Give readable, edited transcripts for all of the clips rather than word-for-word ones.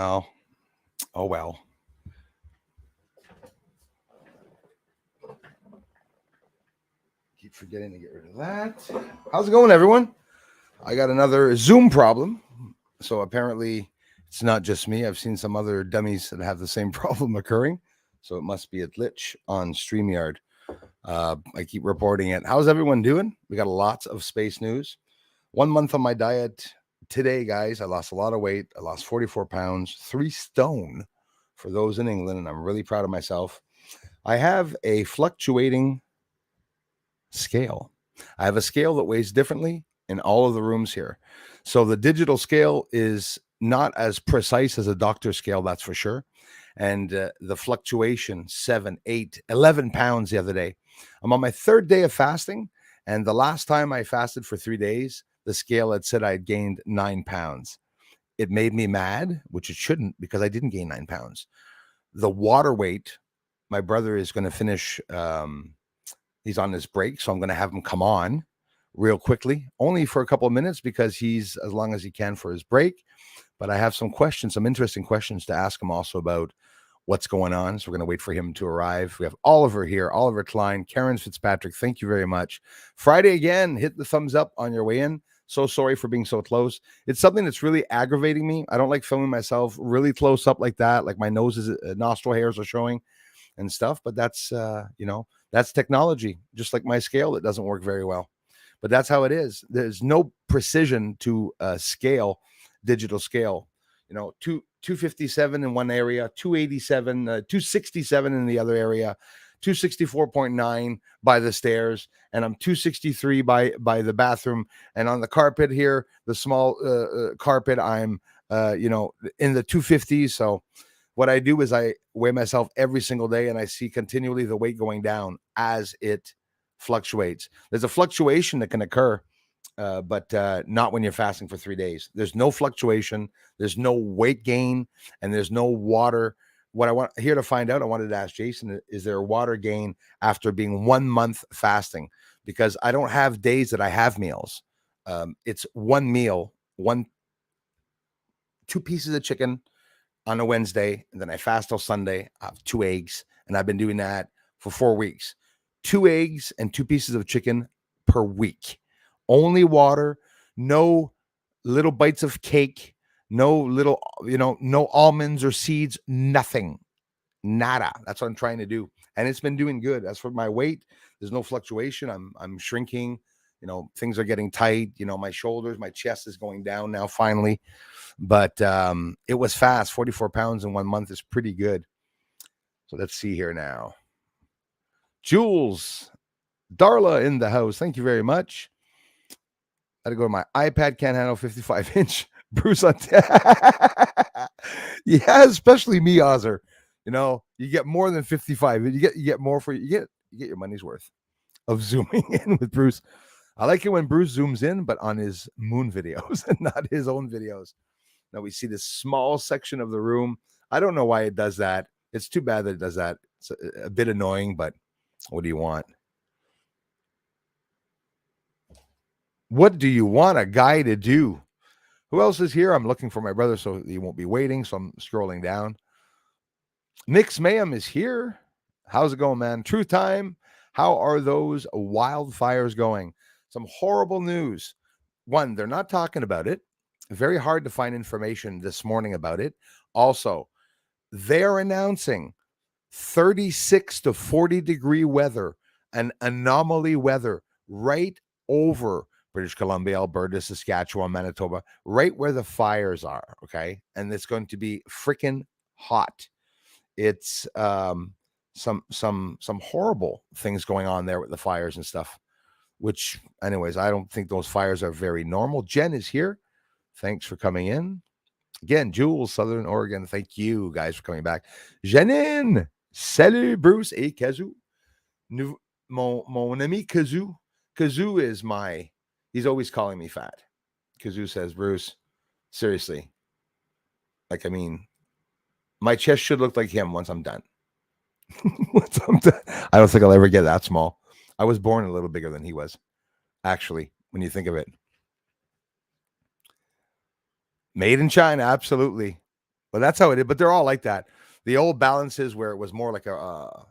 Well, oh well. Keep forgetting to get rid of that. How's it going, everyone? I got another Zoom problem. So apparently, it's not just me. I've seen some other dummies that have the same problem occurring. So it must be a glitch on StreamYard. I keep reporting it. How's everyone doing? We got lots of space news. 1 month on my diet today, guys. I lost a lot of weight. I lost 44 pounds, 3 stone for those in England, and I'm really proud of myself. I have a fluctuating scale. I have a scale that weighs differently in all of the rooms here. So the digital scale is not as precise as a doctor's scale, that's for sure. And the fluctuation, 7, 8, 11 pounds the other day. I'm on my third day of fasting. And the last time I fasted for 3 days, the scale had said I had gained 9 pounds. It made me mad, which it shouldn't, because I didn't gain 9 pounds. The water weight, my brother is going to finish. He's on his break, so I'm going to have him come on real quickly, only for a couple of minutes because he's as long as he can for his break. But I have some questions, some interesting questions to ask him also about what's going on. So we're going to wait for him to arrive. We have Oliver here, Oliver Klein, Karen Fitzpatrick. Thank you very much. Friday again, hit the thumbs up on your way in. So sorry for being so close. It's something that's really aggravating me. I don't like filming myself really close up like that, like my nostril hairs are showing and stuff. But that's, that's technology, just like my scale that doesn't work very well. But that's how it is. There's no precision to scale, digital scale. 257 in one area, 287, 267 in the other area, 264.9 by the stairs, and I'm 263 by the bathroom. And on the carpet here, the small carpet, I'm in the 250s. So what I do is I weigh myself every single day, and I see continually the weight going down as it fluctuates. There's a fluctuation that can occur, but not when you're fasting for 3 days. There's no fluctuation. There's no weight gain, and there's no water. What I want here to find out, I wanted to ask Jason, is there a water gain after being 1 month fasting? Because I don't have days that I have meals. It's one meal, 2 pieces of chicken on a Wednesday, and then I fast till Sunday. I have 2 eggs, and I've been doing that for 4 weeks. 2 eggs and 2 pieces of chicken per week. Only water, no little bites of cake, no little, no almonds or seeds, nothing, nada. That's what I'm trying to do. And it's been doing good. As for my weight, there's no fluctuation. I'm shrinking, things are getting tight, my shoulders, my chest is going down now finally. But it was fast. 44 pounds in 1 month is pretty good. So let's see here now. Jules, Darla in the house. Thank you very much. I had to go to my iPad, can't handle 55-inch. Bruce on yeah, especially me, Ozer. You get more than 55. You get more for you get your money's worth of zooming in with Bruce. I like it when Bruce zooms in, but on his moon videos and not his own videos. Now we see this small section of the room. I don't know why it does that. It's too bad that it does that. It's a bit annoying, but what do you want? What do you want a guy to do? Who else is here? I'm looking for my brother so he won't be waiting, so I'm scrolling down. Nix Mayhem is here. How's it going, man? Truth time. How are those wildfires going? Some horrible news. One, they're not talking about it. Very hard to find information this morning about it. Also, they're announcing 36 to 40 degree weather, an anomaly weather right over British Columbia, Alberta, Saskatchewan, Manitoba, right where the fires are, okay? And it's going to be freaking hot. It's some horrible things going on there with the fires and stuff, which, anyways, I don't think those fires are very normal. Jen is here. Thanks for coming in. Again, Jules, Southern Oregon. Thank you guys for coming back. Janine, salut Bruce et Kazoo. Mon ami Kazoo. Kazoo is he's always calling me fat. Kazoo says, Bruce, seriously, my chest should look like him once I'm done. I don't think I'll ever get that small. I was born a little bigger than he was, actually, when you think of it. Made in China, absolutely. But that's how it is. But they're all like that. The old balances where it was more like a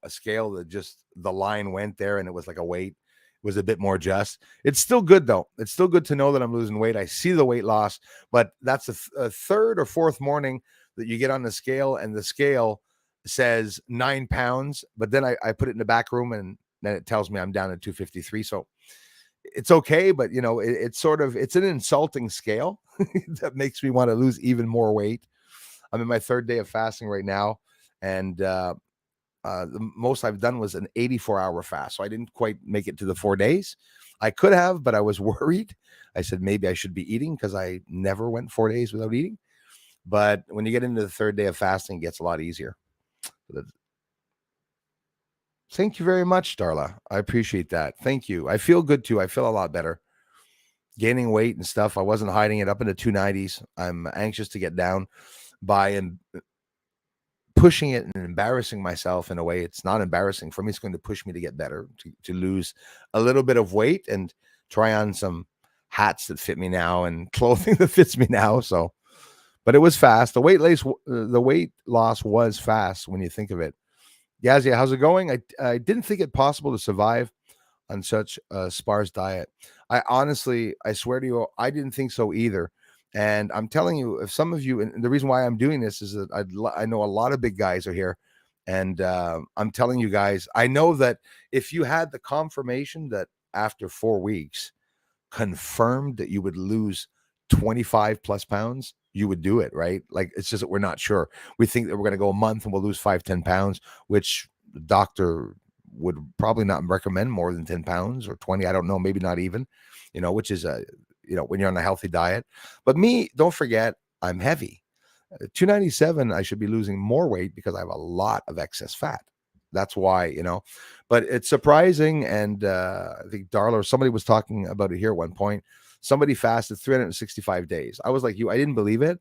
scale that just the line went there and it was like a weight was a bit more just. It's still good though. It's still good to know that I'm losing weight. I see the weight loss, but that's a third or fourth morning that you get on the scale and the scale says 9 pounds, but then I put it in the back room and then it tells me I'm down at 253. So it's okay, but it's an insulting scale that makes me want to lose even more weight. I'm in my third day of fasting right now, and the most I've done was an 84-hour fast. So I didn't quite make it to the 4 days. I could have, but I was worried. I said maybe I should be eating because I never went 4 days without eating. But when you get into the third day of fasting, it gets a lot easier. Thank you very much, Darla. I appreciate that. Thank you. I feel good too. I feel a lot better. Gaining weight and stuff. I wasn't hiding it up in the 290s. I'm anxious to get down by and pushing it and embarrassing myself in a way. It's not embarrassing for me. It's going to push me to get better, to lose a little bit of weight and try on some hats that fit me now and clothing that fits me now. So, but it was fast. The weight loss was fast when you think of it. Yazia, how's it going? I didn't think it possible to survive on such a sparse diet. I swear to you, I didn't think so either. And I'm telling you, if some of you, and the reason why I'm doing this is that I know a lot of big guys are here. And I'm telling you guys, I know that if you had the confirmation that after 4 weeks, confirmed that you would lose 25 plus pounds, you would do it, right? Like, it's just that we're not sure. We think that we're going to go a month and we'll lose 5-10 pounds, which the doctor would probably not recommend more than 10 pounds or 20. I don't know, maybe not even, which is when you're on a healthy diet. But me, don't forget, I'm heavy. 297, I should be losing more weight because I have a lot of excess fat. That's why, but it's surprising. And I think Darla or somebody was talking about it here at one point. Somebody fasted 365 days. I was like you. I didn't believe it.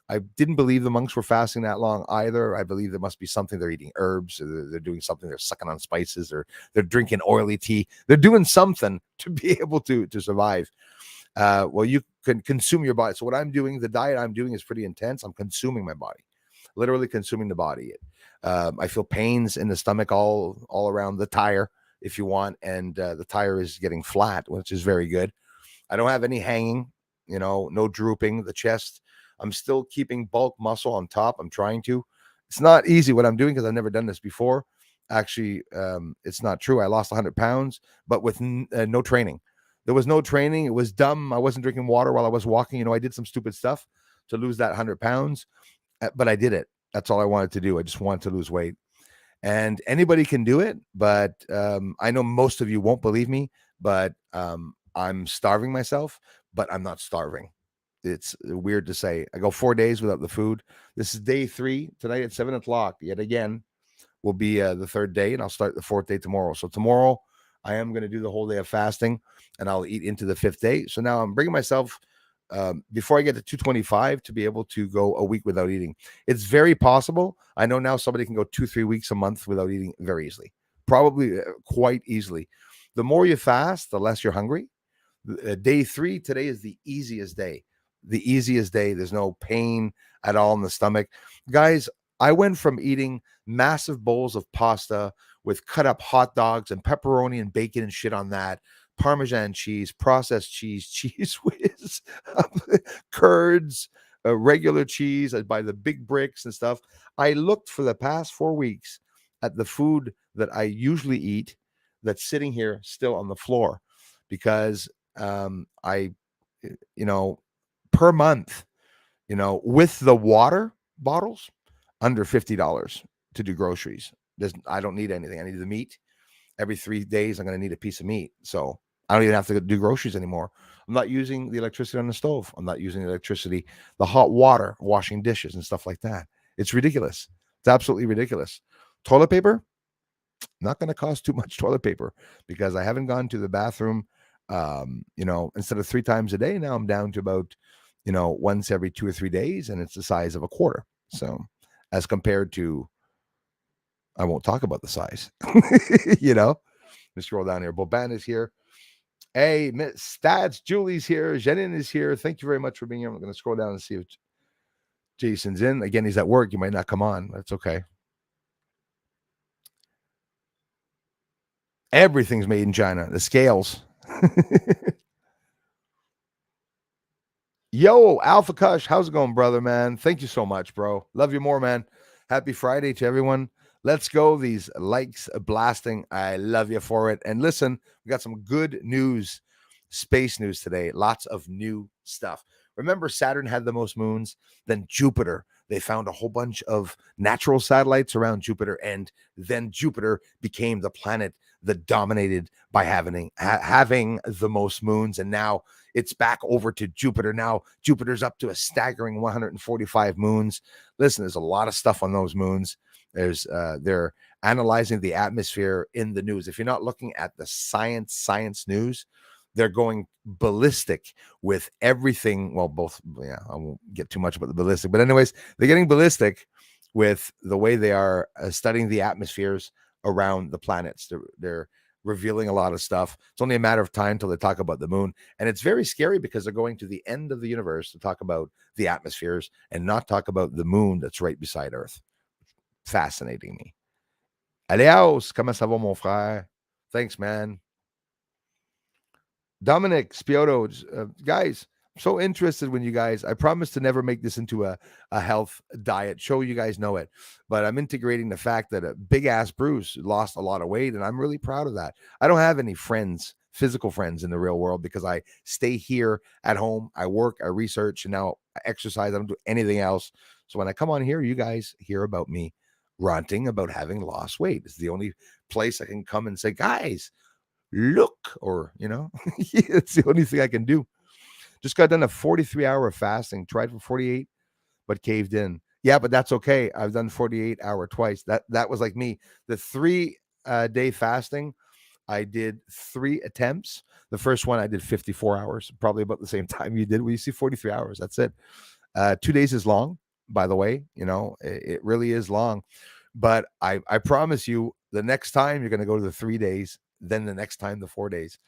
I didn't believe the monks were fasting that long either. I believe there must be something. They're eating herbs. Or they're doing something. They're sucking on spices. Or they're drinking oily tea. They're doing something to be able to survive. Well, you can consume your body. So what I'm doing, the diet I'm doing is pretty intense. I'm consuming my body, literally consuming the body. I feel pains in the stomach all around the tire, if you want. And the tire is getting flat, which is very good. I don't have any hanging, no drooping. The chest, I'm still keeping bulk muscle on top. I'm trying to. It's not easy what I'm doing because I've never done this before. Actually, it's not true. I lost 100 pounds, but with no training. There was no training. It was dumb. I wasn't drinking water while I was walking. I did some stupid stuff to lose that 100 pounds, but I did it. That's all I wanted to do. I just wanted to lose weight. And anybody can do it, but I know most of you won't believe me, but I'm starving myself, but I'm not starving. It's weird to say. I go 4 days without the food. This is day 3. Tonight at 7:00, yet again, will be the third day, and I'll start the 4th day tomorrow. So tomorrow, I am going to do the whole day of fasting, and I'll eat into the 5th day. So now I'm bringing myself, before I get to 225, to be able to go a week without eating. It's very possible. I know now somebody can go 2-3 weeks a month without eating very easily, probably quite easily. The more you fast, the less you're hungry. Day 3 today is the easiest day. The easiest day. There's no pain at all in the stomach. Guys, I went from eating massive bowls of pasta with cut up hot dogs and pepperoni and bacon and shit on that, Parmesan cheese, processed cheese, cheese whiz, curds, regular cheese. I buy the big bricks and stuff. I looked for the past 4 weeks at the food that I usually eat that's sitting here still on the floor because I, per month, with the water bottles, under $50 to do groceries. I don't need anything. I need the meat. Every 3 days, I'm going to need a piece of meat. So I don't even have to do groceries anymore. I'm not using the electricity on the stove. I'm not using the electricity, the hot water, washing dishes and stuff like that. It's ridiculous. It's absolutely ridiculous. Toilet paper, not going to cost too much toilet paper because I haven't gone to the bathroom. Instead of 3 times a day, now I'm down to about, once every 2 or 3 days, and it's the size of a quarter. So as compared to, I won't talk about the size, Let's scroll down here. Boban is here. Hey, Stats, Julie's here. Jenin is here. Thank you very much for being here. I'm going to scroll down and see if Jason's in. Again, he's at work. You might not come on. That's okay. Everything's made in China. The scales. Yo, Alpha Kush, how's it going, brother, man? Thank you so much, bro. Love you more, man. Happy Friday to everyone. Let's go. These likes blasting. I love you for it. And listen, we got some good news, space news today. Lots of new stuff. Remember, Saturn had the most moons, then Jupiter. They found a whole bunch of natural satellites around Jupiter, and then Jupiter became the planet that dominated by having the most moons. And now it's back over to Jupiter. Now Jupiter's up to a staggering 145 moons. Listen, there's a lot of stuff on those moons. They're analyzing the atmosphere in the news. If you're not looking at the science news, they're going ballistic with everything. Well, both, yeah, I won't get too much about the ballistic, but anyways, they're getting ballistic with the way they are studying the atmospheres around the planets. They're revealing a lot of stuff. It's only a matter of time till they talk about the moon. And it's very scary because they're going to the end of the universe to talk about the atmospheres and not talk about the moon that's right beside Earth. Fascinating me. Adios. Comment ça va, mon frère? Thanks, man. Dominic Spiotto, guys, so interested when you guys, I promise to never make this into a health diet show. You guys know it, but I'm integrating the fact that a big ass Bruce lost a lot of weight, and I'm really proud of that. I don't have any friends, physical friends in the real world, because I stay here at home. I work, I research, and now I exercise. I don't do anything else. So when I come on here, you guys hear about me ranting about having lost weight. It's the only place I can come and say, guys, look, or it's the only thing I can do. Just got done a 43-hour fasting, tried for 48 but caved in. Yeah, but that's okay. I've done 48-hour twice. That was like me. The 3 day fasting, I did 3 attempts. The first one I did 54 hours, probably about the same time you did. Well, you see 43 hours, that's it. 2 days is long, by the way. It really is long. But I promise you, the next time you're going to go to the 3 days, then the next time the 4 days.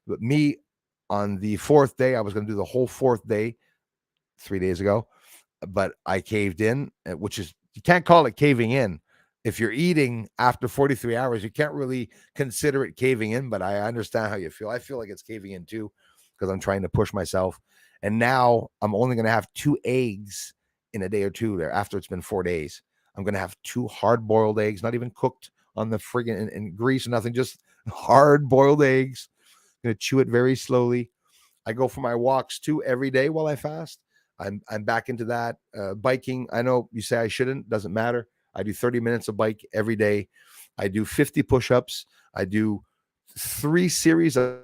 But me, on the 4th day, I was going to do the whole 4th day 3 days ago, but I caved in, which is, you can't call it caving in. If you're eating after 43 hours, you can't really consider it caving in, but I understand how you feel. I feel like it's caving in too, because I'm trying to push myself. And now I'm only going to have 2 eggs in a day or two there after it's been 4 days. I'm going to have 2 hard-boiled eggs, not even cooked on the friggin' in grease or nothing, just hard-boiled eggs. I'm going to chew it very slowly. I go for my walks too every day while I fast. I'm back into that. Biking, I know you say I shouldn't, doesn't matter. I do 30 minutes of bike every day. I do 50 push-ups. I do 3 series of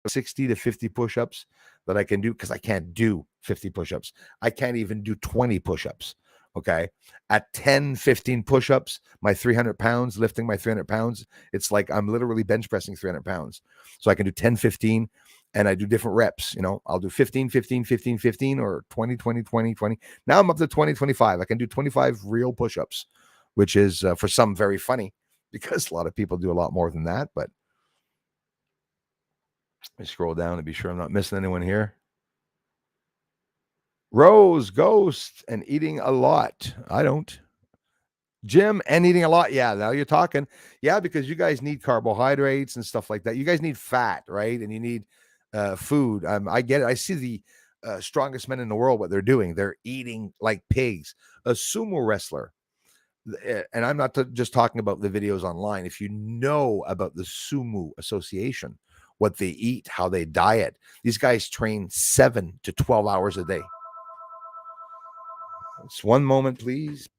60 to 50 push-ups that I can do, because I can't do 50 push-ups. I can't even do 20 push-ups. Okay. At 10, 15 push-ups, my 300 pounds, lifting my 300 pounds, it's like I'm literally bench pressing 300 pounds. So I can do 10, 15, and I do different reps. I'll do 15, 15, 15, 15, or 20, 20, 20, 20. Now I'm up to 20, 25. I can do 25 real push-ups, which is for some very funny, because a lot of people do a lot more than that. But let me scroll down to be sure I'm not missing anyone here. Rose, Ghost, and eating a lot. I don't. Jim, and eating a lot. Yeah, now you're talking. Yeah, because you guys need carbohydrates and stuff like that. You guys need fat, right? And you need food. I get it. I see the strongest men in the world, what they're doing. They're eating like pigs. A sumo wrestler, and I'm not just talking about the videos online. If you know about the Sumo Association, what they eat, how they diet, these guys train 7 to 12 hours a day. It's one moment, please.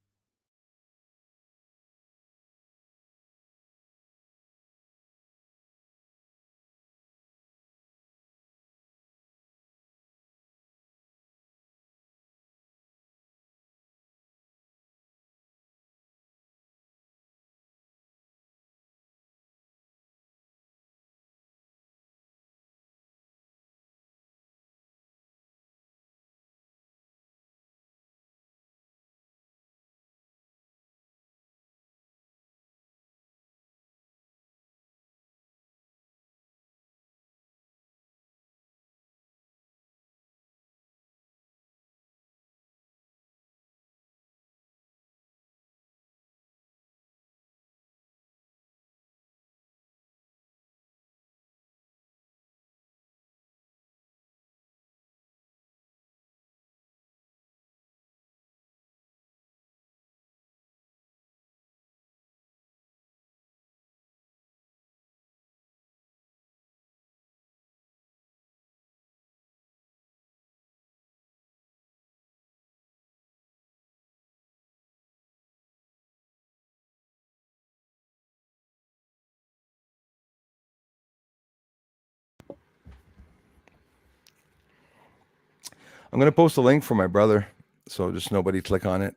I'm going to post a link for my brother. So just nobody click on it,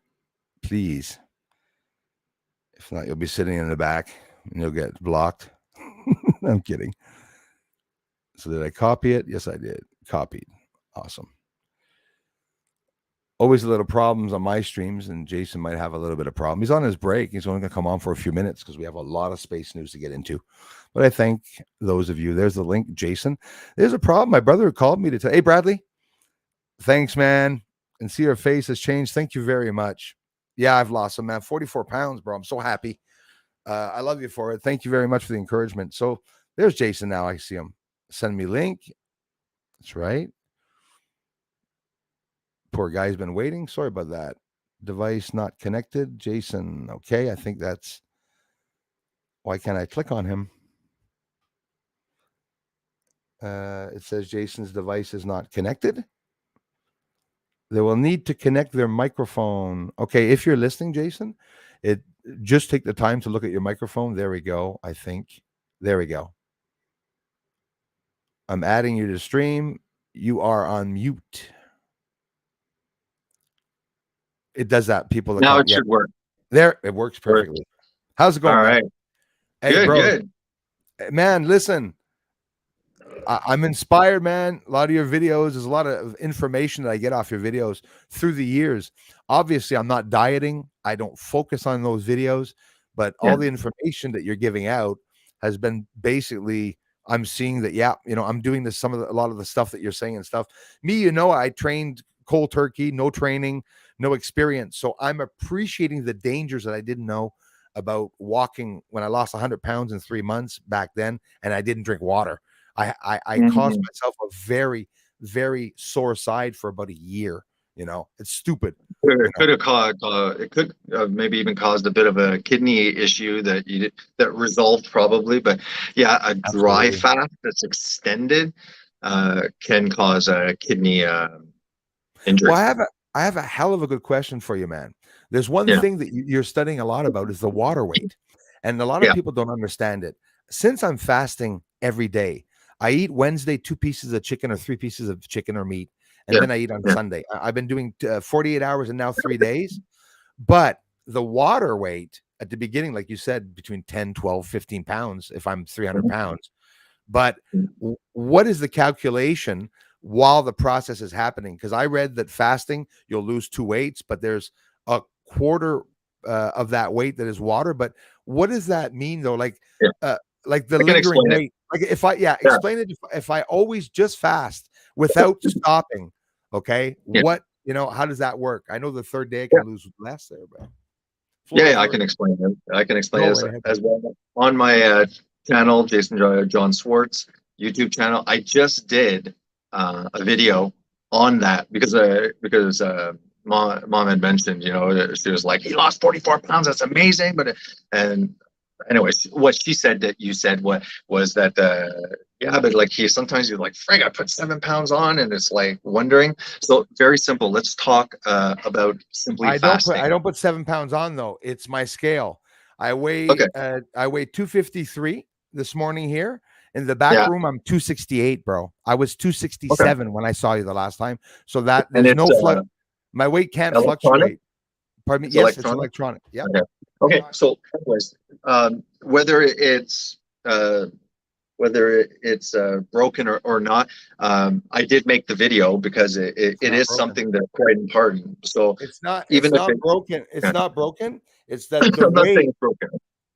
please. If not, you'll be sitting in the back and you'll get blocked. I'm kidding. So did I copy it? Yes, I did. Copied. Awesome. Always a little problems on my streams, and Jason might have a little bit of problem. He's on his break. He's only going to come on for a few minutes because we have a lot of space news to get into. But I thank those of you. There's the link, Jason. There's a problem. My brother called me to tell. Hey, Bradley. Thanks, man. And see your face has changed. Thank you very much. Yeah, I've lost some, man. 44 pounds, bro. I'm so happy. I love you for it. Thank you very much for the encouragement. So there's Jason now. I see him. Send me link. That's right. Poor guy's been waiting. Sorry about that. Device not connected. Jason. Okay. I think that's why can't I click on him? It says Jason's device is not connected. They will need to connect their microphone. Okay. If you're listening, Jason, just take the time to look at your microphone. There we go. I think. There we go. I'm adding you to stream. You are on mute. It does that. People that now it should work. There, it works perfectly. How's it going? All right. Man? Hey, good, bro. Good. Man, listen. I'm inspired, man. A lot of your videos, there's a lot of information that I get off your videos through the years. Obviously, I'm not dieting. I don't focus on those videos, but all the information that you're giving out has been basically, I'm seeing that, I'm doing this, a lot of the stuff that you're saying and stuff. Me, I trained cold turkey, no training, no experience. So I'm appreciating the dangers that I didn't know about walking when I lost 100 pounds in 3 months back then, and I didn't drink water. I caused myself a very, very sore side for about a year. It's stupid. It could have caused. It could maybe even caused a bit of a kidney issue that resolved probably. But yeah, a dry fast that's extended can cause a kidney injury. Well, I have a hell of a good question for you, man. There's one thing that you're studying a lot about is the water weight, and a lot of people don't understand it. Since I'm fasting every day, I eat Wednesday 2 pieces of chicken or 3 pieces of chicken or meat, and then I eat on Sunday. I've been doing 48 hours and now 3 days. But the water weight at the beginning, like you said, between 10, 12, 15 pounds if I'm 300 pounds. But what is the calculation while the process is happening? Because I read that fasting, you'll lose 2 weights, but there's a quarter of that weight that is water. But what does that mean, though? Like the lingering weight. Like if I explain it. If I always just fast without stopping, okay, what how does that work? I know the third day I can lose less there, but I can explain it. I can explain it as well on my channel, Jason John Swartz YouTube channel. I just did a video on that because mom had mentioned, she was like, he lost 44 pounds. That's amazing. And anyways, what she said that you said was that but like sometimes you're like, frig, I put 7 pounds on, and it's like wondering. So very simple. Let's talk about simply fasting. I don't put 7 pounds on though. It's my scale. I weigh 253 this morning here. In the back room, I'm 268, bro. I was 267 when I saw you the last time. So that there's no my weight can't fluctuate. Pardon me. Yes, it's electronic. Yeah. Okay. So anyways, whether it's broken or not, I did make the video because it is broken. Something that's quite important. So it's not broken. It's not broken. It's that the weight. Broken.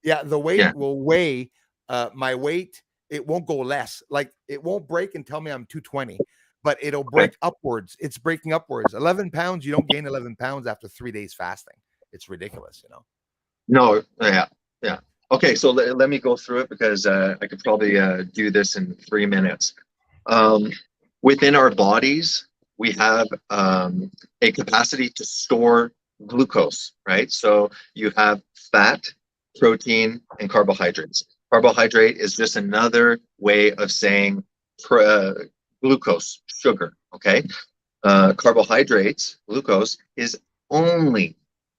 Yeah, the weight will weigh my weight. It won't go less. Like it won't break and tell me I'm 220, but it'll break upwards. It's breaking upwards. 11 pounds. You don't gain 11 pounds after 3 days fasting. It's ridiculous, No, yeah. Okay, so let me go through it because I could probably do this in 3 minutes. Within our bodies, we have a capacity to store glucose, right? So you have fat, protein, and carbohydrates. Carbohydrate is just another way of saying glucose, sugar, okay? Carbohydrates, glucose, is only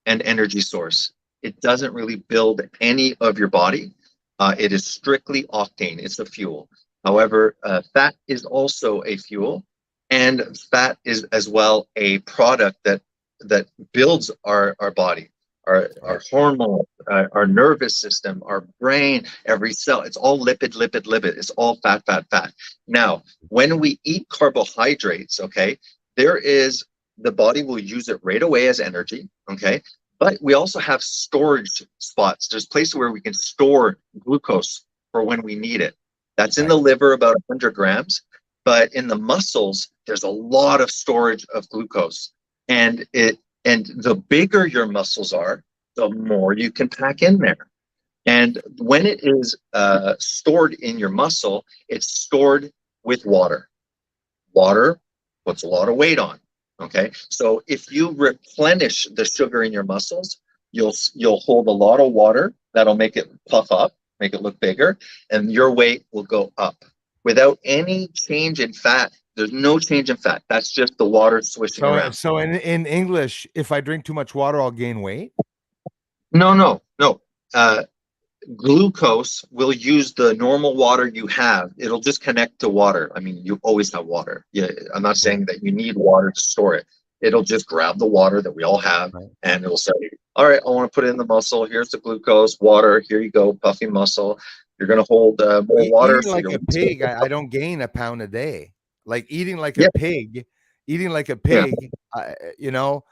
an energy source. It doesn't really build any of your body. It is strictly octane. It's a fuel. However, fat is also a fuel. And fat is as well a product that builds our body, our hormones, our nervous system, our brain, every cell. It's all lipid. It's all fat, fat, fat. Now, when we eat carbohydrates, okay, the body will use it right away as energy, okay? But we also have storage spots. There's places where we can store glucose for when we need it. That's in the liver, about 100 grams. But in the muscles, there's a lot of storage of glucose. And the bigger your muscles are, the more you can pack in there. And when it is stored in your muscle, it's stored with water. Water puts a lot of weight on. Okay, so if you replenish the sugar in your muscles, you'll hold a lot of water. That'll make it puff up, make it look bigger, and your weight will go up without any change in fat. There's no change in fat. That's just the water swishing around. So in English, if I drink too much water, I'll gain weight? No. Glucose will use the normal water you have. It'll just connect to water. I mean, you always have water. Yeah, I'm not saying that you need water to store it. It'll just grab the water that we all have, and it'll say, all right, I want to put it in the muscle. Here's the glucose, water. Here you go, puffy muscle. You're going to hold more water. Eating like a pig, I don't gain a pound a day. Like eating like a pig, you know,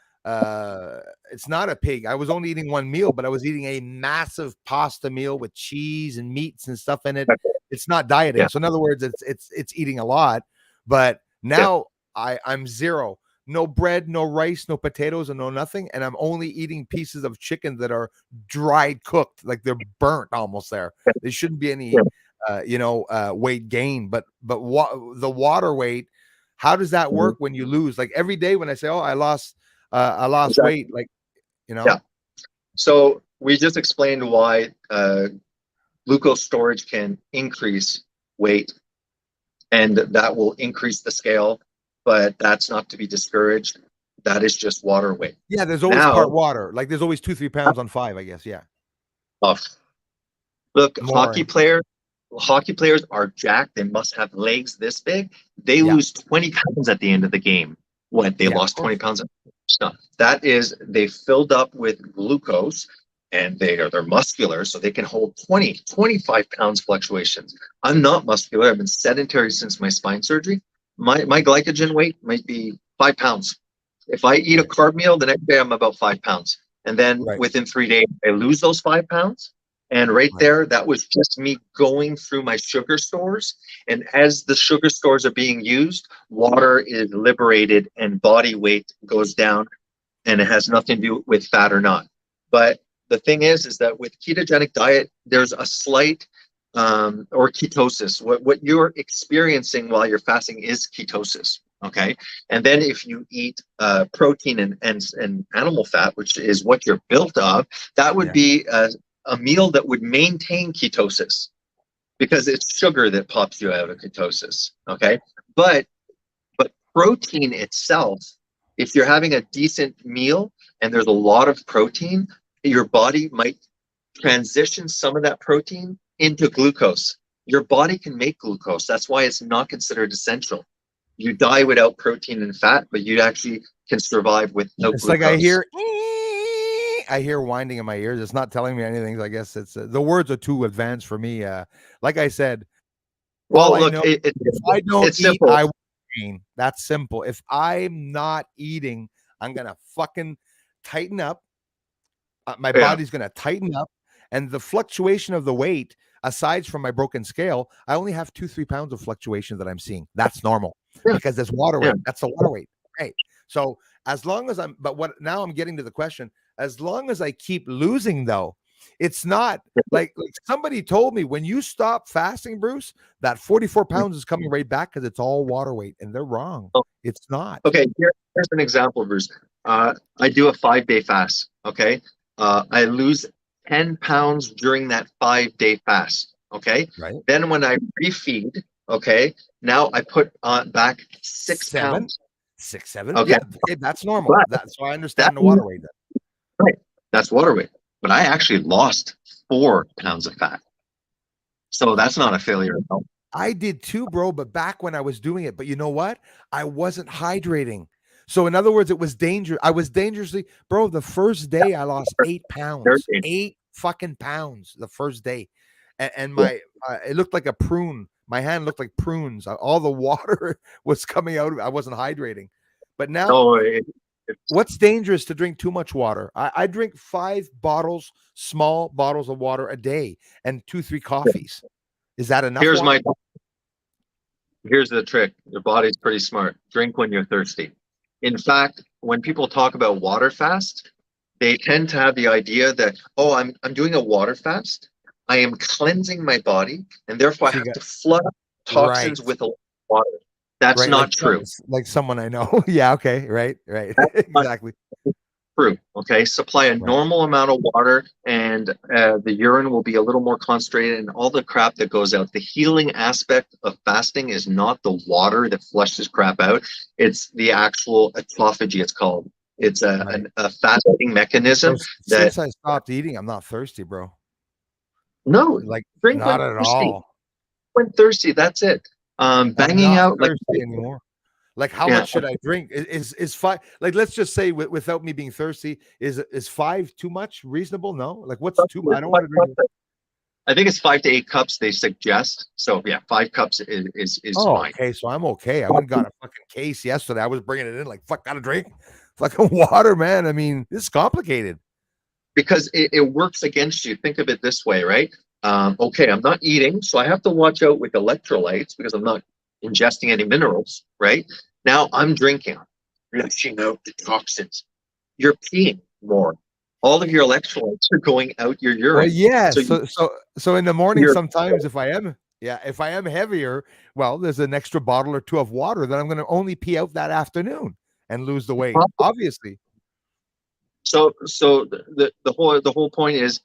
it's not a pig. I was only eating one meal, but I was eating a massive pasta meal with cheese and meats and stuff in it. It's not dieting. So in other words, it's eating a lot. But now I'm zero. No bread, no rice, no potatoes, and no nothing. And I'm only eating pieces of chicken that are dried cooked, like they're burnt almost there. There shouldn't be any weight gain. But the water weight, how does that work when you lose? Like every day when I say, oh, I lost weight, like, you know. Yeah. So we just explained why glucose storage can increase weight, and that will increase the scale, but that's not to be discouraged. That is just water weight. Yeah, there's always part water. Like there's always 2-3 pounds on 5, I guess. Yeah. Look, hockey players are jacked. They must have legs this big. They lose 20 pounds at the end of the game. What, they lost 20 pounds? No, that is, they filled up with glucose, and they're muscular, so they can hold 25 pounds fluctuations. I'm not muscular. I've been sedentary since my spine surgery. My glycogen weight might be 5 pounds. If I eat a carb meal, the next day I'm about 5 pounds. And then within 3 days, I lose those 5 pounds. And there, that was just me going through my sugar stores. And as the sugar stores are being used, water is liberated and body weight goes down, and it has nothing to do with fat or not. But the thing is that with ketogenic diet, there's a slight or ketosis. What you're experiencing while you're fasting is ketosis. Okay. And then if you eat protein and animal fat, which is what you're built of, that would be a meal that would maintain ketosis, because it's sugar that pops you out of ketosis. Okay. But protein itself, if you're having a decent meal and there's a lot of protein, your body might transition some of that protein into glucose. Your body can make glucose. That's why it's not considered essential. You die without protein and fat, but you actually can survive without it's glucose. Like I hear winding in my ears. It's not telling me anything. I guess it's the words are too advanced for me. Like I said, well, look, if I don't eat, simple. I will gain. That's simple. If I'm not eating, I'm gonna fucking tighten up. My body's gonna tighten up, and the fluctuation of the weight, aside from my broken scale, I only have 2-3 pounds of fluctuation that I'm seeing. That's normal because there's water weight. That's the water weight, right? So as long as now I'm getting to the question. As long as I keep losing, though, it's not like somebody told me when you stop fasting, Bruce, that 44 pounds is coming right back because it's all water weight, and they're wrong. It's not. Okay, here's an example, Bruce. I do a 5-day fast. Okay, I lose 10 pounds during that 5-day fast. Okay, right. Then when I refeed, okay, now I put on back 6 pounds. 6, 7. Okay, yeah, that's normal. That's why I understand the water weight. Right, that's water weight. But I actually lost 4 pounds of fat. So that's not a failure at all. I did too, bro. But back when I was doing it, but you know what? I wasn't hydrating. So in other words, it was dangerous. I was dangerously, bro. The first day I lost 8 pounds, Very 8 fucking pounds the first day, and yeah. my it looked like a prune. My hand looked like prunes. All the water was coming out of it. I wasn't hydrating. But now, No, it's what's dangerous to drink too much water? I drink 5 bottles, small bottles of water a day, and 2, 3 coffees. Is that enough here's water? my here's the trick. Your body's pretty smart. Drink when you're thirsty. In fact, when people talk about water fast, they tend to have the idea that, oh, I'm doing a water fast. I am cleansing my body, and therefore I So you have got to flood right. toxins with a lot of water. That's Right, not true. like someone I know. Yeah, okay, right, right. That's not Exactly. true. Okay, supply a Right. normal amount of water, and the urine will be a little more concentrated, and all the crap that goes out. The healing aspect of fasting is not the water that flushes crap out; it's the actual autophagy. It's called. It's Right. a fasting So mechanism that since I stopped eating, I'm not thirsty, bro. no, Like drink not when at thirsty. all. When thirsty, that's it. I'm Banging not out like thirsty anymore. Like how yeah, much should I drink? Is five like let's just say without me being thirsty, is five too much? Reasonable? No. Like what's too much? I don't want to drink. I think it's 5 to 8 cups they suggest. So yeah, 5 cups is Oh, fine. okay. So I'm okay. I went and got a fucking case yesterday. I was bringing it in like fuck, gotta drink fucking water, man. I mean, this is complicated. Because it works against you. Think of it this way, right? Okay, I'm not eating, so I have to watch out with electrolytes because I'm not ingesting any minerals, right? Now I'm drinking, flushing out the toxins. You're peeing more. All of your electrolytes are going out your Well, urine. yeah. So So in the morning, you're sometimes if I am heavier, well, there's an extra bottle or two of water that I'm going to only pee out that afternoon and lose the weight. Obviously, so the whole point is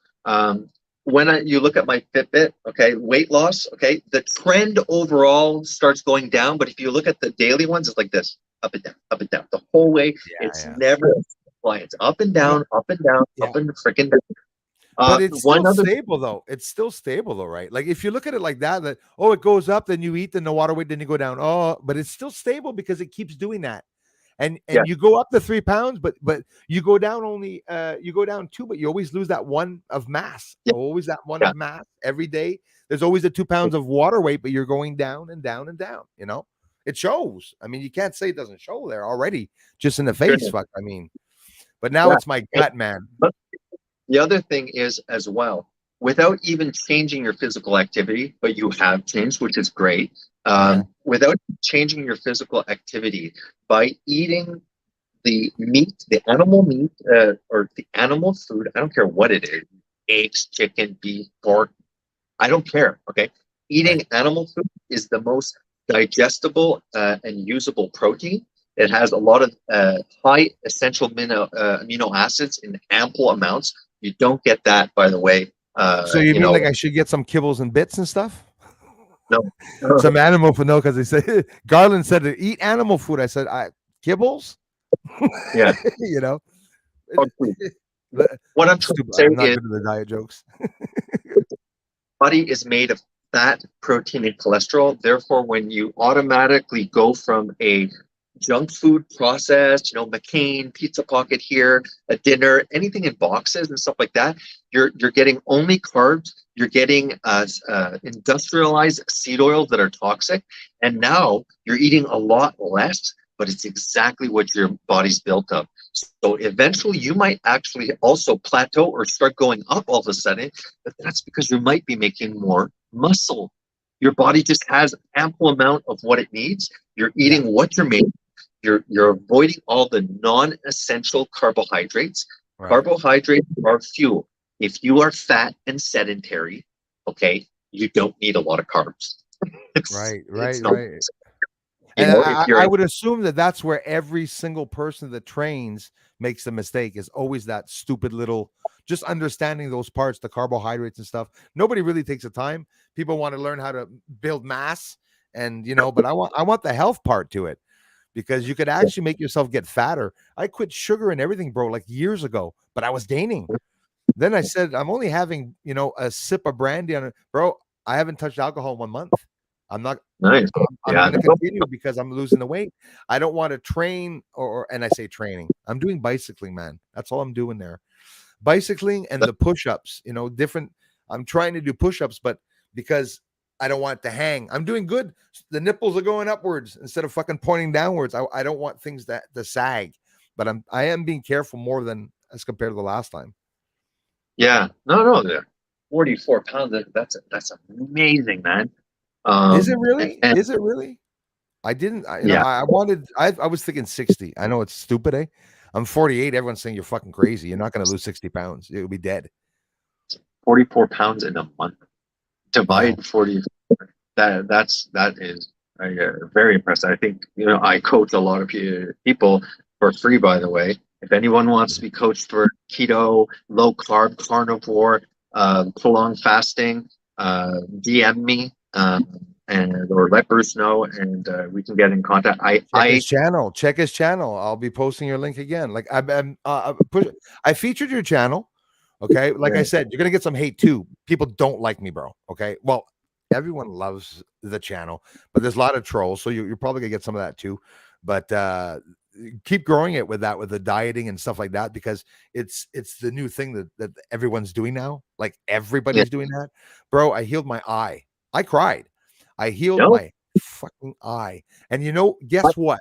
when you look at my Fitbit, okay, weight loss, okay, the trend overall starts going down, but if you look at the daily ones, it's like this, up and down, the whole way. yeah, It's yeah. never flying. It's up and No, down, up and down, yeah. up and freaking down. But it's One still other, stable though. It's still stable though, right? Like if you look at it like that, oh, it goes up, then you eat, then the water weight, then you go down. Oh, but it's still stable because it keeps doing that. And yeah, you go up to 3 pounds, but you go down only you go down 2, but you always lose that one of mass. yeah, Always that one yeah, of mass every day. There's always the 2 pounds of water weight, but you're going down and down and down, you know? It shows. I mean, you can't say it doesn't show there already, just in the face. goodness, Fuck. I mean, but now yeah. it's my gut, man. But the other thing is as well, without even changing your physical activity, but you have changed, which is great. Yeah. Without changing your physical activity, by eating the meat, the animal meat, or the animal food, I don't care what it is, eggs, chicken, beef, pork, I don't care. Okay. Eating Right. animal food is the most digestible and usable protein. It has a lot of high essential amino acids in ample amounts. You don't get that, by the way. So you mean like I should get some kibbles and bits and stuff? No. Some animal food? No, because they said Garland said to eat animal food. I said, kibbles? Yeah. You know, What I'm trying to stupid. say I'm not is good at the diet jokes. body is made of fat, protein, and cholesterol. Therefore, when you automatically go from a junk food processed, McCain, Pizza Pocket here, a dinner, anything in boxes and stuff like that, you're getting only carbs. You're getting industrialized seed oils that are toxic, and now you're eating a lot less. But it's exactly what your body's built of. So eventually, you might actually also plateau or start going up all of a sudden. But that's because you might be making more muscle. Your body just has ample amount of what it needs. You're Yeah. eating what you're making. You're avoiding all the non-essential carbohydrates. Right. Carbohydrates are fuel. If you are fat and sedentary, okay, you don't need a lot of carbs. Right. It's Right. not, Right. And if I, you're I would assume that that's where every single person that trains makes the mistake is always that stupid little just understanding those parts, the carbohydrates and stuff. Nobody really takes the time. People want to learn how to build mass and but I want the health part to it because you could actually make yourself get fatter. I quit sugar and everything, bro, like years ago, but I was gaining. Then I said, I'm only having, a sip of brandy on it. Bro, I haven't touched alcohol in 1 month. I'm not. Nice. I'm Yeah. going to continue because I'm losing the weight. I don't want to train and I say training. I'm doing bicycling, man. That's all I'm doing there. Bicycling and the push-ups, different. I'm trying to do push-ups, but because I don't want it to hang, I'm doing good. The nipples are going upwards instead of fucking pointing downwards. I don't want things that to sag, but I am being careful more than as compared to the last time. Yeah. No. 44 pounds. That's amazing, man. Is it really? And Is it really? I didn't. yeah, I wanted. I was thinking 60. I know it's stupid, eh? I'm 48. Everyone's saying you're fucking crazy. You're not going to lose 60 pounds. You'll be dead. 44 pounds in a month. Yeah. Divide 40. That is very impressive. I think I coach a lot of people for free. By the way, if anyone wants to be coached for keto, low carb, carnivore, prolonged fasting, DM me or let Bruce know, and we can get in contact. Check his channel. Check his channel. I'll be posting your link again. Like I featured your channel. Okay, like I said, you're gonna get some hate too. People don't like me, bro. Okay, well, everyone loves the channel, but there's a lot of trolls, so you're probably gonna get some of that too. But keep growing it with the dieting and stuff like that, because it's the new thing that everyone's doing now. Like everybody's doing that, bro. I healed my eye. I cried. I healed my fucking eye, and guess what?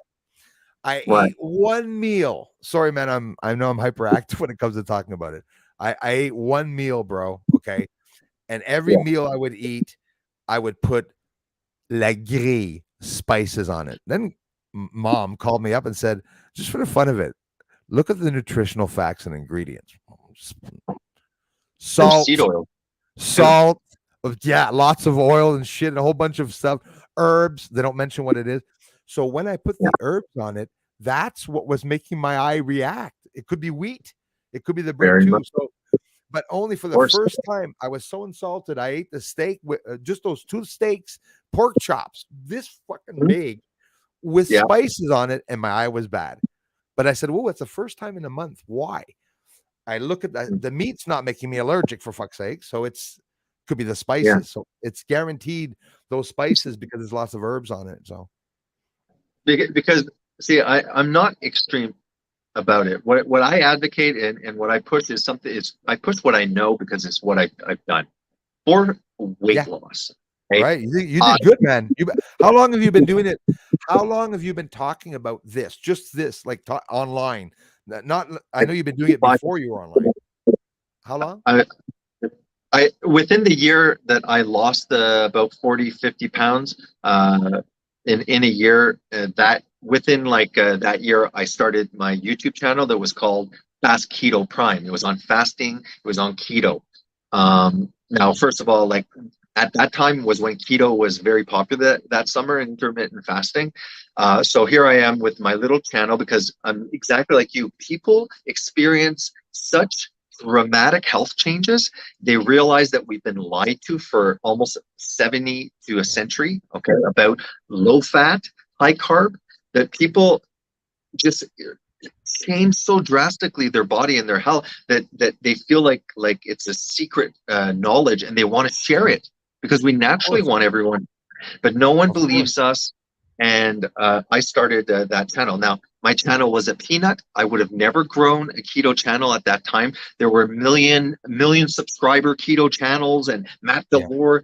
I ate one meal. Sorry, man. I know I'm hyperactive when it comes to talking about it. I ate one meal, bro. Okay. And every meal I would eat, I would put la grille spices on it. Then mom called me up and said, just for the fun of it, look at the nutritional facts and ingredients. Salt, seed oil. Salt, yeah, lots of oil and shit and a whole bunch of stuff. Herbs, they don't mention what it is. So when I put the herbs on it, that's what was making my eye react. It could be wheat. It could be the bread too. So, but only for the first time, I was so insulted. I ate the steak with just those 2 steaks, pork chops, this fucking big, with spices on it, and my eye was bad. But I said, "Well, it's the first time in a month. Why?" I look at the meat's not making me allergic, for fuck's sake. So could be the spices. Yeah. So it's guaranteed those spices because there's lots of herbs on it. So because see, I'm not extreme about it. What I advocate and what I push is I push what I know because it's what I've done for weight loss. Right. You did good, man. How long have you been doing it? How long have you been talking about this? Just this, like online? Not. I know you've been doing it before you were online. How long? I within the year that I lost about 40, 50 pounds in a year, that within that year, I started my YouTube channel that was called Fast Keto Prime. It was on fasting. It was on keto. Now, first of all, at that time was when keto was very popular that summer, intermittent fasting. So here I am with my little channel because I'm exactly like you. People experience such dramatic health changes. They realize that we've been lied to for almost 70 to a century, okay, about low fat, high carb, that people just change so drastically their body and their health that they feel like it's a secret knowledge and they want to share it because we naturally want everyone, but no one believes us. And I started that channel. Now, my channel was a peanut. I would have never grown a keto channel at that time. There were million subscriber keto channels and Matt DeLore.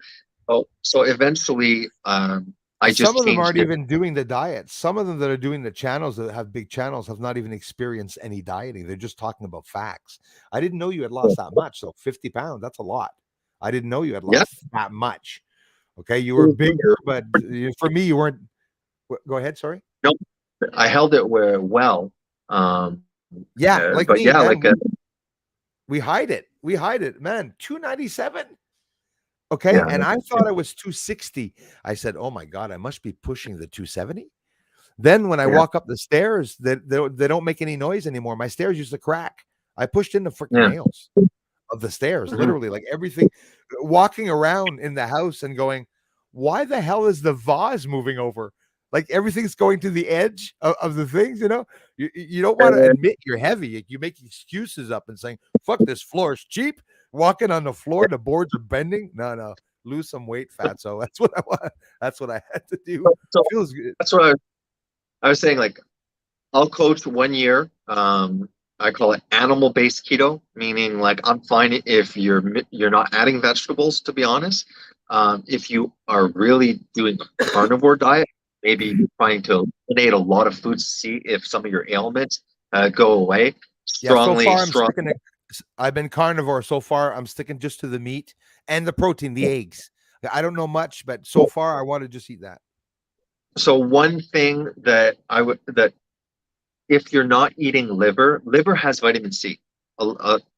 So eventually, some of them aren't even doing the diet. Some of them that are doing the channels that have big channels have not even experienced any dieting. They're just talking about facts. I didn't know you had lost that much. So 50 pounds, that's a lot. I didn't know you had lost that much. Okay. You were bigger, but for me, you weren't. Go ahead. Sorry. No, I held it well. Like me, man, we hide it. We hide it, man. 297. Okay. Yeah, and I thought I was 260. I said, oh my God, I must be pushing the 270. Then when I walk up the stairs, they don't make any noise anymore. My stairs used to crack. I pushed in the freaking nails of the stairs, literally, like everything, walking around in the house and going, why the hell is the vase moving over? Like everything's going to the edge of the things, you don't want to admit you're heavy. You make excuses up and saying, fuck, this floor is cheap. Walking on the floor, the boards are bending. No, lose some weight, fat. So that's what I want. That's what I had to do. So Feels good. that's what I was saying. Like, I'll coach 1 year. I call it animal-based keto, meaning like I'm fine if you're not adding vegetables. To be honest, if you are really doing a carnivore diet, maybe trying to eliminate a lot of foods to see if some of your ailments go away. Yeah, so Strongly, far I'm strong. sticking to. I've been carnivore so far. I'm sticking just to the meat and the protein, the eggs. I don't know much, but so far I want to just eat that. So one thing that I would that if you're not eating liver has vitamin C.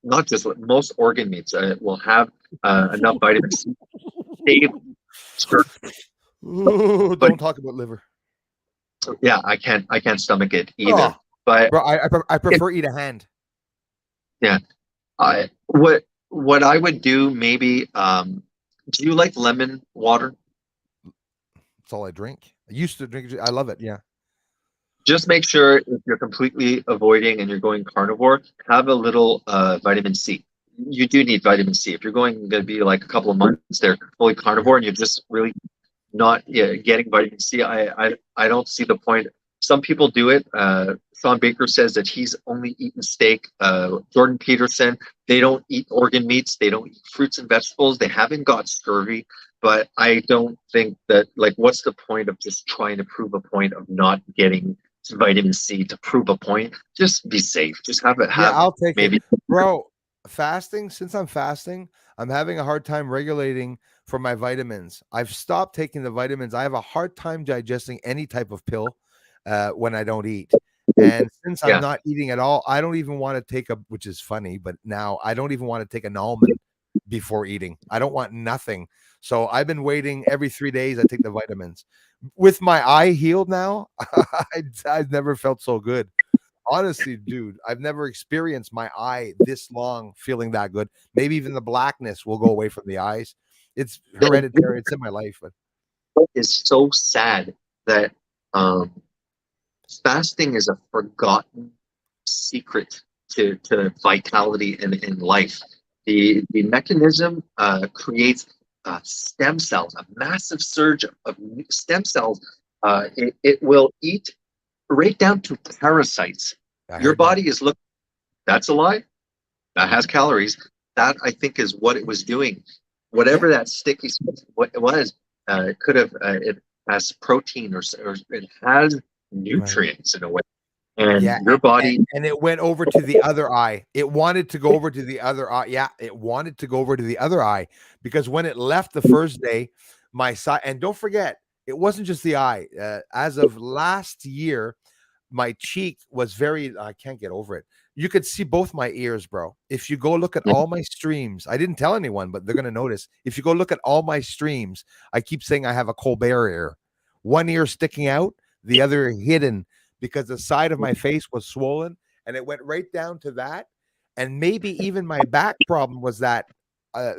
Not just most organ meats will have enough vitamin C. Save Ooh, but don't talk about liver. yeah, I can't stomach it either. Oh, But bro, I it, prefer eat a hand. yeah, I what I would do maybe. Do you like lemon water? That's all I drink. I used to drink. I love it. Yeah. Just make sure if you're completely avoiding and you're going carnivore, have a little vitamin C. You do need vitamin C. If you're going to be like a couple of months there fully Yeah. carnivore and you're just really not getting vitamin C, I don't see the point. Some people do it. Sean Baker says that he's only eaten steak. Jordan Peterson, they don't eat organ meats. They don't eat fruits and vegetables. They haven't got scurvy. But I don't think that, like, what's the point of just trying to prove a point of not getting vitamin C to prove a point? Just be safe. Just Yeah, have I'll take it. maybe. Bro, fasting, since I'm fasting, I'm having a hard time regulating for my vitamins. I've stopped taking the vitamins. I have a hard time digesting any type of pill when I don't eat. And since I'm Yeah. not eating at all, I don't even want to take which is funny, but now I don't even want to take an almond before eating. I don't want nothing. So I've been waiting every 3 days. I take the vitamins. With my eye healed now, I've never felt so good. Honestly, dude, I've never experienced my eye this long feeling that good. Maybe even the blackness will go away from the eyes. It's hereditary. It's in my life, but Is so sad that um, fasting is a forgotten secret to vitality in life. The mechanism creates stem cells, a massive surge of stem cells. It will eat right down to parasites. I Your heard that. body is looking. That's a lie. That has calories. That I think is what it was doing. Yeah. Whatever that sticky stuff what it was, it could have. It has protein or it has Right. nutrients in a way, and Yeah, your and, body. and it went over to the other eye. It wanted to go over to the other eye. Yeah, it wanted to go over to the other eye because when it left the first day, my side, and don't forget, it wasn't just the eye. As of last year, my cheek was very, I can't get over it. You could see both my ears, bro. If you go look at all my streams, I didn't tell anyone, but they're going to notice. If you go look at all my streams, I keep saying I have a Colbert ear. One ear sticking out, the other hidden because the side of my face was swollen and it went right down to that. And maybe even my back problem was that uh,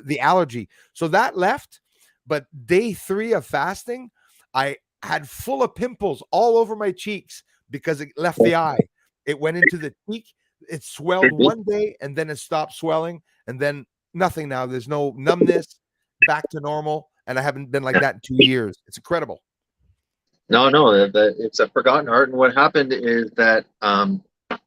the allergy. So that left. But day 3 of fasting, I had full of pimples all over my cheeks because it left the eye. It went into the cheek. It swelled one day and then it stopped swelling. And then nothing now. There's no numbness, back to normal. And I haven't been like that in 2 years. It's incredible. No, it's a forgotten art. And what happened is that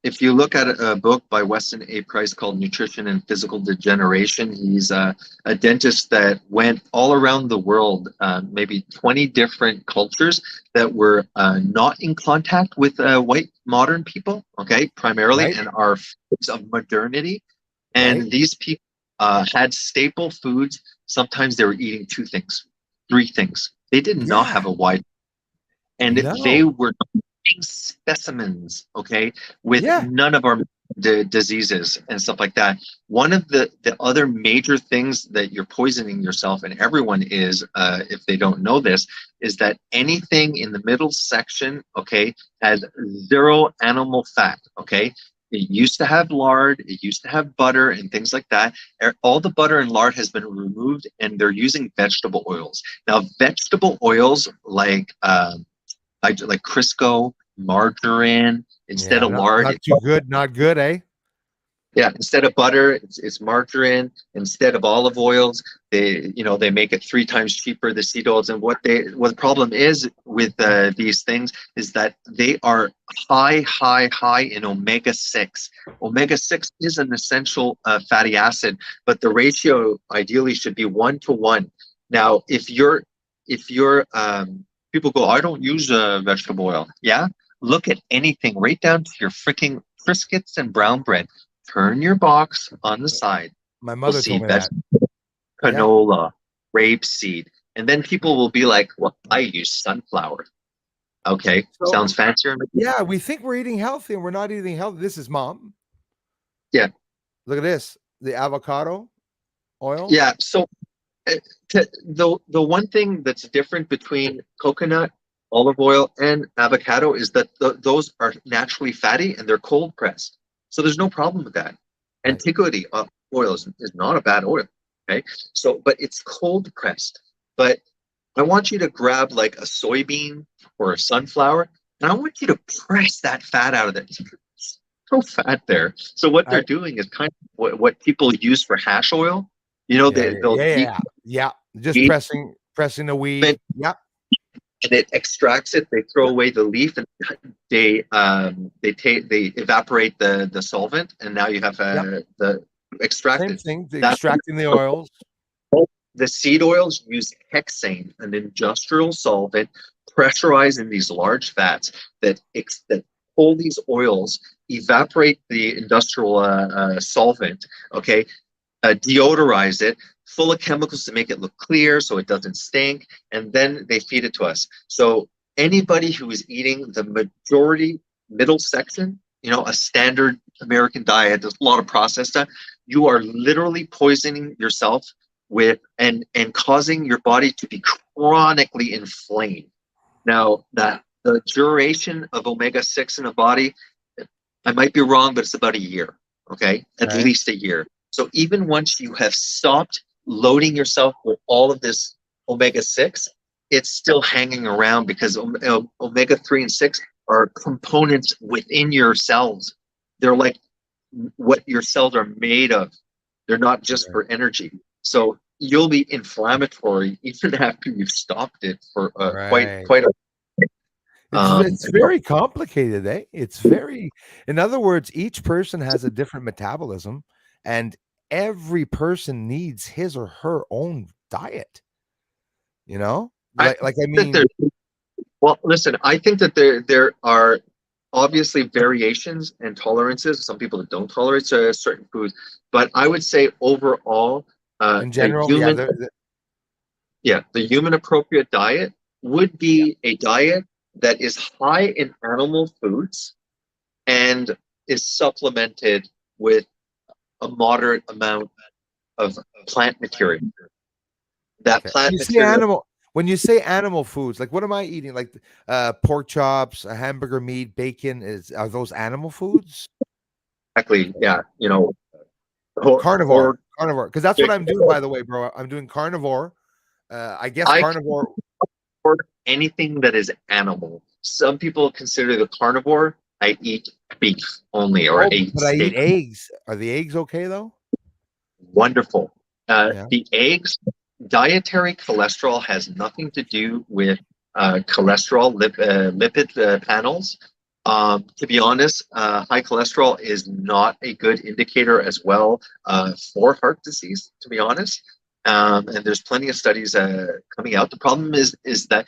if you look at a book by Weston A. Price called Nutrition and Physical Degeneration, he's a dentist that went all around the world, maybe 20 different cultures that were not in contact with white modern people, okay, primarily, Right. and are foods of modernity. Right. And these people had staple foods. Sometimes they were eating 2 things, 3 things. They did not Yeah. have a wide, and they No. were specimens, okay, with Yeah. none of our diseases and stuff like that. One of the other major things that you're poisoning yourself and everyone is, if they don't know this, is that anything in the middle section, okay, has zero animal fat, okay. It used to have lard, it used to have butter and things like that. All the butter and lard has been removed and they're using vegetable oils. Now, vegetable oils like Crisco, margarine instead Yeah. of Not, lard. not too good. Not good, eh? Yeah, instead of butter, it's margarine. Instead of olive oils, they make it 3 times cheaper, the seed oils. And what the problem is with these things is that they are high in omega 6. Omega 6 is an essential fatty acid, but the ratio ideally should be 1 to 1. Now, if you're people go, I don't use vegetable oil. Yeah, look at anything, right down to your freaking Triscuits and brown bread. Turn your box on the side. My You'll mother see told me that. vegetable, Yeah. canola, rapeseed. And then people will be like, well, I use sunflower. Okay, So sounds fancier. yeah, we think we're eating healthy and we're not eating healthy. This is mom. Yeah, Look at this. The avocado oil. yeah. So uh, the one thing that's different between coconut, olive oil, and avocado is that those are naturally fatty and they're cold pressed. So there's no problem with that. Right. Antiquity oil is not a bad oil. Okay, so but it's cold pressed. But I want you to grab like a soybean or a sunflower, and I want you to press that fat out of it. There's no fat there. So what they're I, doing is kind of what people use for hash oil. You know, yeah, they'll yeah, heat yeah, yeah. Just it pressing the weed. Yep. and it extracts it. They throw away the leaf and they evaporate the solvent, and now you have Yep. the Same extracted. thing. That's Extracting the oils. the seed oils use hexane, an industrial solvent, pressurized in these large fats that pull these oils, evaporate the industrial solvent, okay, deodorize it, full of chemicals to make it look clear so it doesn't stink, and then they feed it to us. So anybody who is eating the majority middle section, a standard American diet, there's a lot of processed stuff, you are literally poisoning yourself with and causing your body to be chronically inflamed. Now, that the duration of omega 6 in a body, I might be wrong, but it's about a year. Okay, at Okay. least a year. So even once you have stopped loading yourself with all of this omega 6, it's still hanging around because omega 3 and 6 are components within your cells. They're like what your cells are made of. They're not just Right. for energy. So you'll be inflammatory even after you've stopped it for Right. quite a It's very complicated, eh? It's very, in other words, each person has a different metabolism, and every person needs his or her own diet. You know, I like I think that there. mean, Well, listen, I think that there are obviously variations and tolerances. Some people that don't tolerate certain foods, but I would say overall, in a general, yeah, human, yeah, the human appropriate diet would be a diet that is high in animal foods and is supplemented with a moderate amount of plant material. That okay. plant You say material, animal. When you say animal foods, like what am I eating? Like pork chops, a hamburger meat, bacon. Are those animal foods? exactly, yeah, Carnivore, pork. carnivore. Because that's what I'm doing, by the way, bro. I'm doing carnivore. I guess I carnivore. support anything that is animal. Some people consider the carnivore. I eat beef only or Oh, I eat but I eat steak. eggs. Are the eggs okay though? Wonderful. Yeah. The eggs, dietary cholesterol has nothing to do with cholesterol lipid panels. To be honest, high cholesterol is not a good indicator as well for heart disease, to be honest. And there's plenty of studies coming out. The problem is that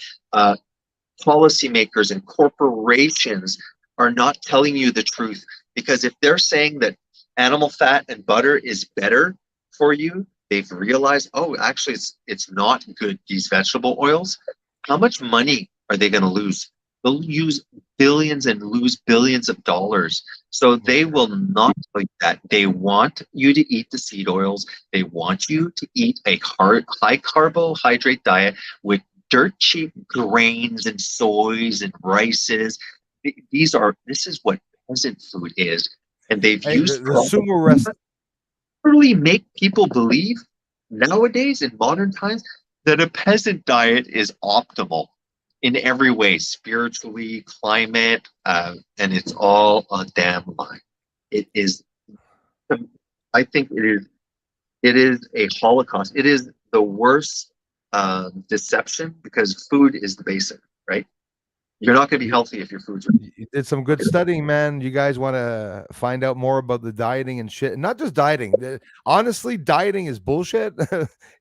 policymakers and corporations are not telling you the truth, because if they're saying that animal fat and butter is better for you, they've realized, oh, actually it's not good, these vegetable oils. How much money are they going to lose? They'll use billions and lose billions of dollars. So they Okay. will not tell you that. They want you to eat the seed oils. They want you to eat a high carbohydrate diet with dirt cheap grains and soys and rices. This is what peasant food is. And they've Hey, used the sumo rest. properly make people believe nowadays in modern times that a peasant diet is optimal in every way, spiritually, climate, and it's all a damn lie. It is I think it is a holocaust. It is the worst deception because food is the basic, right? You're not going to be You, healthy if your food's you did some good studying, man. You guys want to find out more about the dieting and shit. Not just dieting. Honestly, dieting is bullshit.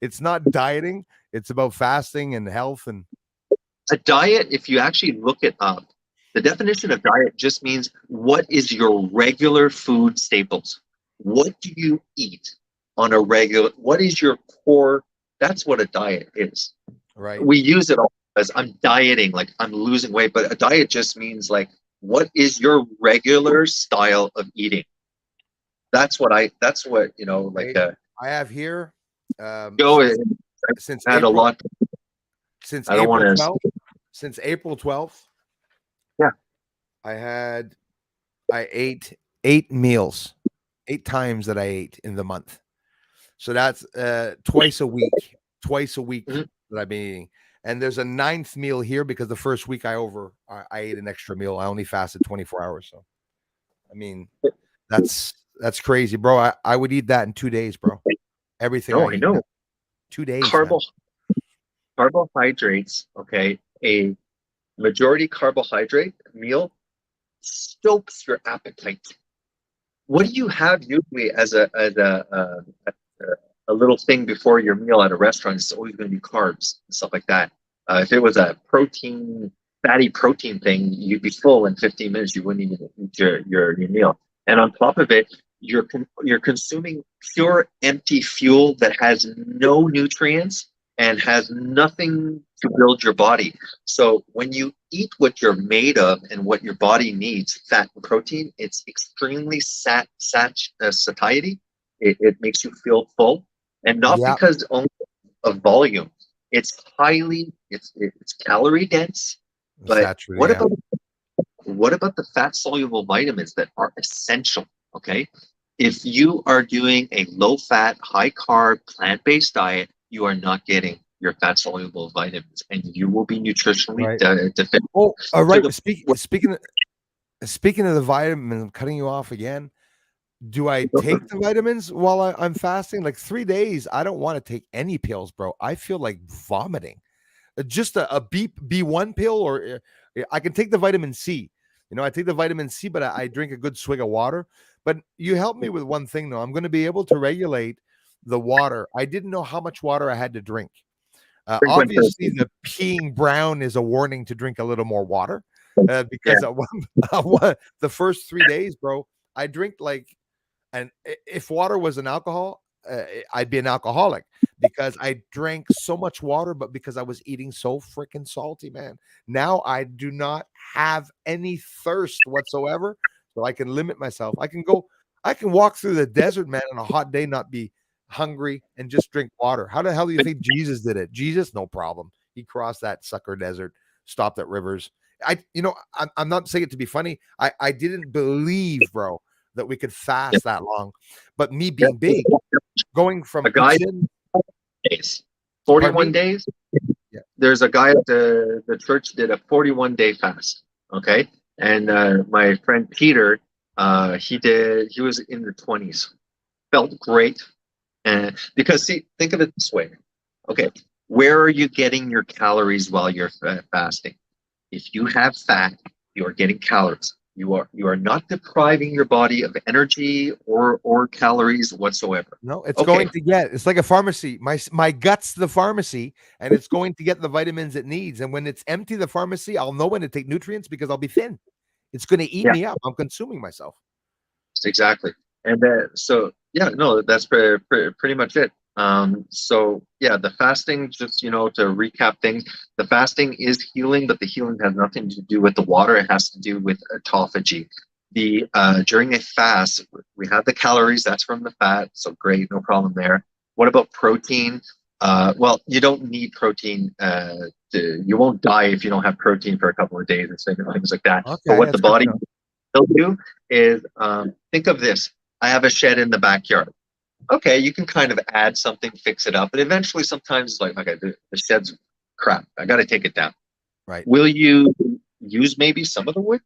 It's not dieting. It's about fasting and health and a diet. If you actually look it up, the definition of diet just means what is your regular food staples? What do you eat on a regular? What is your core? That's what a diet is. right. We use it all as I'm dieting, like I'm losing weight, but a diet just means like what is your regular style of eating? That's what, like Right. I have here Joe since had a April lot. since I don't want April to, 12th. Since April 12th, yeah. I ate 8 meals, 8 times that I ate in the month. So that's twice a week Mhm. that I've been eating. And there's a ninth meal here because the first week I ate an extra meal. I only fasted 24 hours. So I mean that's crazy, bro. I would eat that in 2 days, bro. Everything No, I I eat now. know. 2 days, man. Carbo carbohydrates, okay, a majority carbohydrate meal stokes your appetite. What do you have usually as a little thing before your meal at a restaurant? It's always going to be carbs and stuff like that. If it was a fatty protein thing, you'd be full in 15 minutes. You wouldn't even eat your meal. And on top of it, you're consuming pure empty fuel that has no nutrients and has nothing to build your body. So when you eat what you're made of and what your body needs, fat and protein, it's extremely satiety. It makes you feel full, and not Yeah, because only of volume. It's calorie dense. But saturated. Yeah. what about the fat soluble vitamins that are essential? Okay, if you are doing a low fat, high carb, plant based diet, you are not getting your fat soluble vitamins, and you will be nutritionally Right. deficient. Oh, all To right. the Speaking of the vitamins, I'm cutting you off again. Do I take the vitamins while I'm fasting? Like 3 days, I don't want to take any pills, bro. I feel like vomiting. Just a B1 pill, or I can take the vitamin C. I take the vitamin C, but I drink a good swig of water. But you help me with one thing, though. I'm going to be able to regulate the water. I didn't know how much water I had to drink. frequent Obviously, the peeing brown is a warning to drink a little more water yeah, because the first 3 days, bro, I drink like, and if water was an alcohol, I'd be an alcoholic because I drank so much water, but because I was eating so freaking salty, man. Now I do not have any thirst whatsoever, so I can limit myself. I can walk through the desert, man, on a hot day, not be hungry and just drink water. How the hell do you think Jesus did it? Jesus, no problem. He crossed that sucker desert, stopped at rivers. I'm not saying it to be funny. I didn't believe, bro, that we could yeah, fast that long. But me yeah. being big, going A from guy eating, days, pardon 41 me? days. Yeah. There's a guy at the church did a 41-day fast. Okay, and my friend Peter, he was in the 20s, felt great, and because see, think of it this way. Okay, where are you getting your calories while you're fasting? If you have fat, you are getting calories. You are not depriving your body of energy or calories whatsoever. No, it's Okay, going to get. It's like a pharmacy. My gut's the pharmacy, and it's going to get the vitamins it needs. And when it's empty, the pharmacy, I'll know when to take nutrients because I'll be thin. It's going to eat yeah, me up. I'm consuming myself. exactly. And so yeah, no, that's pretty much it. So yeah, the fasting, just to recap things, the fasting is healing, but the healing has nothing to do with the water. It has to do with autophagy. The During a fast, we have the calories. That's from the fat, so great, no problem there. What about protein? Well, you don't need protein. You won't die if you don't have protein for a couple of days and things like that. But Okay, what the that's good to body know. will do is think of this. I have a shed in the backyard. Okay, you can kind of add something, fix it up, but eventually sometimes it's like, okay, the shed's crap. I got to take it down. Right. Will you use maybe some of the wood?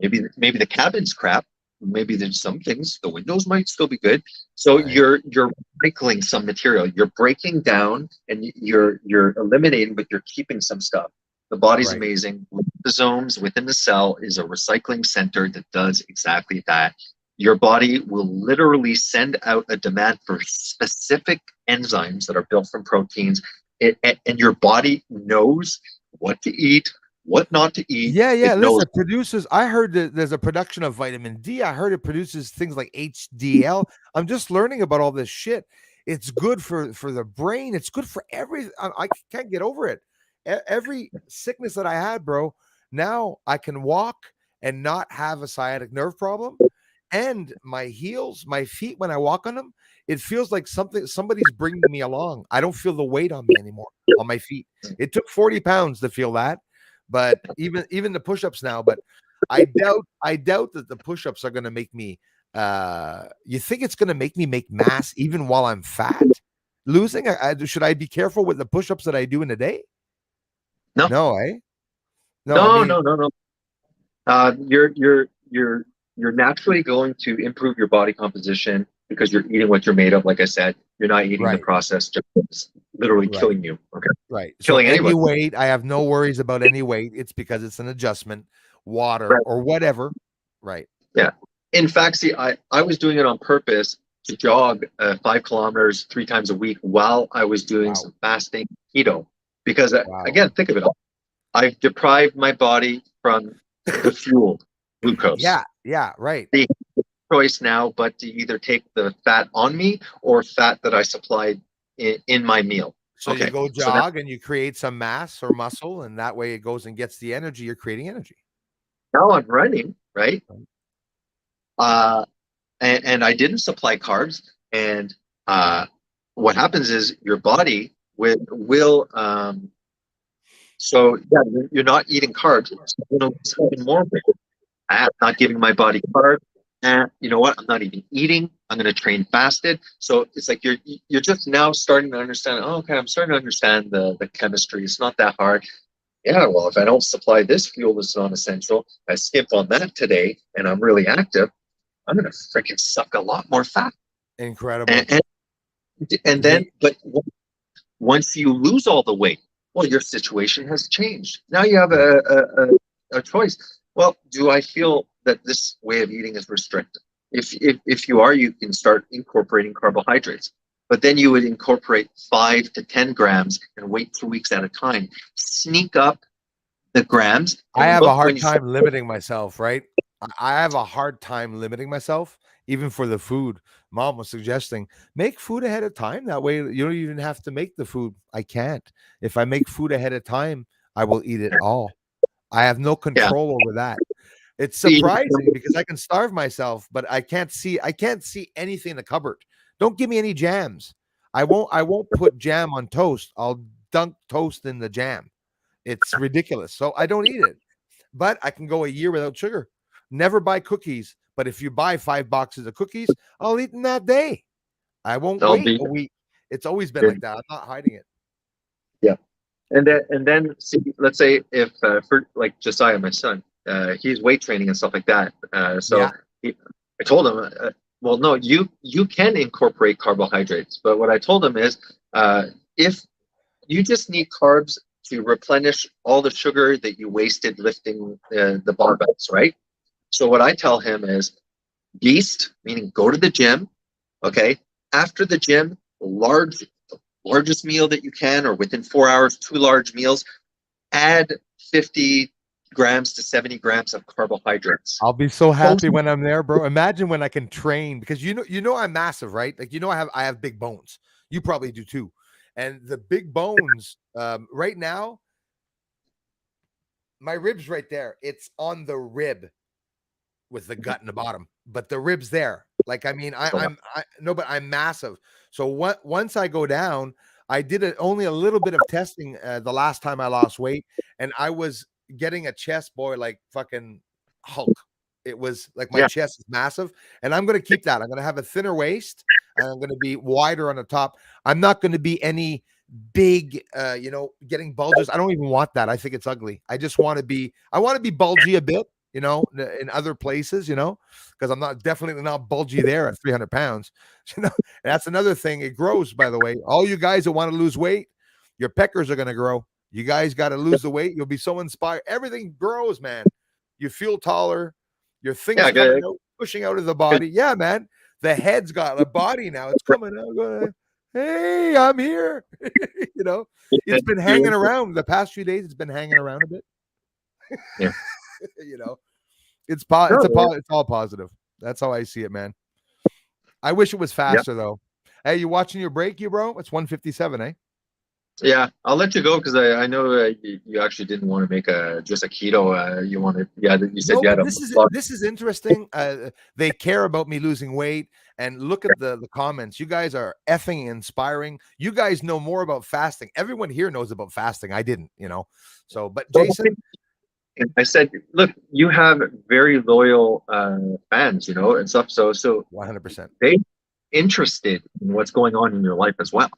Maybe the cabin's crap. maybe there's some things, the windows might still be good. So Right. you're recycling some material. You're breaking down and you're eliminating, but you're keeping some stuff. The body's Right. amazing. Liposomes within the cell is a recycling center that does exactly that. Your body will literally send out a demand for specific enzymes that are built from proteins, and your body knows what to eat, what not to eat. Yeah, yeah. It knows. Listen, it produces. I heard that there's a production of vitamin D. I heard it produces things like HDL. I'm just learning about all this shit. It's good for the brain. It's good for every. I can't get over it. Every sickness that I had, bro. Now I can walk and not have a sciatic nerve problem. And my heels, my feet, when I walk on them, it feels like somebody's bringing me along. I don't feel the weight on me anymore on my feet. It took 40 pounds to feel that, but even the push-ups now. But I doubt that the push-ups are going to make me. You think it's going to make me make mass even while I'm fat? Losing? Should I be careful with the push-ups that I do in a day? No, No, no. I no, mean, no, no, no. You're naturally going to improve your body composition because you're eating what you're made of. Like I said, you're not eating the right, processed, just literally right. killing you. Okay, Right. So killing any anybody. weight, I have no worries about any weight. It's because it's an adjustment, water Right. or whatever. Right. Yeah. In fact, see, I was doing it on purpose to jog 5 kilometers 3 times a week while I was doing Wow. some fasting keto. Because Wow. again, think of it. I've deprived my body from the fuel, glucose. Yeah. Yeah. Right. The choice now, but to either take the fat on me or fat that I supplied in my meal. So you Okay, go so now, jog and you create some mass or muscle, and that way it goes and gets the energy. You're creating energy. now I'm running, right? Uh, and I didn't supply carbs. And what happens is your body will so yeah, you're not eating carbs. So, it's even more. I'm not giving my body carbs. And you know what? I'm not even eating. I'm going to train fasted. So it's like you're just now starting to understand. Oh, okay, I'm starting to understand the chemistry. It's not that hard. Yeah, well, if I don't supply this fuel that's non-essential, I skip on that today, and I'm really active. I'm going to freaking suck a lot more fat. Incredible. And, and then, The but once you lose all the weight, well, your situation has changed. Now you have yeah. a choice. Well, do I feel that this way of eating is restricted? If you are, you can start incorporating carbohydrates. But then you would incorporate 5 to 10 grams and wait 2 weeks at a time. Sneak up the grams I and have a look when hard you time limiting myself, right? I have a hard time limiting myself, even for the food. Mom was suggesting make food ahead of time. That way you don't even have to make the food. I can't. If I make food ahead of time, I will eat it all. I have no yeah. control over that. It's See, surprising because I can starve myself, but I can't see anything in the cupboard. Don't give me any jams. I won't put jam on toast. I'll dunk toast in the jam. It's ridiculous. So I don't eat it. But I can go a year without sugar. Never buy cookies. But if you buy 5 boxes of cookies, I'll eat them that day. I won't don't wait be. a week. It's always been like that. I'm not hiding it. Yeah. And then see, let's say if for like Josiah, my son, he's weight training and stuff like that. So Yeah. I told him, well, no, you can incorporate carbohydrates, but what I told him is, if you just need carbs to replenish all the sugar that you wasted lifting the barbells, right? So what I tell him is beast, meaning go to the gym, okay? After the gym, largest meal that you can, or within 4 hours, 2 large meals, add 50 grams to 70 grams of carbohydrates. I'll be so Post, happy when I'm there, bro. Imagine when I can train because you know I'm massive, right? Like I have big bones. You probably do too. And the big bones, right now, my ribs right there. It's on the rib with the gut in the bottom, but the ribs there. Like I mean, I no, but I'm massive. So what? Once I go down, I did only a little bit of testing the last time I lost weight, and I was getting a chest boy like fucking Hulk. It was like my yeah, chest is massive, and I'm gonna keep that. I'm gonna have a thinner waist, and I'm gonna be wider on the top. I'm not gonna be any big getting bulges. I don't even want that. I think it's ugly. I want to be bulgy a bit, in other places, because I'm not definitely not bulgy there at 300 pounds. And that's another thing. It grows, by the way. All you guys that want to lose weight, your peckers are going to grow. You guys got to lose the weight. You'll be so inspired. Everything grows, man. You feel taller. Your things Yeah, coming good. out, pushing out of the body. Yeah, man. The head's got a body now. It's coming out. Going, hey, I'm here. It's been hanging around the past few days. It's been hanging around a bit. Yeah. you know, No, it's all positive. That's how I see it, man. I wish it was yeah. faster though. Hey, you watching your break, you bro? It's 1:57, eh? Yeah, I'll let you go because I know you actually didn't want to make just a keto. You wanted, yeah, you said No, you had but a lot. this is interesting. They care about me losing weight, and look at the comments. You guys are effing inspiring. You guys know more about fasting. Everyone here knows about fasting. I didn't. So, but Jason, And I said, look, you have very loyal fans, and stuff. So 100%. they interested in what's going on in your life as well.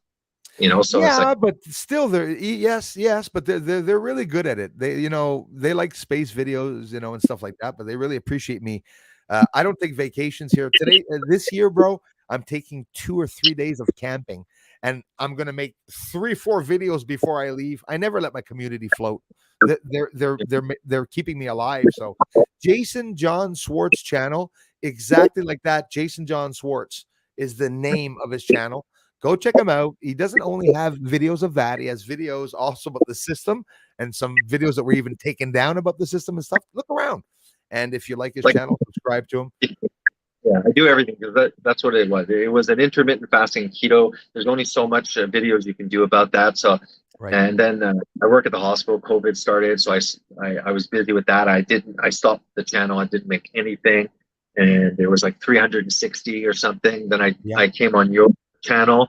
So it's like, Yeah, but still, yes, but they're really good at it. They like space videos, and stuff like that. But they really appreciate me. I don't take vacations here today. This year, bro, I'm taking 2 or 3 days of camping, and I'm gonna make 3, 4 videos before I leave. I never let my community float. They're keeping me alive. So, Jason John Swartz channel, exactly like that. Jason John Swartz is the name of his channel. Go check him out. He doesn't only have videos of that, he has videos also about the system and some videos that were even taken down about the system and stuff. Look around. And if you like his like, channel, subscribe to him. yeah, I do everything because that's what it was. It was an intermittent fasting keto. There's only so much videos you can do about that. So, Right. and then I work at the hospital. COVID started, so I was busy with that. I stopped the channel. I didn't make anything, and there was like 360 or something. Then I came on your channel,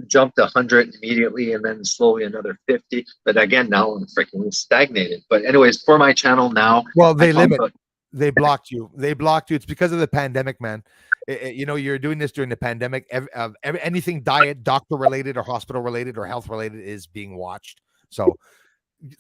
jumped 100 immediately, and then slowly another 50. But again, now I'm freaking stagnated. But anyways, for my channel now, Well, I they talk limit. about They blocked you. They blocked you. It's because of the pandemic, man. You're doing this during the pandemic. Anything diet, doctor related, or hospital related, or health related is being watched. So,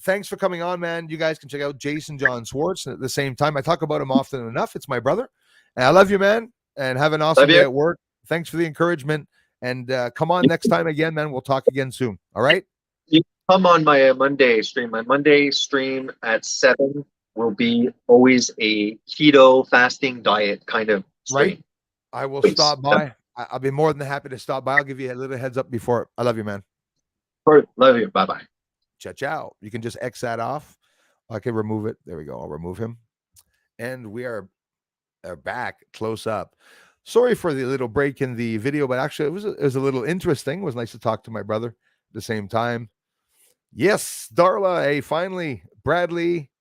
thanks for coming on, man. You guys can check out Jason John Swartz. And at the same time, I talk about him often enough. It's my brother, and I love you, man. And have an awesome love day you. at work. Thanks for the encouragement. And come on next time again, man. We'll talk again soon. All right. You come on my Monday stream. My Monday stream at 7 will be always a keto fasting diet kind of Right. stream. I will Please. stop by. I'll be more than happy to stop by. I'll give you a little heads up before. I love you, man. Love you. Bye bye. Ciao, ciao. You can just X that off. I can remove it. There we go. I'll remove him. And we are back close up. Sorry for the little break in the video, but actually it was a little interesting. It was nice to talk to my brother at the same time. Yes, Darla. Hey, finally, Bradley.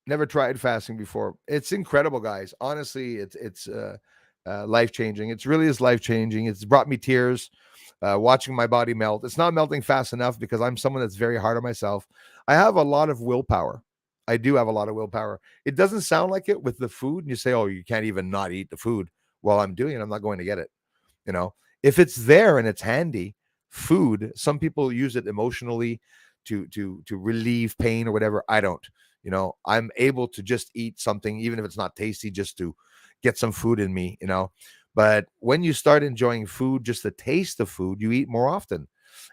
Never tried fasting before. It's incredible, guys. Honestly, it's life changing. It really is life changing. It's brought me tears watching my body melt. It's not melting fast enough because I'm someone that's very hard on myself. I have a lot of willpower. I do have a lot of willpower. It doesn't sound like it with the food, and you say, "Oh, you can't even not eat the food." Well, I'm doing it. I'm not going to get it. If it's there and it's handy, food. Some people use it emotionally to relieve pain or whatever. I don't. I'm able to just eat something, even if it's not tasty, just to get some food in me. But when you start enjoying food, just the taste of food, you eat more often.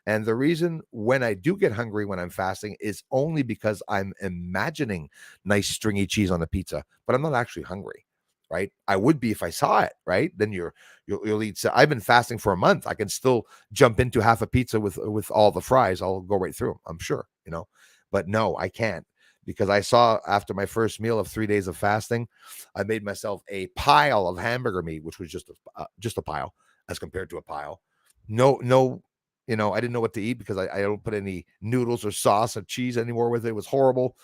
And the reason when I do get hungry when I'm fasting is only because I'm imagining nice stringy cheese on a pizza, but I'm not actually hungry. Right. I would be if I saw it. Right. Then you'll eat. So I've been fasting for a month. I can still jump into half a pizza with all the fries. I'll go right through them, I'm sure. But no, I can't, because I saw after my first meal of 3 days of fasting, I made myself a pile of hamburger meat, which was just a pile as compared to a pile. No, I didn't know what to eat because I don't put any noodles or sauce or cheese anymore with it. It was horrible.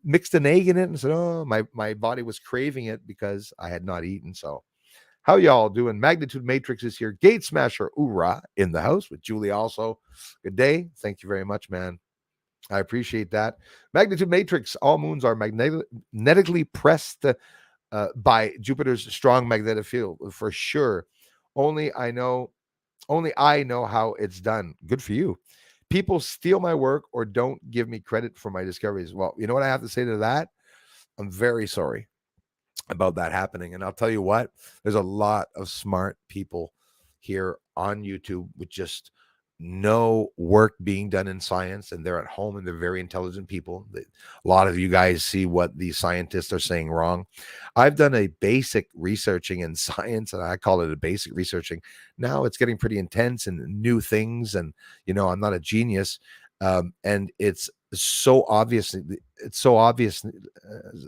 Mixed an egg in it and said, oh, my body was craving it because I had not eaten. So how y'all doing? Magnitude Matrix is here. Gate Smasher Ura in the house with Julie also. Good day. Thank you very much, man. I appreciate that. Magnitude Matrix. All moons are magnetically pressed by Jupiter's strong magnetic field for sure. Only I know how it's done. Good for you. People steal my work or don't give me credit for my discoveries. Well, you know what I have to say to that? I'm very sorry about that happening. And I'll tell you what, there's a lot of smart people here on YouTube with just no work being done in science, and they're at home and they're very intelligent people. A lot of you guys see what the scientists are saying wrong. I've done a basic researching in science, and I call it a basic researching. Now it's getting pretty intense and new things, and I'm not a genius, and it's so obvious. It's so obvious.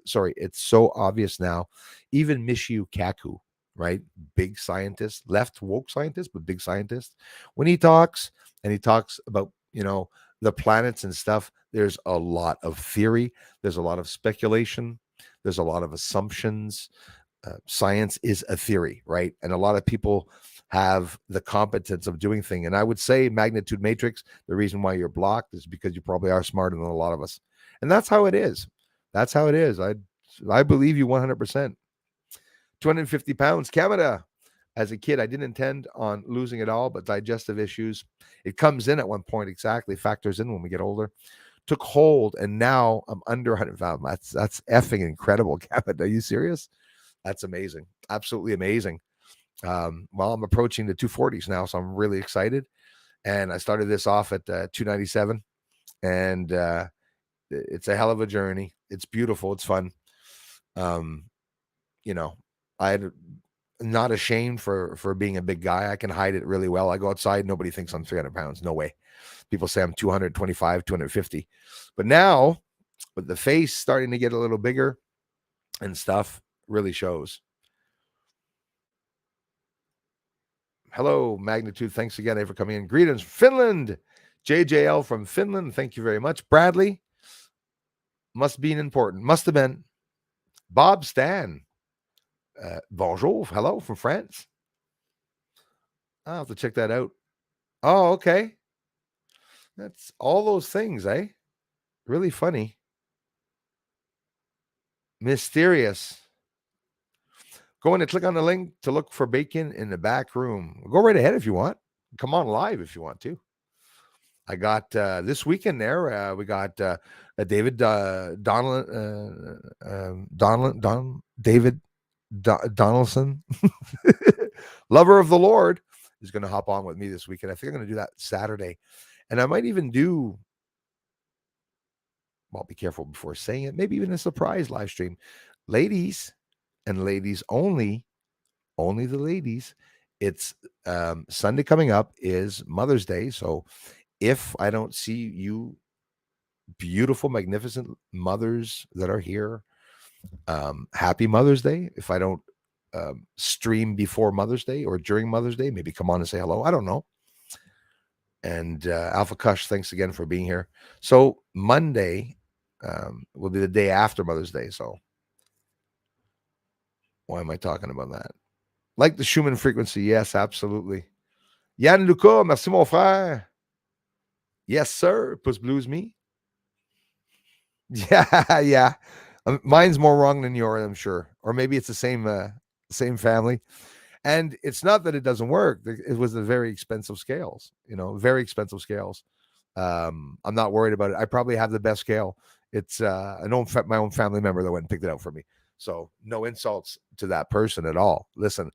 It's so obvious now. Even Michio Kaku, right? Big scientist, left woke scientist, but big scientist. When he talks and he talks about, the planets and stuff, there's a lot of theory. There's a lot of speculation. There's a lot of assumptions. Science is a theory, right? And a lot of people have the competence of doing things. And I would say magnitude matrix, the reason why you're blocked is because you probably are smarter than a lot of us. And that's how it is. That's how it is. I believe you 100%. 250 pounds, Canada. As a kid, I didn't intend on losing it all, but digestive issues, it comes in at one point, exactly, factors in when we get older. Took hold, and now I'm under 100 pounds. That's effing incredible, Canada. Are you serious? That's amazing. Absolutely amazing. Well, I'm approaching the 240s now, so I'm really excited. And I started this off at 297, and it's a hell of a journey. It's beautiful. It's fun. I'm not ashamed for being a big guy. I can hide it really well. I go outside, nobody thinks I'm 300 pounds. No way. People say I'm 225, 250. But now, with the face starting to get a little bigger and stuff, really shows. Hello, Magnitude. Thanks again for coming in. Greetings, Finland. JJL from Finland. Thank you very much. Bradley. Must have been. Bob Stan. Bonjour. Hello from France. I'll have to check that out. Oh, okay. That's all those things, eh? Really funny. Mysterious. Go in and click on the link to look for bacon in the back room. Go right ahead if you want. Come on live if you want to. I got this weekend there. We got David David Donaldson, lover of the Lord, is going to hop on with me this weekend. I think I'm going to do that Saturday, and I might even do. Well, be careful before saying it. Maybe even a surprise live stream, ladies, and ladies only the ladies. It's Sunday coming up is Mother's Day, so if I don't see you beautiful, magnificent mothers that are here, happy Mother's Day. If I don't stream before Mother's Day or during Mother's Day, maybe come on and say hello. I don't know. And Alpha Kush, thanks again for being here. So Monday will be the day after Mother's Day. So why am I talking about that? Like the Schumann frequency. Yes, absolutely. Yann Luca, merci mon frère. Yes, sir. Puss blues me. Yeah, yeah. Mine's more wrong than yours, I'm sure. Or maybe it's the same family. And it's not that it doesn't work. It was the very expensive scales, very expensive scales. I'm not worried about it. I probably have the best scale. It's my own family member that went and picked it out for me. So no insults to that person at all. Listen,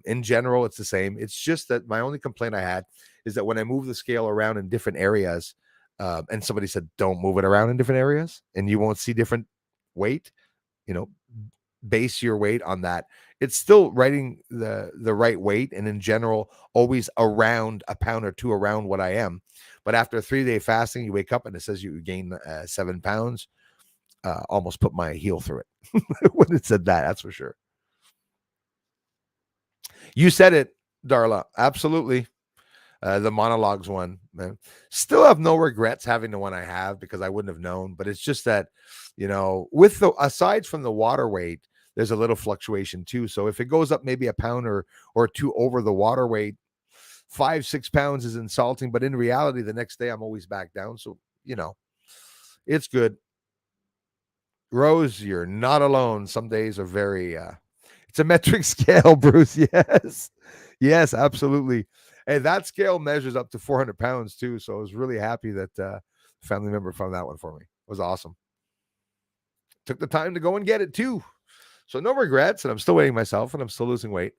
in general, it's the same. It's just that my only complaint I had is that when I move the scale around in different areas, and somebody said, don't move it around in different areas and you won't see different weight, base your weight on that. It's still writing the right weight. And in general, always around a pound or two around what I am. But after a 3-day fasting, you wake up and it says you gain 7 pounds. Almost put my heel through it when it said that. That's for sure. You said it, Darla. Absolutely. The monologues one, man. Still have no regrets having the one I have because I wouldn't have known. But it's just that, with aside from the water weight, there's a little fluctuation too. So if it goes up maybe a pound or two over the water weight, 5-6 pounds is insulting. But in reality, the next day I'm always back down. So, it's good. Rose, you're not alone. Some days are very, it's a metric scale, Bruce. Yes. Yes, absolutely. And that scale measures up to 400 pounds too. So I was really happy that family member found that one for me. It was awesome. took the time to go and get it too. So no regrets, and I'm still weighing myself, and I'm still losing weight.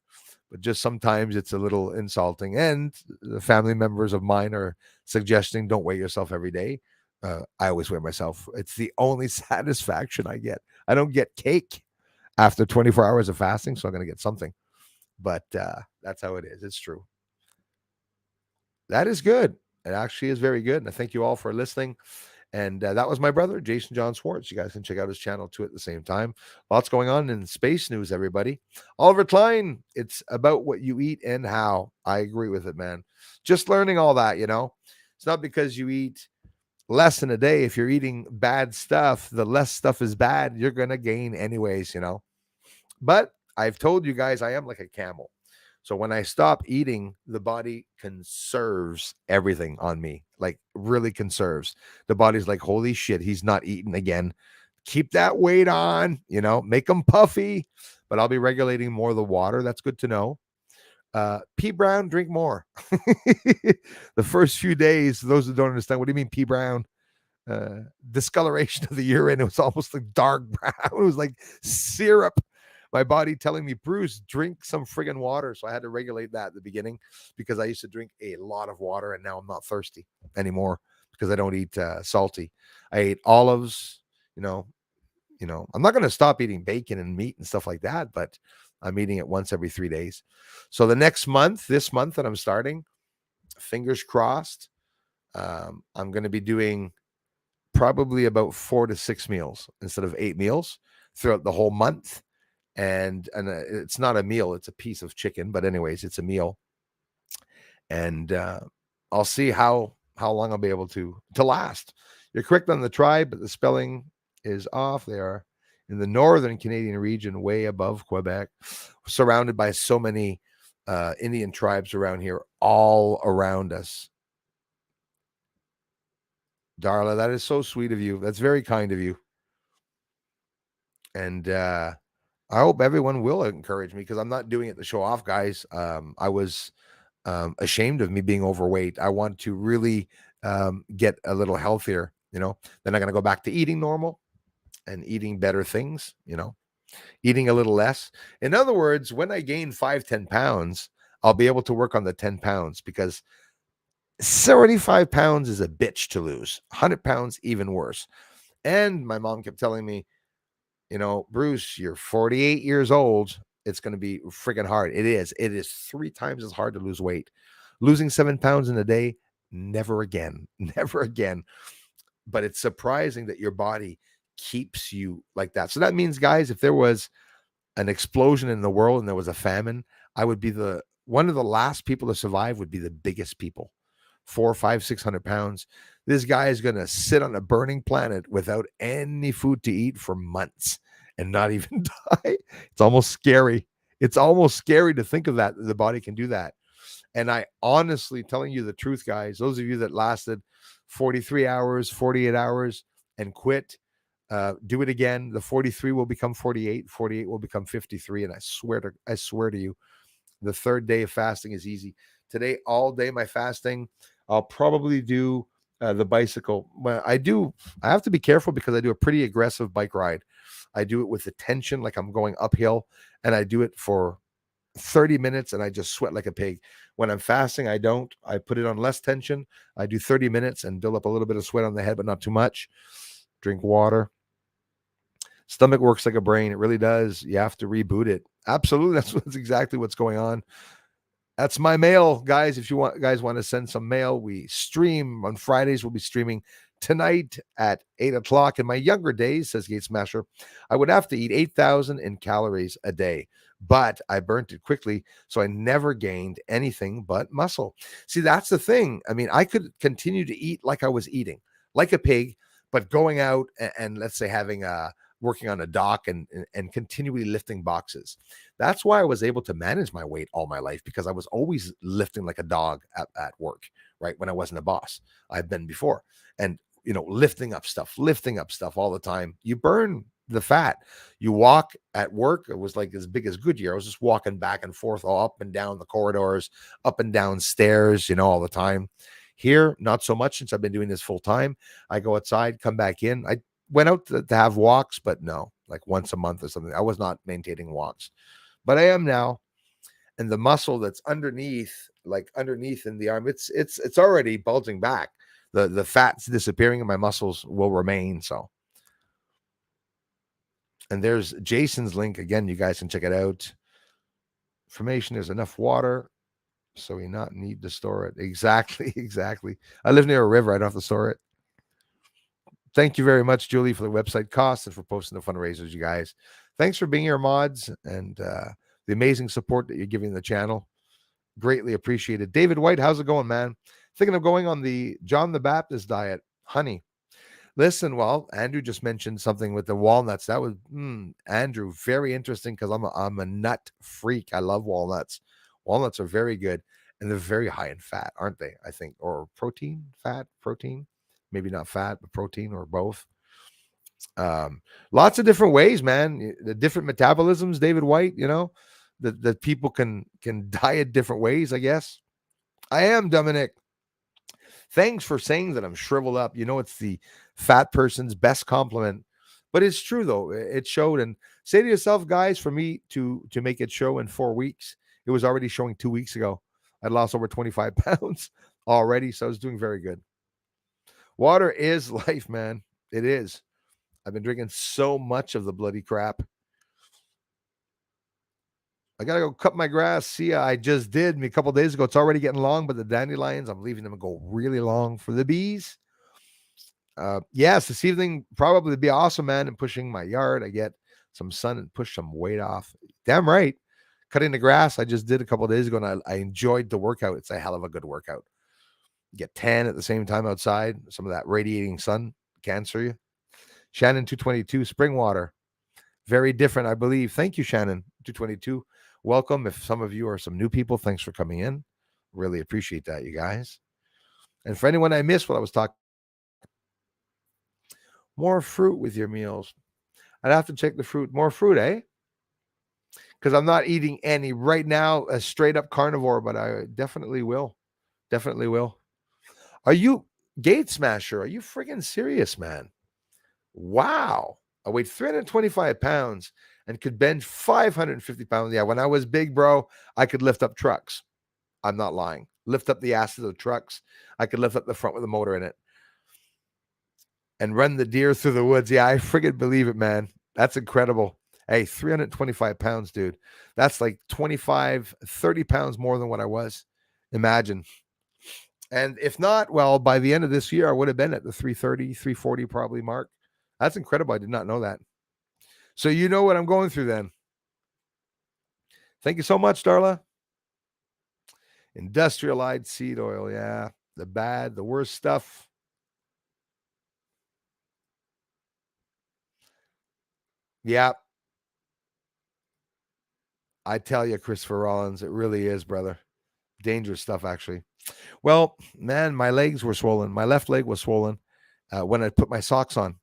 But just sometimes it's a little insulting. And the family members of mine are suggesting don't weigh yourself every day. I always weigh myself. It's the only satisfaction I get. I don't get cake after 24 hours of fasting, so I'm going to get something. But that's how it is. It's true. That is good. It actually is very good. And I thank you all for listening. And that was my brother, Jason John Schwartz. You guys can check out his channel too at the same time. Lots going on in space news, everybody. Oliver Klein, it's about what you eat and how. I agree with it, man. Just learning all that, you know. It's not because you eat less in a day. If you're eating bad stuff, the less stuff is bad, you're going to gain anyways, you know. But I've told you guys, I am like a camel. So when I stop eating, the body conserves everything on me, like really conserves. The body's like, holy shit, he's not eating again. Keep that weight on, you know, make them puffy, but I'll be regulating more of the water. That's good to know. Pea brown, drink more. The first few days, those who don't understand, what do you mean pea brown? Discoloration of the urine. It was almost like dark brown. It was like syrup. My body telling me, Bruce, drink some friggin' water. So I had to regulate that at the beginning because I used to drink a lot of water, and now I'm not thirsty anymore because I don't eat salty. I ate olives, you know, I'm not going to stop eating bacon and meat and stuff like that, but I'm eating it once every 3 days. So the next month, this month that I'm starting, fingers crossed, I'm going to be doing probably about 4 to 6 meals instead of 8 meals throughout the whole month. And it's not a meal, it's a piece of chicken, but anyways, it's a meal. And I'll see how long I'll be able to last. You're correct on the tribe, but the spelling is off. They are in the northern Canadian region, way above Quebec, surrounded by so many Indian tribes around here, all around us. Darla, that is so sweet of you. That's very kind of you. And I hope everyone will encourage me because I'm not doing it to show off, guys. I was ashamed of me being overweight. I want to really get a little healthier, you know. Then I'm going to go back to eating normal and eating better things, you know, eating a little less. In other words, when I gain 5-10 pounds, I'll be able to work on the 10 pounds because 75 pounds is a bitch to lose. 100 pounds, even worse. And my mom kept telling me, you know, Bruce, you're 48 years old. It's going to be freaking hard. It is. It is 3 times as hard to lose weight. Losing 7 pounds in a day, never again. Never again. But it's surprising that your body keeps you like that. So that means, guys, if there was an explosion in the world and there was a famine, I would be one of the last people to survive would be the biggest people. 400, 500, 600 pounds. This guy is going to sit on a burning planet without any food to eat for months and not even die. It's almost scary. It's almost scary to think of that the body can do that. And I honestly, telling you the truth, guys, those of you that lasted 43 hours, 48 hours and quit, do it again. The 43 will become 48. 48 will become 53. And I swear to you, the third day of fasting is easy. Today, all day, my fasting, I'll probably do the bicycle. Well, I have to be careful because I do a pretty aggressive bike ride. I do it with the tension, like I'm going uphill, and I do it for 30 minutes and I just sweat like a pig. When I'm fasting, I don't. I put it on less tension. I do 30 minutes and build up a little bit of sweat on the head, but not too much. Drink water. Stomach works like a brain. It really does. You have to reboot it. Absolutely. That's exactly what's going on. That's my mail, guys. If you guys want to send some mail, we stream on Fridays. We'll be streaming tonight at 8 o'clock. In my younger days, says Gate Smasher, I would have to eat 8,000 in calories a day, but I burnt it quickly, so I never gained anything but muscle. See, that's the thing. I mean, I could continue to eat like I was eating, like a pig, but going out and let's say having working on a dock and continually lifting boxes. That's why I was able to manage my weight all my life, because I was always lifting like a dog at work, right? When I wasn't a boss, I've been before. And, you know, lifting up stuff all the time. You burn the fat. You walk at work. It was like as big as Goodyear. I was just walking back and forth, all up and down the corridors, up and down stairs, you know, all the time. Here, not so much since I've been doing this full time. I go outside, come back in. went out to have walks, but no, like once a month or something. I was not maintaining walks, but I am now. And the muscle that's underneath, like underneath in the arm, it's already bulging back. The fat's disappearing and my muscles will remain. So, and there's Jason's link again. You guys can check it out. Information: there's enough water, so we not need to store it. Exactly, exactly. I live near a river. I don't have to store it. Thank you very much, Julie, for the website costs and for posting the fundraisers, you guys. Thanks for being here, mods, and the amazing support that you're giving the channel. Greatly appreciated. David White, how's it going, man? Thinking of going on the John the Baptist diet, honey. Listen, well, Andrew just mentioned something with the walnuts. That was Andrew, very interesting because I'm a nut freak. I love walnuts. Walnuts are very good and they're very high in fat, aren't they? I think, or protein, fat, protein, maybe not fat, but protein or both. Lots of different ways, man. The different metabolisms, David White, that people can diet different ways, I guess. I am Dominic. Thanks for saying that I'm shriveled up. It's the fat person's best compliment. But it's true though. It showed. And say to yourself, guys, for me to make it show in 4 weeks, it was already showing 2 weeks ago. I'd lost over 25 pounds already. So I was doing very good. Water is life, man. It is. I've been drinking so much of the bloody crap. I gotta go cut my grass. See, I just did a couple days ago. It's already getting long, but the dandelions, I'm leaving them go really long for the bees. Yes, this evening probably be awesome, man. And pushing my yard, I get some sun and push some weight off. Damn right. Cutting the grass, I just did a couple days ago, and I enjoyed the workout. It's a hell of a good workout. Get tan at the same time outside. Some of that radiating sun cancer you. Shannon 222 spring water. Very different, I believe. Thank you, Shannon 222. Welcome. If some of you are some new people, thanks for coming in. Really appreciate that, you guys. And for anyone I missed while I was talking, more fruit with your meals. I'd have to check the fruit. More fruit, eh? Because I'm not eating any right now, a straight up carnivore, but I definitely will. Definitely will. Are you Gate Smasher? Are you friggin' serious, man? Wow. I weighed 325 pounds and could bench 550 pounds. Yeah, when I was big, bro, I could lift up trucks. I'm not lying. Lift up the asses of trucks. I could lift up the front with a motor in it and run the deer through the woods. Yeah, I friggin' believe it, man. That's incredible. Hey, 325 pounds, dude. That's like 25, 30 pounds more than what I was. Imagine. And if not, well, by the end of this year, I would have been at the 330, 340 probably mark. That's incredible. I did not know that. So you know what I'm going through then. Thank you so much, Darla. Industrialized seed oil. Yeah. The worst stuff. Yeah. I tell you, Christopher Rollins, it really is, brother. Dangerous stuff, actually. Well, man, my legs were swollen. My left leg was swollen when I put my socks on.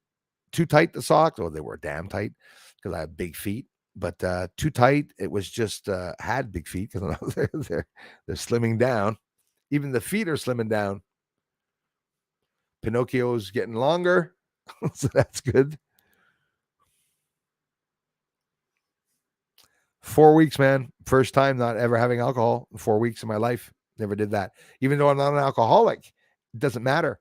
Too tight, the socks. Oh, they were damn tight because I have big feet. But too tight. It was just had big feet because they're slimming down. Even the feet are slimming down. Pinocchio's getting longer, so that's good. 4 weeks, man. First time not ever having alcohol. 4 weeks in my life. Never did that. Even though I'm not an alcoholic, it doesn't matter.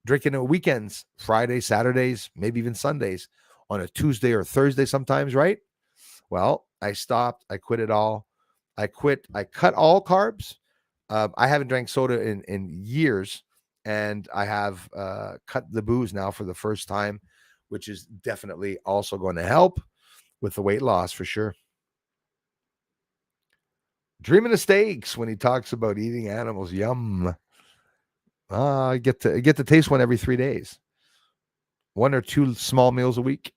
Drinking on weekends, Fridays, Saturdays, maybe even Sundays, on a Tuesday or Thursday sometimes, right? Well, I stopped. I quit it all. I cut all carbs. I haven't drank soda in years, and I have cut the booze now for the first time, which is definitely also going to help with the weight loss for sure. Dreaming of steaks when he talks about eating animals. Yum. I get to taste one every 3 days. 1 or 2 small meals a week.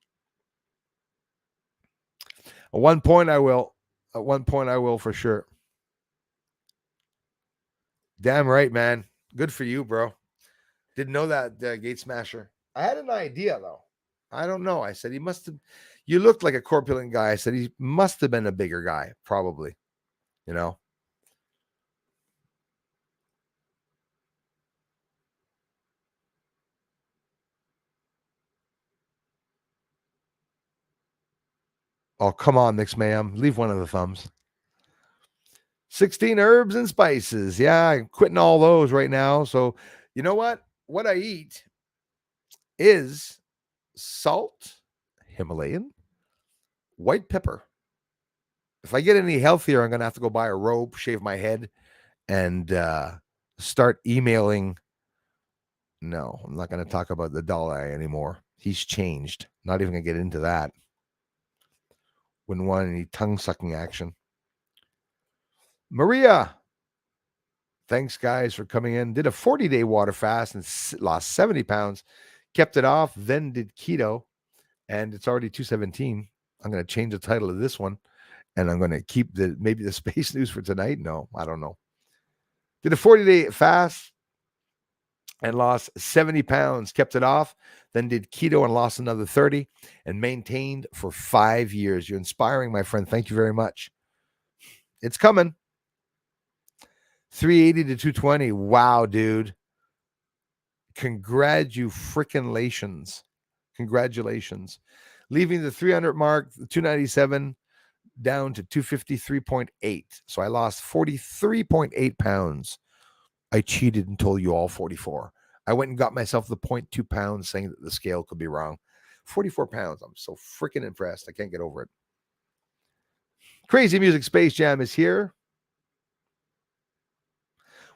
At one point I will. At one point I will for sure. Damn right, man. Good for you, bro. Didn't know that, Gate Smasher. I had an idea though. I don't know. I said he must have. You looked like a corpulent guy. I said he must have been a bigger guy, probably. You know. Oh, come on, Mix Ma'am. Leave one of the thumbs. 16 herbs and spices. Yeah, I'm quitting all those right now. So, you know what? What I eat is salt, Himalayan, white pepper. If I get any healthier, I'm going to have to go buy a robe, shave my head, and start emailing. No, I'm not going to talk about the Dalai anymore. He's changed. Not even going to get into that. Wouldn't want any tongue sucking action. Maria, thanks guys for coming in. Did a 40-day water fast and lost 70 pounds. Kept it off, then did keto, and it's already 217. I'm going to change the title of this one, and I'm going to keep maybe the space news for tonight. No, I don't know. Did a 40-day fast and lost 70 pounds, kept it off, then did keto and lost another 30 and maintained for 5 years. You're inspiring, my friend. Thank you very much. It's coming. 380 to 220. Wow, dude. Congratulations. Congratulations. Leaving the 300 mark, the 297 down to 253.8. So I lost 43.8 pounds. I cheated and told you all 44. I went and got myself the 0.2 pounds saying that the scale could be wrong. 44 pounds. I'm so freaking impressed. I can't get over it. Crazy Music Space Jam is here.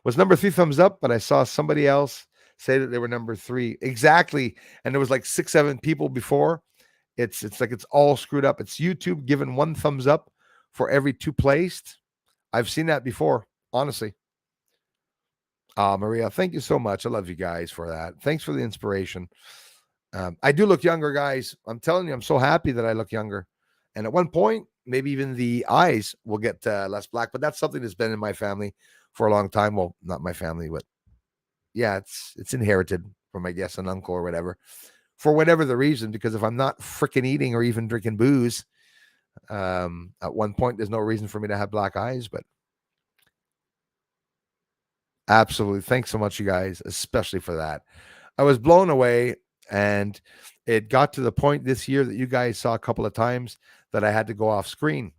Was number 3 thumbs up, but I saw somebody else say that they were number 3. Exactly. And there was like 6, 7 people before. It's like it's all screwed up. It's YouTube giving 1 thumbs up for every 2 placed. I've seen that before, honestly. Maria, thank you so much. I love you guys for that. Thanks for the inspiration. I do look younger, guys. I'm telling you, I'm so happy that I look younger. And at one point, maybe even the eyes will get less black. But that's something that's been in my family for a long time. Well, not my family, but yeah, it's inherited from, I guess, an uncle or whatever. For whatever the reason, because if I'm not freaking eating or even drinking booze, at one point, there's no reason for me to have black eyes. But absolutely. Thanks so much, you guys, especially for that. I was blown away, and it got to the point this year that you guys saw a couple of times that I had to go off a screen,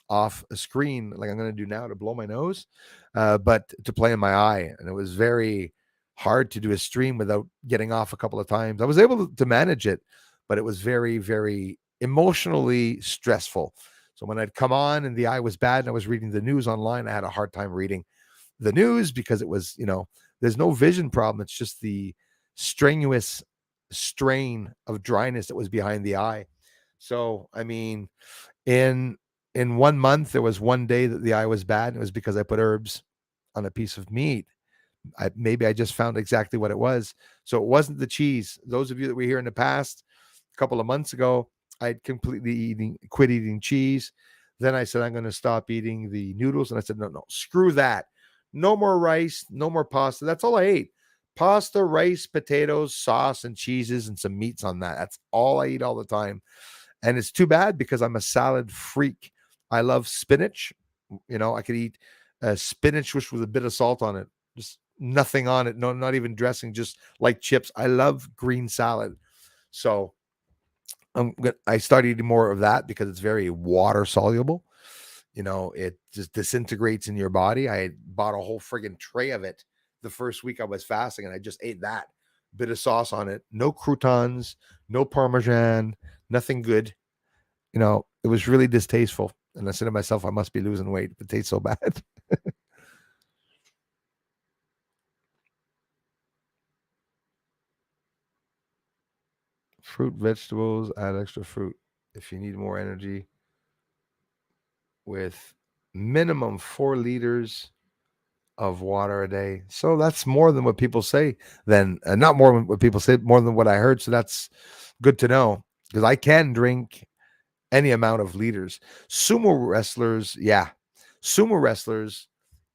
like I'm going to do now to blow my nose, but to play in my eye. And it was very hard to do a stream without getting off a couple of times. I was able to manage it, but it was very, very emotionally stressful. So when I'd come on and the eye was bad and I was reading the news online, I had a hard time reading the news because it was, there's no vision problem. It's just the strenuous strain of dryness that was behind the eye. So, I mean, in 1 month, there was 1 day that the eye was bad. And it was because I put herbs on a piece of meat. Maybe I just found exactly what it was. So it wasn't the cheese. Those of you that were here in the past, a couple of months ago, I'd completely quit eating cheese. Then I said, I'm going to stop eating the noodles. And I said, no, screw that. No more rice, no more pasta. That's all I ate. Pasta, rice, potatoes, sauce, and cheeses, and some meats on that. That's all I eat all the time. And it's too bad because I'm a salad freak. I love spinach. I could eat spinach with a bit of salt on it. Just nothing on it. No, not even dressing, just like chips. I love green salad. So I started eating more of that because it's very water soluble. It just disintegrates in your body. I bought a whole friggin' tray of it the first week I was fasting, and I just ate that. Bit of sauce on it. No croutons, no Parmesan, nothing good. It was really distasteful. And I said to myself, I must be losing weight. It tastes so bad. Fruit, vegetables, add extra fruit. If you need more energy, with minimum 4 liters of water a day. So that's more than what people say. Then not more than what people say, more than what I heard. So that's good to know, because I can drink any amount of liters. Sumo wrestlers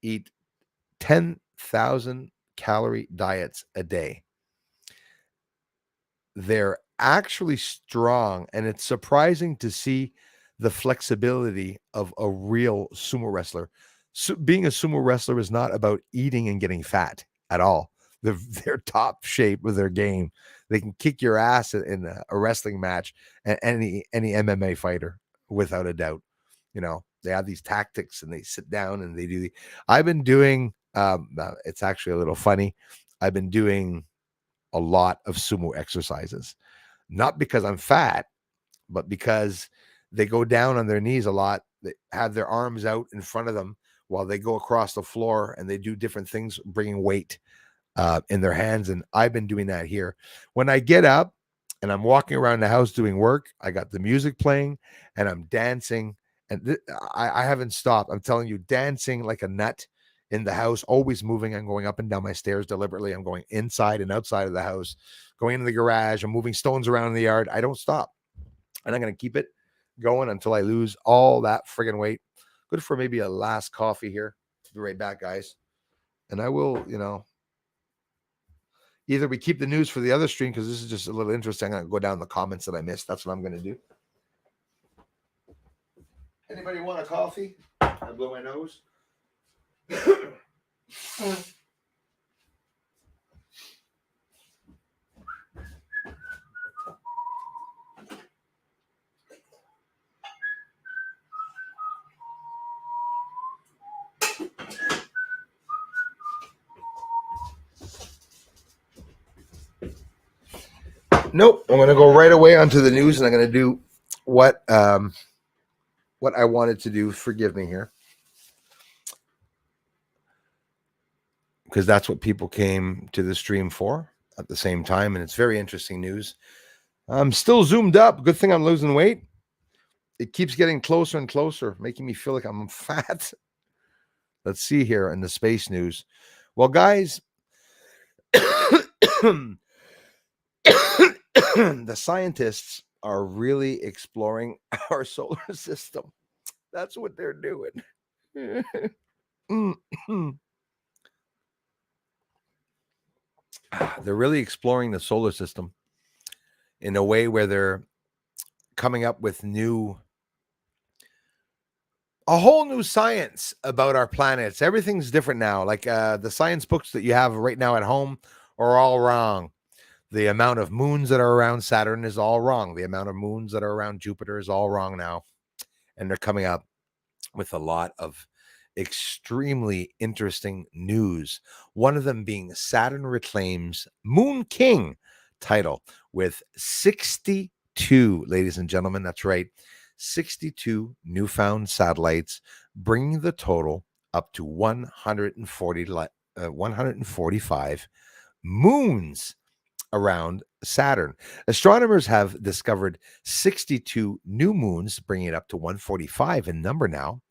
eat 10,000 calorie diets a day. They're actually strong, and it's surprising to see the flexibility of a real sumo wrestler. So being a sumo wrestler is not about eating and getting fat at all. They're top shape with their game. They can kick your ass in a wrestling match, and any MMA fighter. without a doubt. You know, they have these tactics and they sit down and they do. I've been doing. It's actually a little funny. I've been doing a lot of sumo exercises, not because I'm fat, but because they go down on their knees a lot. They have their arms out in front of them while they go across the floor and they do different things, bringing weight in their hands. And I've been doing that here. When I get up and I'm walking around the house doing work, I got the music playing and I'm dancing. And I haven't stopped. I'm telling you, dancing like a nut in the house, always moving. I'm going up and down my stairs deliberately. I'm going inside and outside of the house, going into the garage. I'm moving stones around in the yard. I don't stop. And I'm going to keep it going until I lose all that friggin' weight. Good for maybe a last coffee here. Be right back, guys. And I will, either we keep the news for the other stream because this is just a little interesting. I'm going to go down the comments that I missed. That's what I'm going to do. Anybody want a coffee? I blow my nose. Nope. I'm going to go right away onto the news, and I'm going to do what I wanted to do. Forgive me here, because that's what people came to the stream for at the same time, and it's very interesting news. I'm still zoomed up. Good thing I'm losing weight. It keeps getting closer and closer, making me feel like I'm fat. Let's see here in the space news. Well, guys, the scientists are really exploring our solar system. That's what they're doing. They're really exploring the solar system in a way where they're coming up with a whole new science about our planets. Everything's different now. Like the science books that you have right now at home are all wrong. The amount of moons that are around Saturn is all wrong. The amount of moons that are around Jupiter is all wrong now. And they're coming up with a lot of extremely interesting news. One of them being Saturn reclaims Moon King title with 62, ladies and gentlemen. That's right. 62 newfound satellites, bringing the total up to 145 moons around Saturn. Astronomers have discovered 62 new moons, bringing it up to 145 in number now,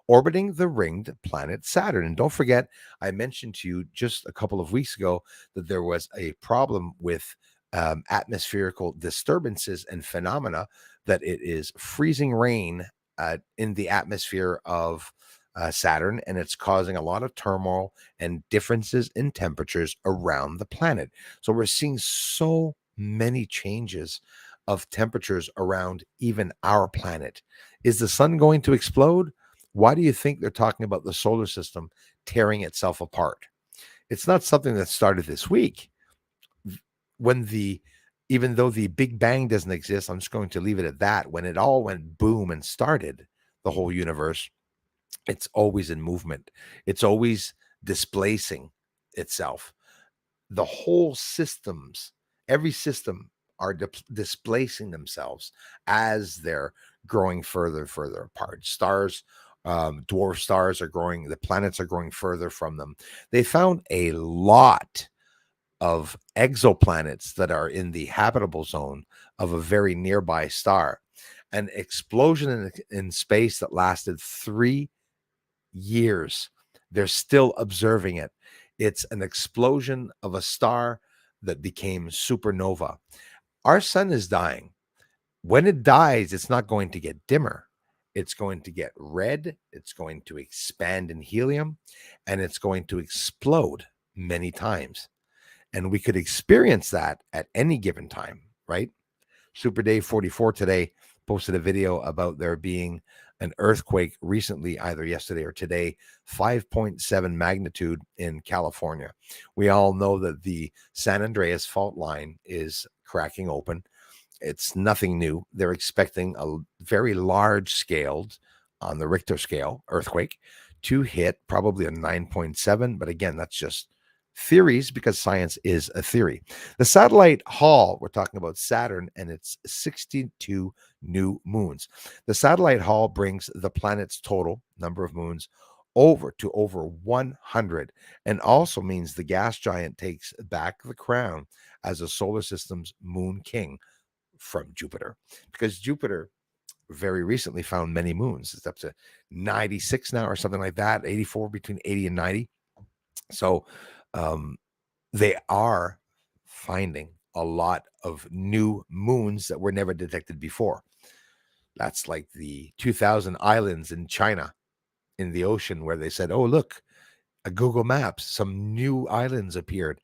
orbiting the ringed planet Saturn. And don't forget, I mentioned to you just a couple of weeks ago that there was a problem with atmospherical disturbances and phenomena, that it is freezing rain in the atmosphere of Saturn, and it's causing a lot of turmoil and differences in temperatures around the planet. So we're seeing so many changes of temperatures around even our planet. Is the sun going to explode? Why do you think they're talking about the solar system tearing itself apart? It's not something that started this week. Even though the Big Bang doesn't exist, I'm just going to leave it at that. When it all went boom and started the whole universe, it's always in movement. It's always displacing itself. The whole systems, every system are displacing themselves as they're growing further and further apart. Stars, dwarf stars are growing. The planets are growing further from them. They found a lot of exoplanets that are in the habitable zone of a very nearby star. An explosion in space that lasted 3 years. They're still observing it. It's an explosion of a star that became supernova. Our sun is dying. When it dies, it's not going to get dimmer. It's going to get red. It's going to expand in helium, and it's going to explode many times. And we could experience that at any given time, right? Super Dave 44 today posted a video about there being an earthquake recently, either yesterday or today, 5.7 magnitude in California. We all know that the San Andreas fault line is cracking open, It's nothing new. They're expecting a very large scaled on the Richter scale earthquake to hit probably a 9.7. But again, that's just theories because science is a theory. The satellite haul, we're talking about Saturn and its 62 new moons. The satellite haul brings the planet's total number of moons over 100, and also means the gas giant takes back the crown as a solar system's moon king from Jupiter, because Jupiter very recently found many moons. It's up to 96 now or something like that, 84, between 80 and 90. So um, they are finding a lot of new moons that were never detected before. That's like the 2000 islands in China in the ocean where they said, oh, look, a Google Maps, some new islands appeared.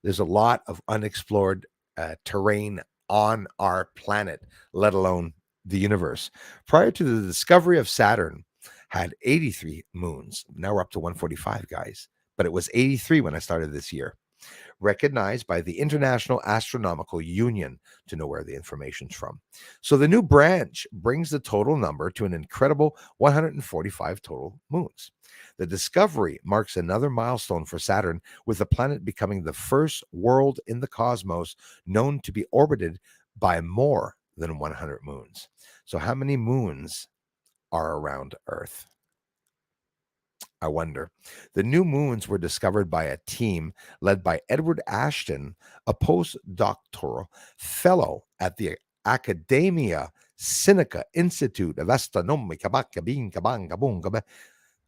There's a lot of unexplored terrain on our planet, let alone the universe. Prior to the discovery of Saturn, had 83 moons. Now we're up to 145, guys. But it was 83 when I started this year. Recognized by the International Astronomical Union to know where the information's from. So the new branch brings the total number to an incredible 145 total moons. The discovery marks another milestone for Saturn, with the planet becoming the first world in the cosmos known to be orbited by more than 100 moons. So how many moons are around Earth? I wonder. The new moons were discovered by a team led by Edward Ashton, a postdoctoral fellow at the Academia Sinica Institute of Astronomy,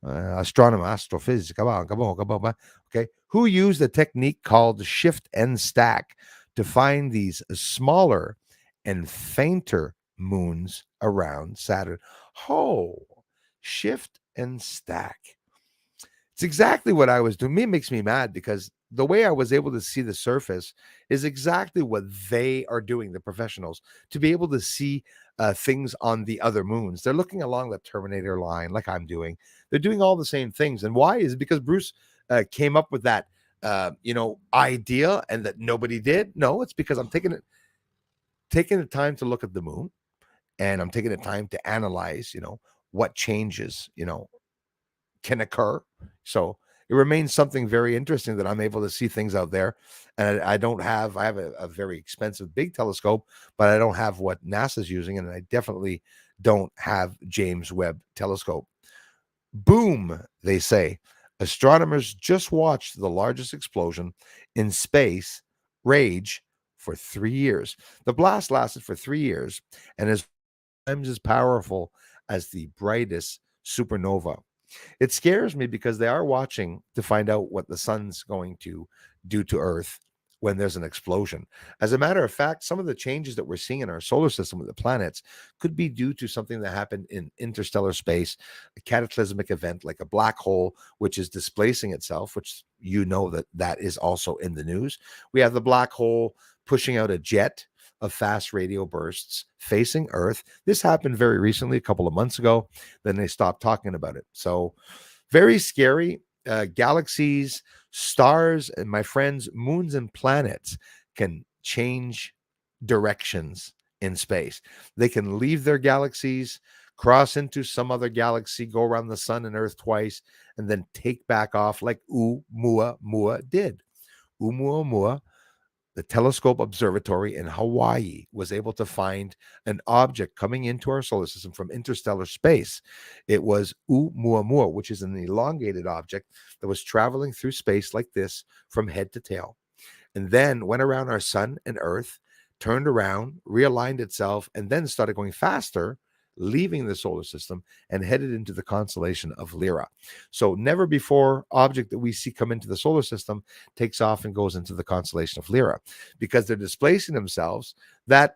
astronomy, astrophysics, okay, who used a technique called shift and stack to find these smaller and fainter moons around Saturn. Oh, shift and stack. It's exactly what I was doing. It makes me mad because the way I was able to see the surface is exactly what they are doing, the professionals, to be able to see things on the other moons. They're looking along the Terminator line like I'm doing. They're doing all the same things. And why? Is it because Bruce came up with that, idea and that nobody did? No, it's because I'm taking the time to look at the moon, and I'm taking the time to analyze, what changes, can occur. So it remains something very interesting that I'm able to see things out there. And I have a very expensive big telescope, but I don't have what NASA's using. And I definitely don't have James Webb telescope. Boom, they say. Astronomers just watched the largest explosion in space rage for 3 years. The blast lasted for 3 years and is times as powerful as the brightest supernova. It scares me because they are watching to find out what the sun's going to do to Earth when there's an explosion. As a matter of fact, some of the changes that we're seeing in our solar system with the planets could be due to something that happened in interstellar space, a cataclysmic event like a black hole, which is displacing itself, which that is also in the news. We have the black hole pushing out a jet of fast radio bursts facing Earth. This happened very recently, a couple of months ago. Then they stopped talking about it. So very scary. Galaxies, stars, and my friends, moons and planets can change directions in space. They can leave their galaxies, cross into some other galaxy, go around the sun and Earth twice, and then take back off like Oumuamua did. Oumuamua, the telescope observatory in Hawaii, was able to find an object coming into our solar system from interstellar space. It was Oumuamua, which is an elongated object that was traveling through space like this from head to tail, and then went around our sun and Earth, turned around, realigned itself, and then started going faster, leaving the solar system and headed into the constellation of Lyra. So never before object that we see come into the solar system takes off and goes into the constellation of Lyra, because they're displacing themselves. That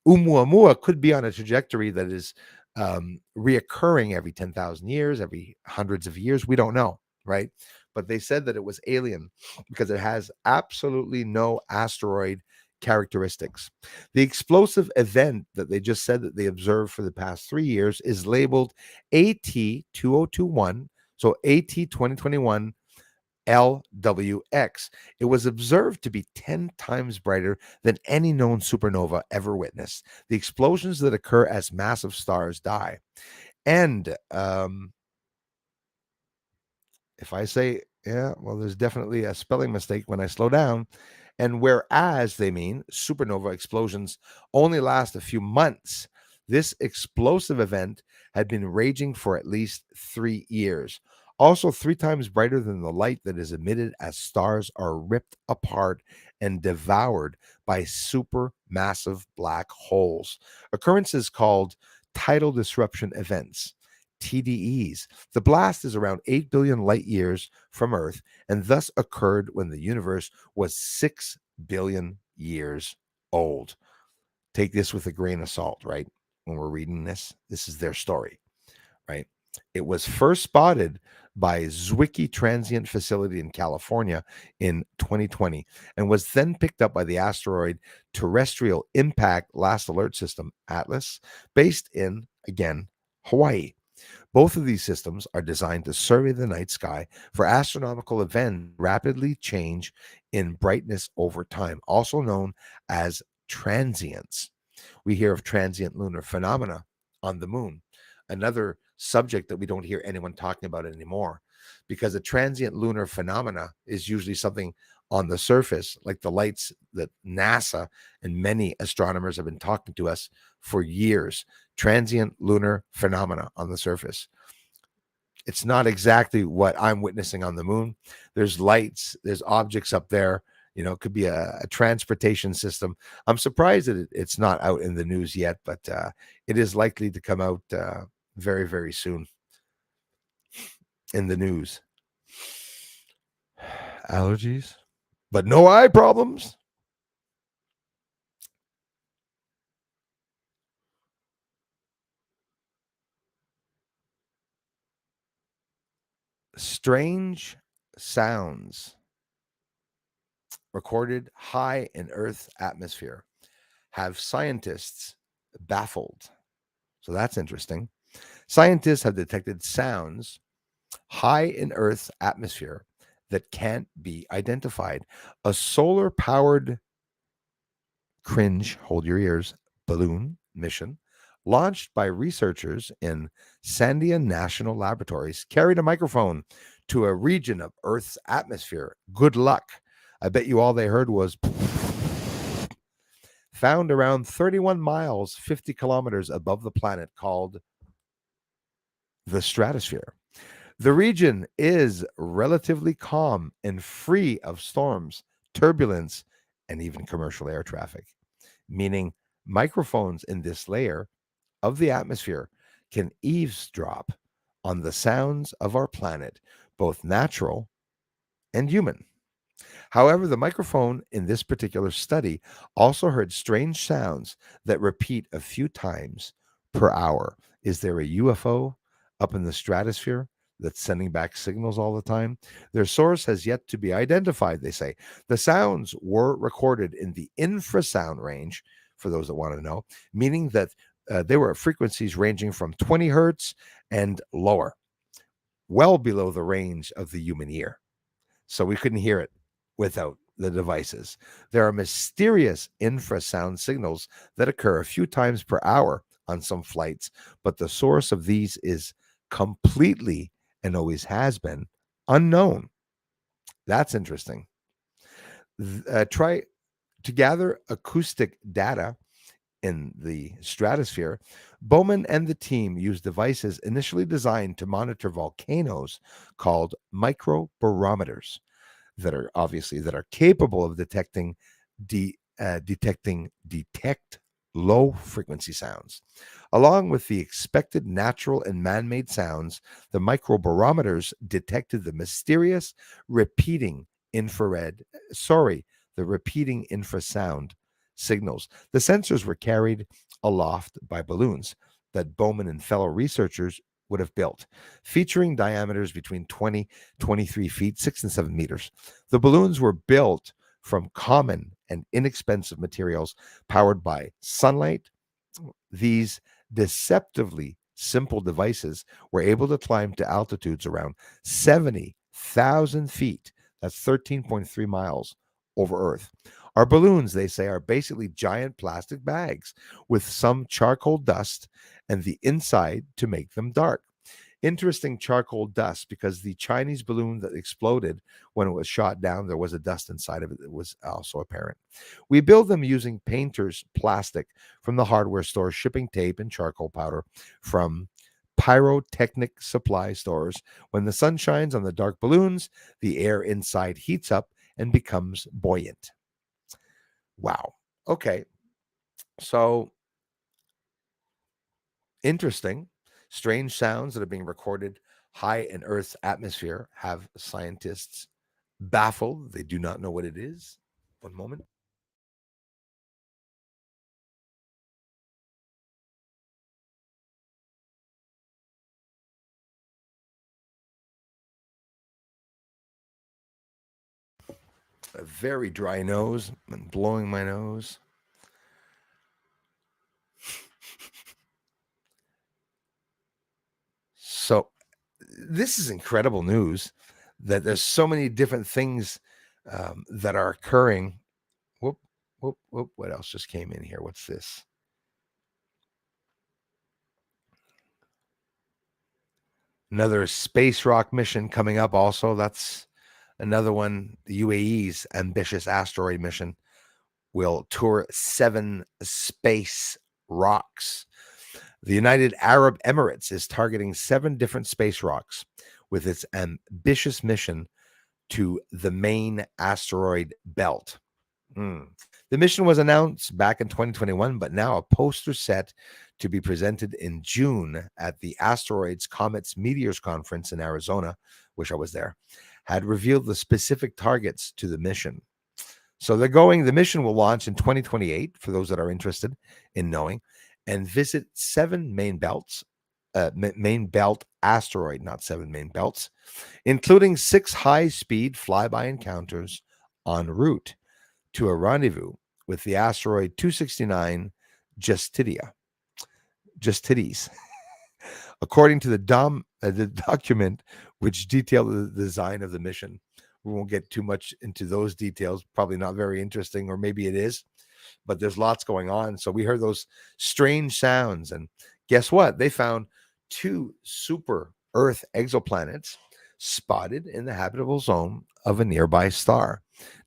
Oumuamua could be on a trajectory that is reoccurring every 10,000 years, every hundreds of years. We don't know, right? But they said that it was alien because it has absolutely no asteroid characteristics. The explosive event that they just said that they observed for the past 3 years is labeled AT 2021. So AT 2021 LWX. It was observed to be 10 times brighter than any known supernova ever witnessed. The explosions that occur as massive stars die. And if I say, yeah, well, there's definitely a spelling mistake when I slow down. And whereas they mean supernova explosions only last a few months, this explosive event had been raging for at least 3 years. Also, 3 times brighter than the light that is emitted as stars are ripped apart and devoured by supermassive black holes. Occurrences called tidal disruption events, TDEs. The blast is around 8 billion light years from Earth and thus occurred when the universe was 6 billion years old. Take this with a grain of salt, right? When we're reading this is their story, right? It was first spotted by Zwicky Transient Facility in California in 2020 and was then picked up by the asteroid Terrestrial Impact Last Alert System, ATLAS, based in, again, Hawaii. Both of these systems are designed to survey the night sky for astronomical events rapidly change in brightness over time, also known as transients. We hear of transient lunar phenomena on the moon, another subject that we don't hear anyone talking about anymore, because a transient lunar phenomena is usually something on the surface, like the lights that NASA and many astronomers have been talking to us for years. Transient lunar phenomena on the surface. It's not exactly what I'm witnessing on the moon. There's lights, there's objects up there. It could be a transportation system. I'm surprised that it's not out in the news yet, but it is likely to come out very, very soon in the news. Allergies, but no eye problems. Strange sounds recorded high in Earth's atmosphere have scientists baffled. So that's interesting. Scientists have detected sounds high in Earth's atmosphere that can't be identified. A solar powered hold your ears, balloon mission launched by researchers in Sandia National Laboratories carried a microphone to a region of Earth's atmosphere. Good luck. I bet you all they heard was found around 31 miles, 50 kilometers above the planet called the stratosphere. The region is relatively calm and free of storms, turbulence, and even commercial air traffic, meaning microphones in this layer of the atmosphere can eavesdrop on the sounds of our planet, both natural and human. However, the microphone in this particular study also heard strange sounds that repeat a few times per hour. Is there a UFO up in the stratosphere that's sending back signals all the time? Their source has yet to be identified, they say. The sounds were recorded in the infrasound range, for those that want to know, meaning that they were at frequencies ranging from 20 hertz and lower, well below the range of the human ear. So we couldn't hear it without the devices. There are mysterious infrasound signals that occur a few times per hour on some flights, but the source of these is completely and always has been unknown. That's interesting. Try to gather acoustic data in the stratosphere. Bowman and the team used devices initially designed to monitor volcanoes called microbarometers that are capable of detect low frequency sounds. Along with the expected natural and man-made sounds, the microbarometers detected the mysterious repeating the repeating infrasound signals. The sensors were carried aloft by balloons that Bowman and fellow researchers would have built, featuring diameters between 20, 23 feet, 6 and 7 meters. The balloons were built from common and inexpensive materials powered by sunlight. These deceptively simple devices were able to climb to altitudes around 70,000 feet That's 13.3 miles over Earth. Our balloons, they say, are basically giant plastic bags with some charcoal dust and the inside to make them dark. Interesting charcoal dust, because the Chinese balloon that exploded when it was shot down, there was a dust inside of it that was also apparent. We build them using painter's plastic from the hardware store, shipping tape and charcoal powder from pyrotechnic supply stores. When the sun shines on the dark balloons, the air inside heats up and becomes buoyant. Wow. Okay. So interesting. Strange sounds that are being recorded high in Earth's atmosphere have scientists baffled. They do not know what it is. One moment. A very dry nose and blowing my nose. So, this is incredible news that there's so many different things that are occurring. Whoop, whoop, whoop. What else just came in here? What's this? Another space rock mission coming up, also. That's another one. The UAE's ambitious asteroid mission will tour 7 space rocks. The United Arab Emirates is targeting 7 different space rocks with its ambitious mission to the main asteroid belt. The mission was announced back in 2021, but now a poster set to be presented in June at the Asteroids, Comets, Meteors Conference in Arizona, wish I was there, had revealed the specific targets to the mission. So the mission will launch in 2028, for those that are interested in knowing, and visit 7 main belts, main belt asteroid, not 7 main belts, including 6 high-speed flyby encounters en route to a rendezvous with the asteroid 269 Justitia. Justities. According to the document which detailed the design of the mission. We won't get too much into those details, probably not very interesting, or maybe it is, but there's lots going on. So we heard those strange sounds, and guess what? They found 2 super Earth exoplanets spotted in the habitable zone of a nearby star.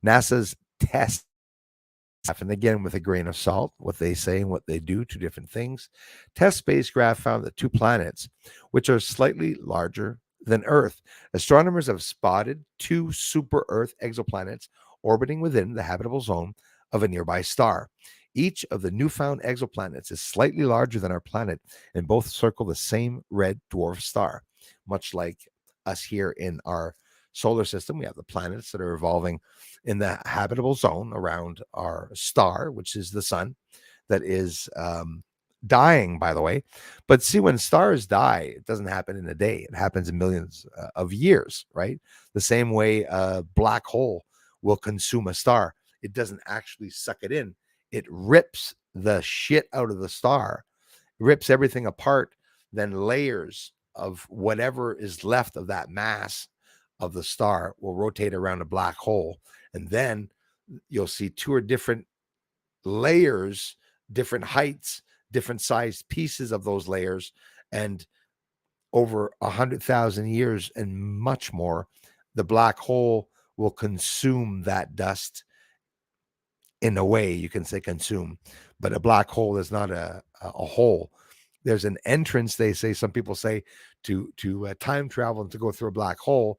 NASA's test, and again with a grain of salt, what they say and what they do, 2 different things. Test spacecraft found that 2 planets, which are slightly larger than Earth. Astronomers have spotted 2 super Earth exoplanets orbiting within the habitable zone of a nearby star. Each of the newfound exoplanets is slightly larger than our planet, and both circle the same red dwarf star. Much like us here in our solar system, we have the planets that are evolving in the habitable zone around our star, which is the sun, that is dying, by the way. But see, when stars die, it doesn't happen in a day. It happens in millions of years, right? The same way a black hole will consume a star. It doesn't actually suck it in. It rips the shit out of the star, rips everything apart, then layers of whatever is left of that mass of the star will rotate around a black hole. And then you'll see 2 or different layers, different heights, different sized pieces of those layers. And over 100,000 years and much more, the black hole will consume that dust. In a way, you can say consume, but a black hole is not a hole. There's an entrance, they say, some people say, to time travel and to go through a black hole.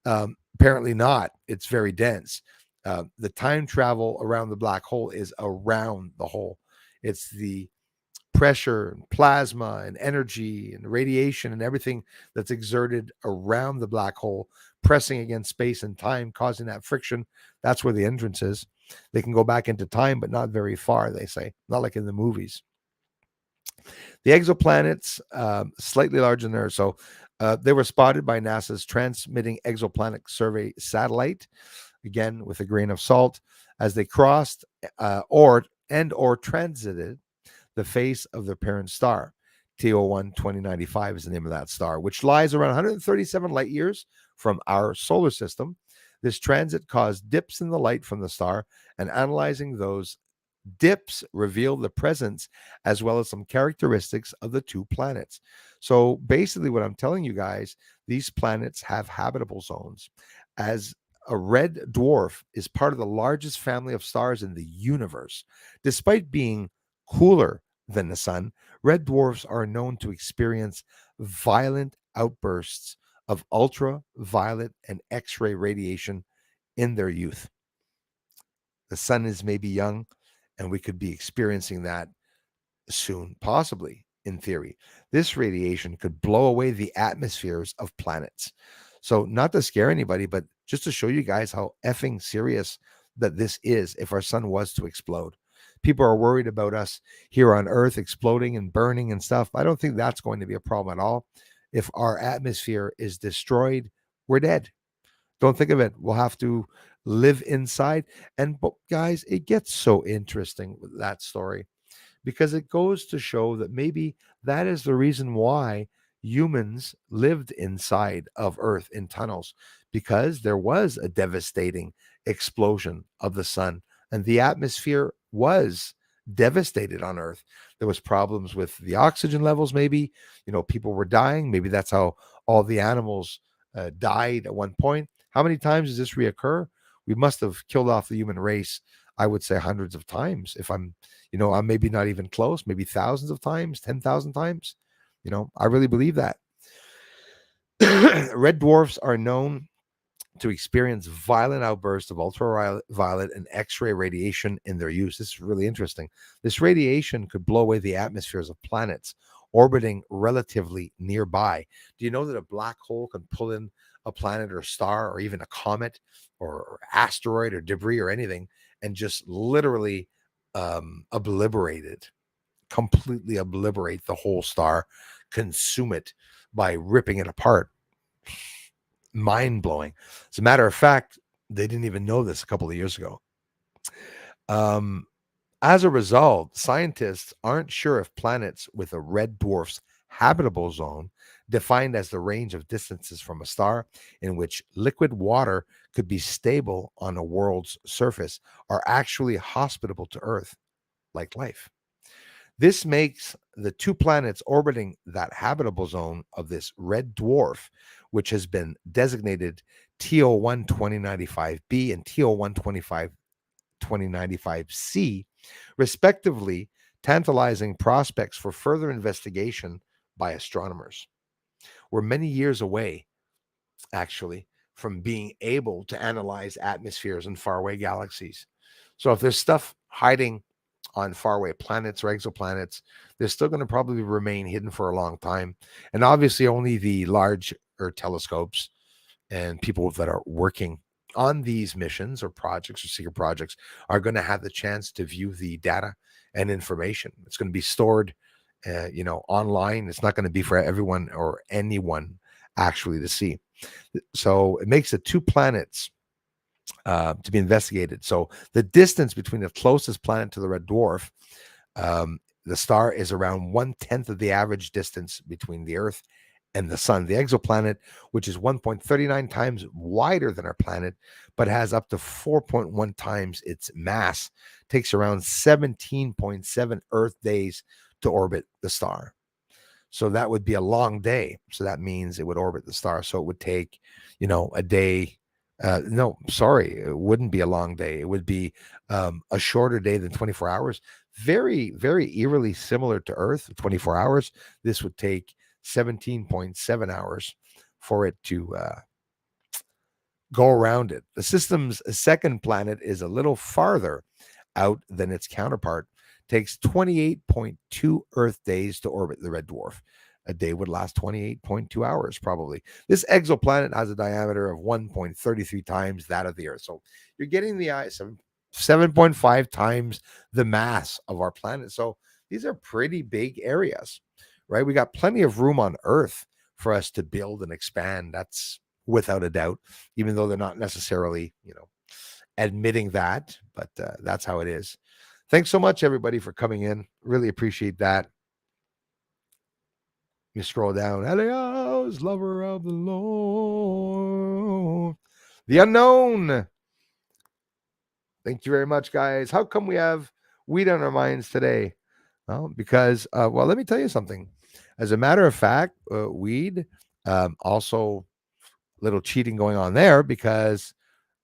Apparently not. It's very dense. The time travel around the black hole is around the hole. It's the pressure and plasma and energy and radiation and everything that's exerted around the black hole, pressing against space and time, causing that friction. That's where the entrance is. They can go back into time, but not very far, they say, not like in the movies. The exoplanets, slightly larger than Earth. So they were spotted by NASA's Transmitting Exoplanet Survey satellite, again with a grain of salt, as they crossed or transited the face of their parent star. TO1 2095 is the name of that star, which lies around 137 light years from our solar system. This transit caused dips in the light from the star, and analyzing those dips reveal the presence as well as some characteristics of the two planets. So basically, what I'm telling you guys, these planets have habitable zones. As a red dwarf is part of the largest family of stars in the universe. Despite being cooler than the sun, red dwarfs are known to experience violent outbursts of ultraviolet and X ray radiation in their youth. The sun is maybe young, and we could be experiencing that soon, possibly in theory. This radiation could blow away the atmospheres of planets. So, not to scare anybody, but just to show you guys how effing serious that this is if our sun was to explode. People are worried about us here on Earth exploding and burning and stuff. I don't think that's going to be a problem at all. If our atmosphere is destroyed, we're dead. Don't think of it. We'll have to live inside. And but guys, it gets so interesting with that story because it goes to show that maybe that is the reason why humans lived inside of Earth in tunnels, because there was a devastating explosion of the sun and the atmosphere was devastated on Earth. There was problems with the oxygen levels, maybe, people were dying. Maybe that's how all the animals died at one point. How many times does this reoccur? We must have killed off the human race, I would say hundreds of times. If I'm maybe not even close, maybe thousands of times, 10,000 times. I really believe that. Red dwarfs are known to experience violent outbursts of ultraviolet and X-ray radiation in their use. This is really interesting. This radiation could blow away the atmospheres of planets orbiting relatively nearby. Do you know that a black hole can pull in a planet or star or even a comet or asteroid or debris or anything and just literally obliterate it, completely obliterate the whole star, consume it by ripping it apart? Mind blowing. As a matter of fact, they didn't even know this a couple of years ago. Um, as a result, scientists aren't sure if planets with a red dwarf's habitable zone, defined as the range of distances from a star in which liquid water could be stable on a world's surface, are actually hospitable to Earth, like life. This makes the two planets orbiting that habitable zone of this red dwarf, which has been designated TO1 2095b and TO1 2095c, respectively, tantalizing prospects for further investigation by astronomers. We're many years away, actually, from being able to analyze atmospheres in faraway galaxies. So if there's stuff hiding on faraway planets or exoplanets, they're still going to probably remain hidden for a long time. And obviously, only the large telescopes and people that are working on these missions or projects or secret projects are going to have the chance to view the data and information. It's going to be stored, online. It's not going to be for everyone or anyone actually to see. So it makes the two planets to be investigated. So the distance between the closest planet to the red dwarf, the star, is around 1/10 of the average distance between the Earth and the sun. The exoplanet, which is 1.39 times wider than our planet, but has up to 4.1 times its mass, takes around 17.7 Earth days to orbit the star. So that would be a long day. So that means it would orbit the star. So it would take, a day. No, sorry, it wouldn't be a long day. It would be a shorter day than 24 hours. Very, very eerily similar to Earth, 24 hours. This would take 17.7 hours for it to go around it. The system's second planet is a little farther out than its counterpart. Takes 28.2 Earth days to orbit the red dwarf. A day would last 28.2 hours, probably. This exoplanet has a diameter of 1.33 times that of the Earth. So you're getting the 7.5 times the mass of our planet. So these are pretty big areas, right? We got plenty of room on Earth for us to build and expand. That's without a doubt, even though they're not necessarily, admitting that, but that's how it is. Thanks so much, everybody, for coming in. Really appreciate that. You scroll down. Elios, lover of the Lord. The unknown. Thank you very much, guys. How come we have weed on our minds today? Well, because, well, let me tell you something. As a matter of fact, weed, also little cheating going on there because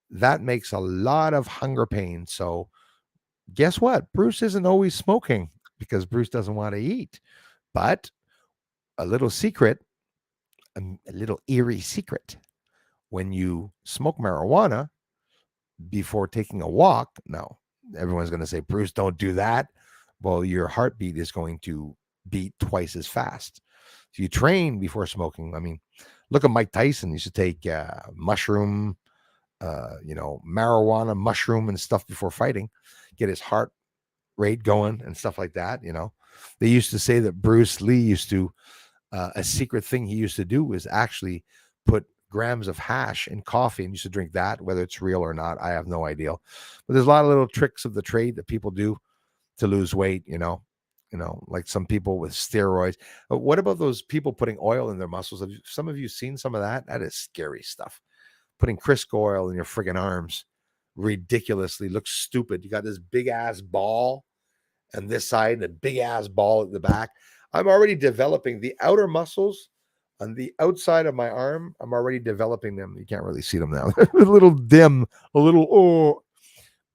that makes a lot of hunger pain. So, guess what? Bruce isn't always smoking because Bruce doesn't want to eat. But a little secret, a little eerie secret, when you smoke marijuana before taking a walk, now everyone's going to say, Bruce, don't do that. Well, your heartbeat is going to beat twice as fast. So you train before smoking. I mean, look at Mike Tyson. He used to take mushroom, marijuana, mushroom, and stuff before fighting, get his heart rate going and stuff like that. They used to say that Bruce Lee used to, a secret thing he used to do was actually put grams of hash in coffee and used to drink that, whether it's real or not. I have no idea. But there's a lot of little tricks of the trade that people do to lose weight, like some people with steroids. But what about those people putting oil in their muscles? Have some of you seen some of that? That is scary stuff. Putting Crisco oil in your friggin' arms ridiculously looks stupid. You got this big ass ball on this side and a big ass ball at the back. I'm already developing the outer muscles on the outside of my arm. I'm already developing them. You can't really see them now. a little dim, a little, oh,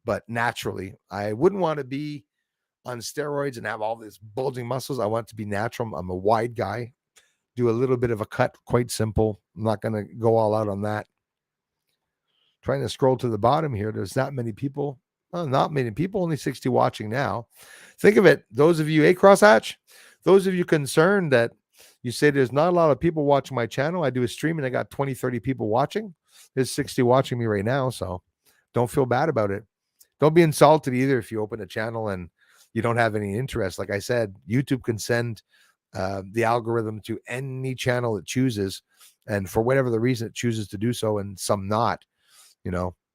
but naturally, I wouldn't want to be on steroids and have all these bulging muscles. I want it to be natural. I'm a wide guy. Do a little bit of a cut, quite simple. I'm not going to go all out on that. Trying to scroll to the bottom here. There's not many people. Well, not many people, only 60 watching now. Think of it. Those of you, crosshatch, those of you concerned that you say there's not a lot of people watching my channel. I do a stream and I got 20, 30 people watching. There's 60 watching me right now. So don't feel bad about it. Don't be insulted either if you open a channel and you don't have any interest. Like I said, YouTube can send the algorithm to any channel it chooses. And for whatever the reason it chooses to do so and some not,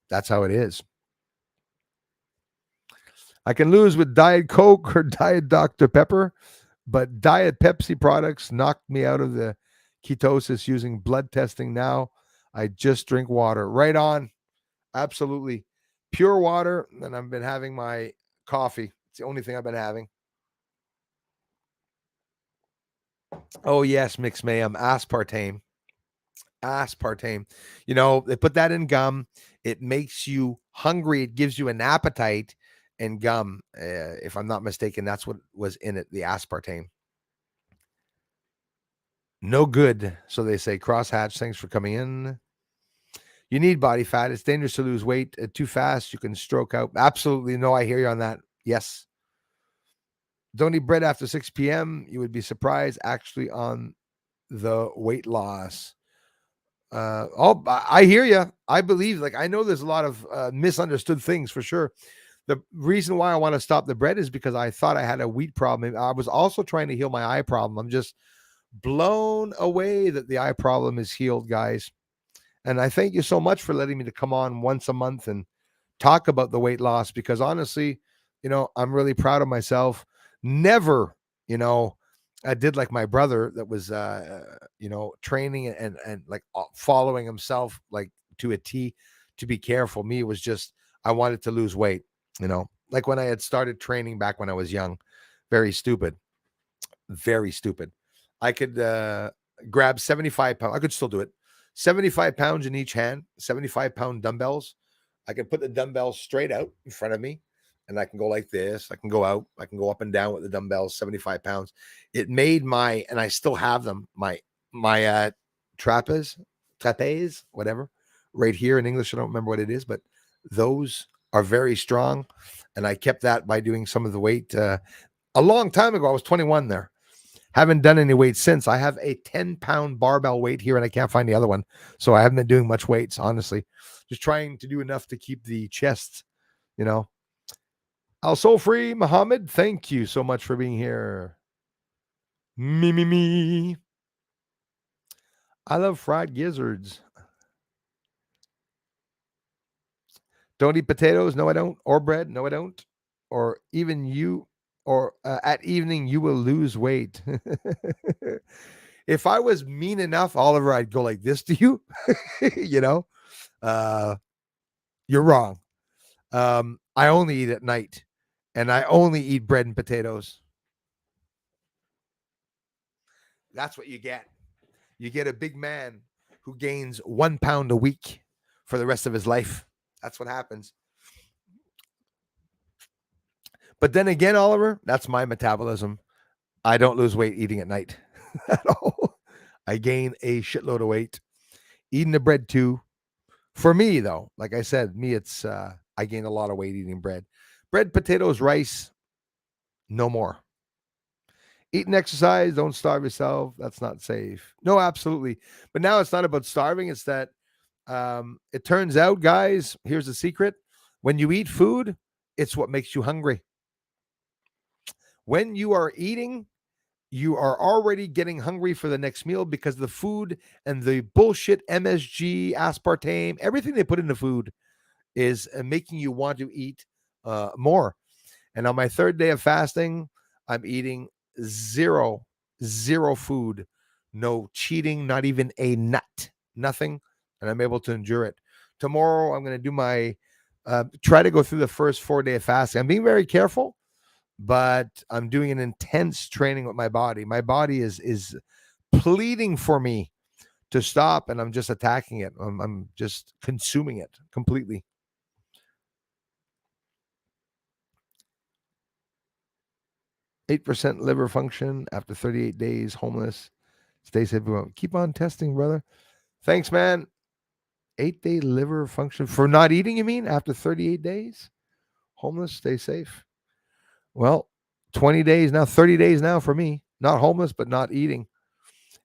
that's how it is. I can lose with Diet Coke or Diet Dr. Pepper, but Diet Pepsi products knocked me out of the ketosis using blood testing. Now I just drink water. Right on. Absolutely. Pure water. And I've been having my coffee. It's the only thing I've been having. Oh, yes, mixed mayhem. Aspartame. They put that in gum. It makes you hungry. It gives you an appetite. And gum, if I'm not mistaken, that's what was in it, the aspartame. No good, so they say. Crosshatch, thanks for coming in. You need body fat. It's dangerous to lose weight too fast. You can stroke out. Absolutely. No, I hear you on that. Yes. Don't eat bread after 6 p.m. You would be surprised, actually, on the weight loss. I hear you. I believe, I know there's a lot of misunderstood things for sure. The reason why I want to stop the bread is because I thought I had a wheat problem. I was also trying to heal my eye problem. I'm just blown away that the eye problem is healed, guys. And I thank you so much for letting me to come on once a month and talk about the weight loss, because honestly, I'm really proud of myself. Never, I did like my brother that was, training and following himself like to a T to be careful. Me, it was just, I wanted to lose weight. Like when I had started training back when I was young, very stupid. I could grab 75 pounds. I could still do it. 75 pounds in each hand, 75-pound dumbbells. I can put the dumbbells straight out in front of me and I can go like this. I can go out. I can go up and down with the dumbbells, 75 pounds. It made and I still have them, my trapeze, whatever, right here in English. I don't remember what it is, but those are very strong. And I kept that by doing some of the weight. A long time ago, I was 21 there. Haven't done any weight since. I have a 10-pound barbell weight here and I can't find the other one. So I haven't been doing much weights, honestly. Just trying to do enough to keep the chest, Al Soul Free Muhammad, thank you so much for being here. Me. I love fried gizzards. Don't eat potatoes. No, I don't. Or bread. No, I don't. Or even you, or at evening, you will lose weight. If I was mean enough, Oliver, I'd go like this to you, Uh, you're wrong. I only eat at night, and I only eat bread and potatoes. That's what you get. You get a big man who gains 1 pound a week for the rest of his life. That's what happens. But then again, Oliver, that's my metabolism. I don't lose weight eating at night at all. I gain a shitload of weight eating the bread too. For me, though, like I said, me, it's I gain a lot of weight eating bread. Bread, potatoes, rice, no more. Eat and exercise. Don't starve yourself. That's not safe. No, absolutely. But now it's not about starving. It's that it turns out, guys, here's the secret. When you eat food, it's what makes you hungry. When you are eating, you are already getting hungry for the next meal because the food and the bullshit MSG, aspartame, everything they put in the food is making you want to eat more. And on my third day of fasting, I'm eating zero food, no cheating, not even a nut, nothing. And I'm able to endure it. Tomorrow, I'm going to do my, try to go through the first 4 day of fasting. I'm being very careful, but I'm doing an intense training with my body. My body is pleading for me to stop, and I'm just attacking it. I'm just consuming it completely. 8% liver function after 38 days, homeless. Stay safe. Keep on testing, brother. Thanks, man. 8-day liver function for not eating, you mean, after 38 days? Homeless, stay safe. Well, 20 days now, 30 days now for me. Not homeless, but not eating.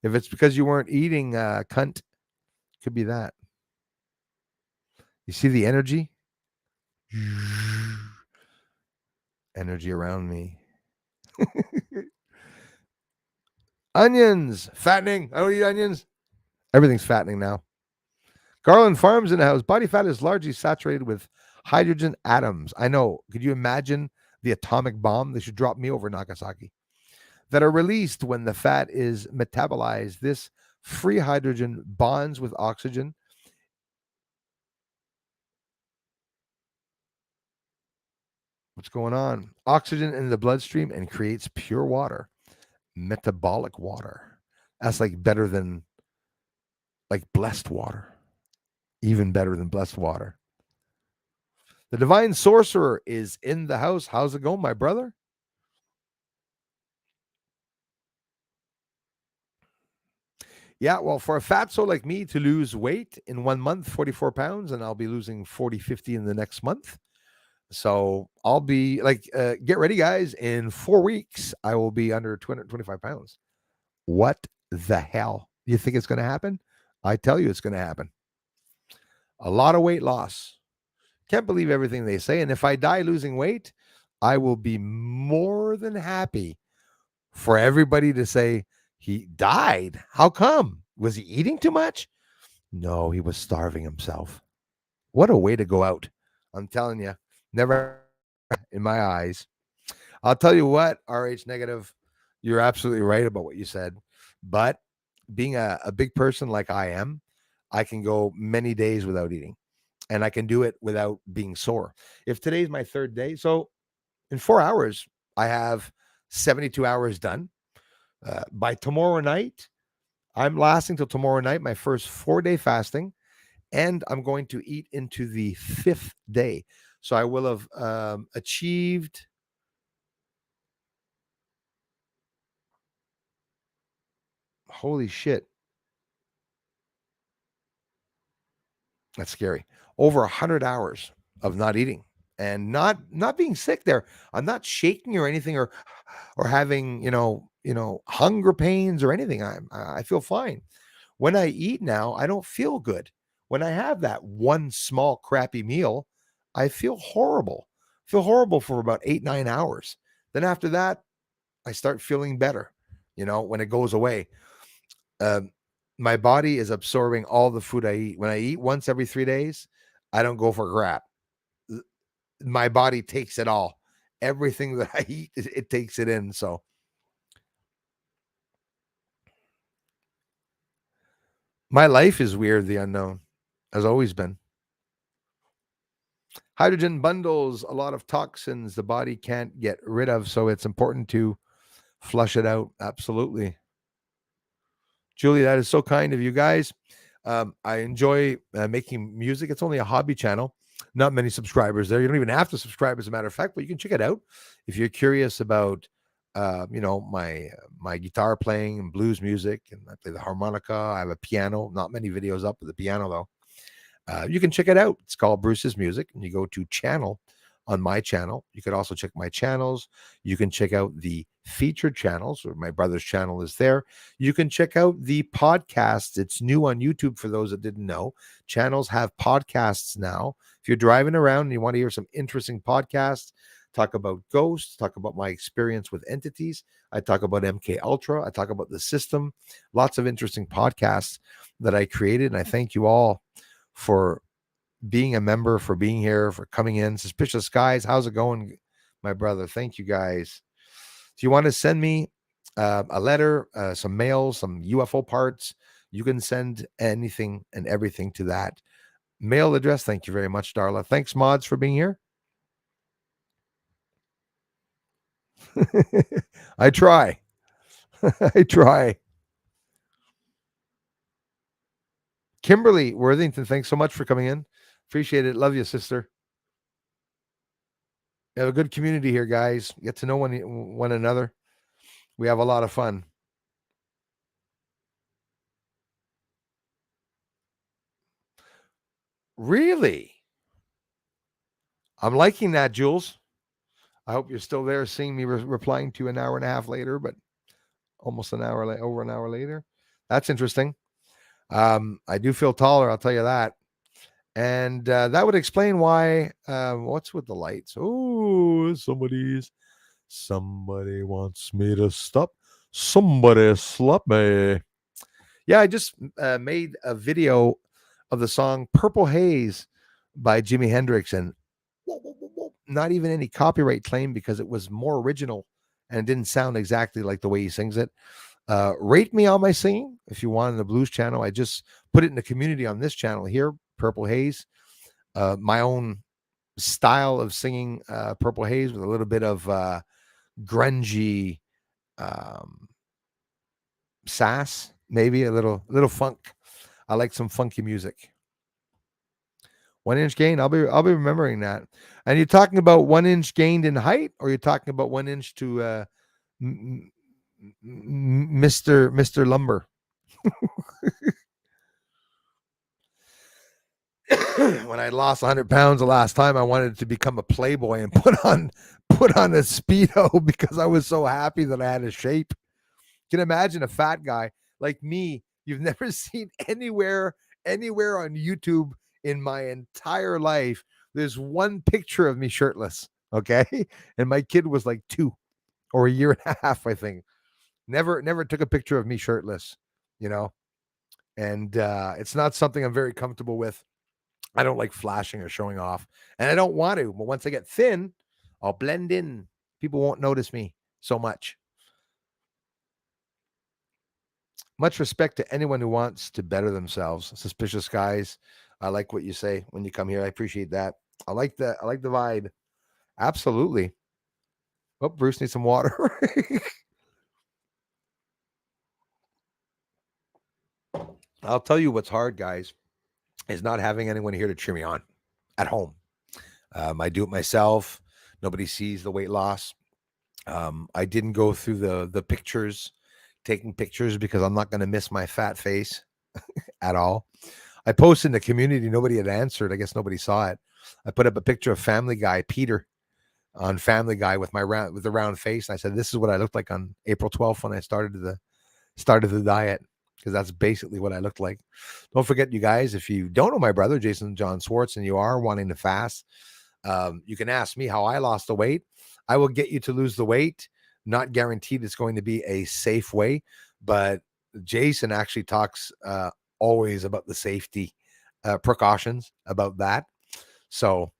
If it's because you weren't eating, cunt, could be that. You see the energy? Energy around me. Onions, fattening. I don't eat onions. Everything's fattening now. Garland Farms in the house. Body fat is largely saturated with hydrogen atoms. I know. Could you imagine the atomic bomb? They should drop me over Nagasaki. That are released when the fat is metabolized. This free hydrogen bonds with oxygen. What's going on? Oxygen in the bloodstream and creates pure water, metabolic water. That's like better than like blessed water, even better than blessed water. The divine sorcerer is in the house. How's it going, my brother? Yeah, well, for a fatso like me to lose weight in 1 month, 44 pounds, and I'll be losing 40, 50 in the next month. So I'll be like, get ready, guys. In 4 weeks, I will be under 225 pounds. What the hell? You think it's going to happen? I tell you, it's going to happen. A lot of weight loss. Can't believe everything they say. And if I die losing weight, I will be more than happy for everybody to say he died. How come? Was he eating too much? No, he was starving himself. What a way to go out. I'm telling you, never in my eyes. I'll tell you what, RH negative, you're absolutely right about what you said. But being a big person like I am, I can go many days without eating and I can do it without being sore. If today's my third day, so in 4 hours, I have 72 hours done. By tomorrow night, I'm lasting till tomorrow night, my first 4 day fasting, and I'm going to eat into the fifth day. So I will have achieved, holy shit, that's scary, over 100 hours of not eating and not being sick there. I'm not shaking or anything or having, hunger pains or anything. I feel fine. When I eat now, I don't feel good. When I have that one small crappy meal, I feel horrible. Feel horrible for about 8, 9 hours. Then after that, I start feeling better. When it goes away, um, my body is absorbing all the food I eat. When I eat once every 3 days, I don't go for crap. My body takes it all. Everything that I eat, it takes it in. So my life is weird, the unknown, has always been. Hydrogen bundles a lot of toxins the body can't get rid of, so it's important to flush it out. Absolutely. Julie, that is so kind of you guys. I enjoy making music. It's only a hobby channel. Not many subscribers there. You don't even have to subscribe, as a matter of fact, but you can check it out if you're curious about, my guitar playing and blues music, and I play the harmonica. I have a piano. Not many videos up with the piano though. You can check it out. It's called Bruce's Music, and you go to channel on my channel. You could also check my channels. You can check out the featured channels, or my brother's channel is there. You can check out the podcasts. It's new on YouTube for those that didn't know. Channels have podcasts now. If you're driving around and you want to hear some interesting podcasts, talk about ghosts, talk about my experience with entities. I talk about MK Ultra. I talk about the system. Lots of interesting podcasts that I created. And I thank you all for being a member, for being here, for coming in. Suspicious Skies, how's it going, my brother? Thank you guys. If you want to send me a letter, some mail, some UFO parts, you can send anything and everything to that mail address. Thank you very much, Darla. Thanks, mods, for being here. I try. I try. Kimberly Worthington, thanks so much for coming in. Appreciate it. Love you, sister. We have a good community here, guys. Get to know one another. We have a lot of fun. Really? I'm liking that, Jules. I hope you're still there seeing me replying to an hour and a half later, but almost an hour over an hour later. That's interesting. I do feel taller, I'll tell you that. And that would explain why. What's with the lights? Oh, somebody wants me to stop. Somebody slap me. Yeah, I just made a video of the song Purple Haze by Jimi Hendrix, and not even any copyright claim because it was more original and it didn't sound exactly like the way he sings it. Rate me on my singing if you want in the blues channel. I just put it in the community on this channel here, Purple Haze. My own style of singing Purple Haze with a little bit of grungy sass, maybe a little funk. I like some funky music. 1 inch gain. I'll be remembering that. And you're talking about 1 inch gained in height, or you're talking about 1 inch to Mr. Lumber. When I lost 100 pounds the last time, I wanted to become a playboy and put on a Speedo because I was so happy that I had a shape. You can imagine a fat guy like me. You've never seen anywhere on YouTube in my entire life. There's one picture of me shirtless. Okay. And my kid was like 2 or a year and a half, I think. Never took a picture of me shirtless, and it's not something I'm very comfortable with. I don't like flashing or showing off, and I don't want to. But once I get thin, I'll blend in. People won't notice me so much. Much respect to anyone who wants to better themselves. Suspicious guys. I like what you say when you come here. I appreciate that. I like the vibe. Absolutely. Oh, Bruce needs some water. I'll tell you what's hard, guys, is not having anyone here to cheer me on at home. I do it myself. Nobody sees the weight loss. I didn't go through the pictures, taking pictures, because I'm not going to miss my fat face at all. I posted in the community. Nobody had answered. I guess nobody saw it. I put up a picture of Family Guy, Peter, on Family Guy with the round face. And I said, this is what I looked like on April 12th when I started the diet, because that's basically what I looked like. Don't forget, you guys, if you don't know my brother, Jason John Swartz, and you are wanting to fast, you can ask me how I lost the weight. I will get you to lose the weight. Not guaranteed it's going to be a safe way, but Jason actually talks always about the safety precautions about that. So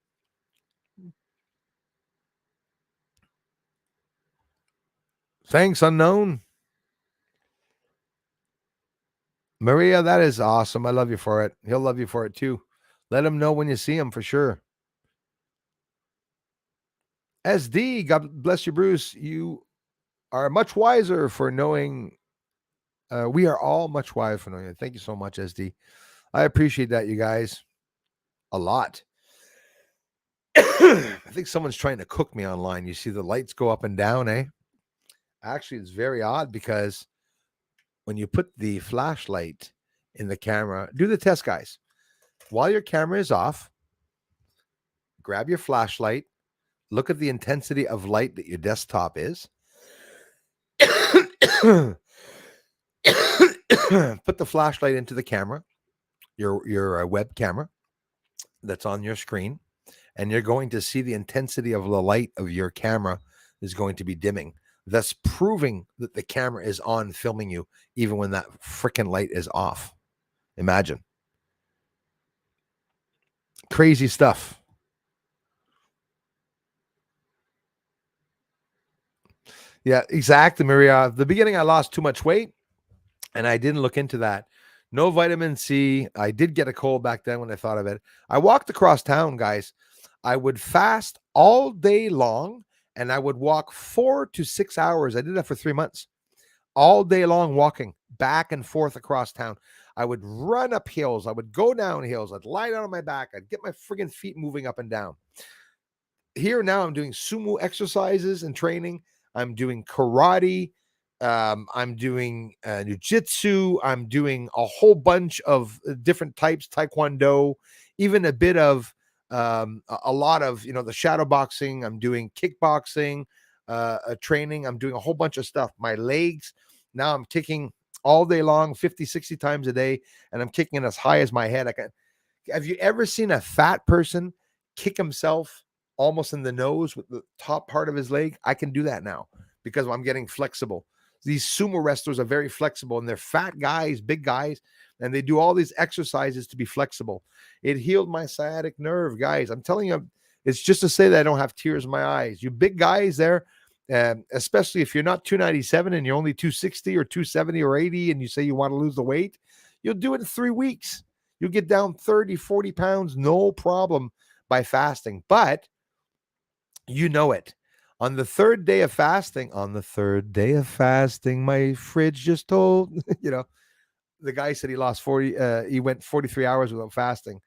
thanks, Unknown. Maria, that is awesome. I love you for it. He'll love you for it too. Let him know when you see him for sure. SD, God bless you, Bruce. You are much wiser for knowing. We are all much wiser for knowing. Thank you so much, SD. I appreciate that, you guys, a lot. I think someone's trying to cook me online. You see the lights go up and down, eh? Actually, it's very odd because when you put the flashlight in the camera, do the test, guys. While your camera is off, grab your flashlight, look at the intensity of light that your desktop is. Put the flashlight into the camera, your web camera that's on your screen, and you're going to see the intensity of the light of your camera is going to be dimming, thus proving that the camera is on filming you even when that freaking light is off. Imagine. Crazy stuff. Yeah, exactly, Maria. At the beginning, I lost too much weight and I didn't look into that. No vitamin C. I did get a cold back then when I thought of it. I walked across town, guys. I would fast all day long and I would walk 4 to 6 hours. I did that for 3 months. All day long walking back and forth across town. I would run up hills. I would go down hills. I'd lie down on my back. I'd get my friggin' feet moving up and down. Here now I'm doing sumo exercises and training. I'm doing karate. I'm doing jiu-jitsu. I'm doing a whole bunch of different types, taekwondo, even a bit of a lot of, the shadow boxing. I'm doing kickboxing, training. I'm doing a whole bunch of stuff. My legs, now I'm kicking all day long, 50, 60 times a day, and I'm kicking as high as my head. Have you ever seen a fat person kick himself almost in the nose with the top part of his leg? I can do that now because I'm getting flexible. These sumo wrestlers are very flexible and they're fat guys, big guys, and they do all these exercises to be flexible. It healed my sciatic nerve, guys. I'm telling you, it's just to say that I don't have tears in my eyes. You big guys there, especially if you're not 297 and you're only 260 or 270 or 80 and you say you want to lose the weight, you'll do it in 3 weeks. You'll get down 30, 40 pounds, no problem by fasting. But you know it. On the third day of fasting, my fridge just told, the guy said he lost 40, he went 43 hours without fasting,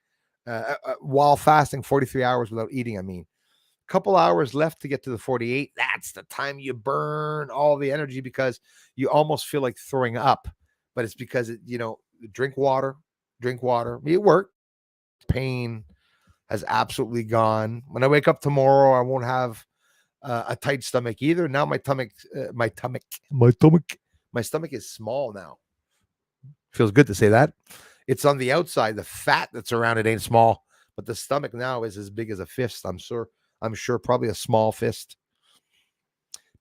while fasting 43 hours without eating. I mean, a couple hours left to get to the 48. That's the time you burn all the energy because you almost feel like throwing up, but it's because, drink water. It worked. Pain has absolutely gone. When I wake up tomorrow, I won't have a tight stomach either. Now my stomach is small now. Feels good to say that. It's on the outside. The fat that's around it ain't small, but the stomach now is as big as a fist. I'm sure probably a small fist.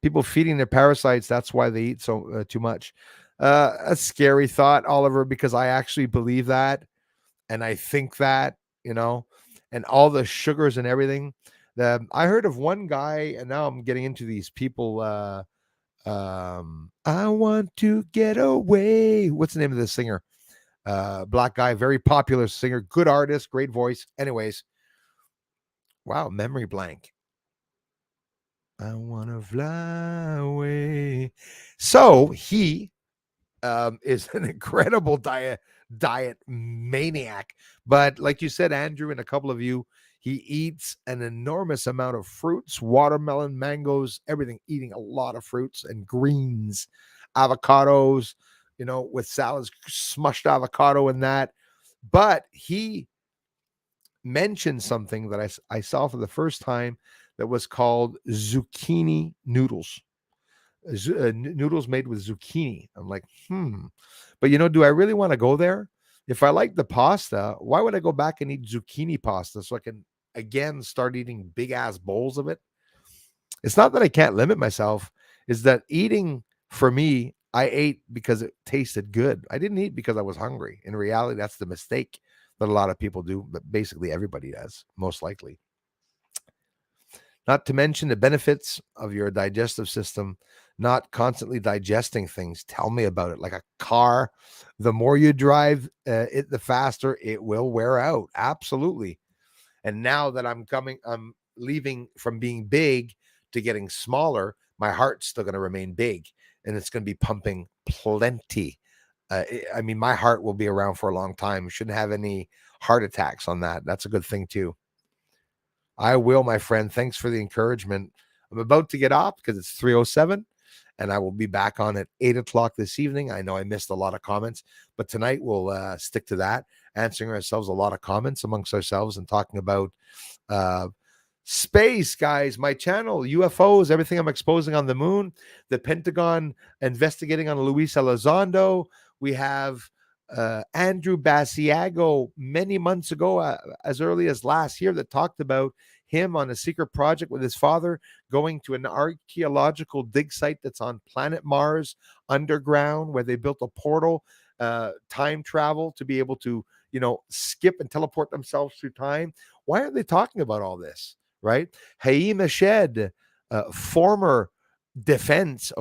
People feeding their parasites. That's why they eat so too much. A scary thought, Oliver, because I actually believe that. And I think that, and all the sugars and everything. I heard of one guy, and now I'm getting into these people. I want to get away. What's the name of this singer? Black guy, very popular singer, good artist, great voice. Anyways, wow, memory blank. I want to fly away. So he is an incredible diet maniac. But like you said, Andrew, and a couple of you, he eats an enormous amount of fruits, watermelon, mangoes, everything, eating a lot of fruits and greens, avocados, with salads, smushed avocado in that. But he mentioned something that I saw for the first time that was called zucchini noodles. Noodles made with zucchini. I'm like, But do I really want to go there? If I like the pasta, why would I go back and eat zucchini pasta so I can again start eating big ass bowls of it? It's not that I can't limit myself. Is that eating for me, I ate because it tasted good. I didn't eat because I was hungry. In reality, that's the mistake that a lot of people do, but basically everybody does, most likely. Not to mention the benefits of your digestive system, not constantly digesting things. Tell me about it. Like a car, the more you drive it, the faster it will wear out. Absolutely. And now that I'm leaving from being big to getting smaller, my heart's still going to remain big, and it's going to be pumping plenty. I mean, my heart will be around for a long time. Shouldn't have any heart attacks on that. That's a good thing too. I will, my friend. Thanks for the encouragement. I'm about to get off because it's 3:07, and I will be back on at 8 o'clock this evening. I know I missed a lot of comments, but tonight we'll stick to that, answering ourselves a lot of comments amongst ourselves and talking about uh, space, guys. My channel, UFOs, everything I'm exposing on the moon, the Pentagon investigating on Luis Elizondo. We have Andrew Basiago many months ago, as early as last year, that talked about him on a secret project with his father going to an archaeological dig site that's on planet Mars underground, where they built a portal, time travel to be able to, skip and teleport themselves through time. Why are they talking about all this? Right? Haim Eshed, former defense,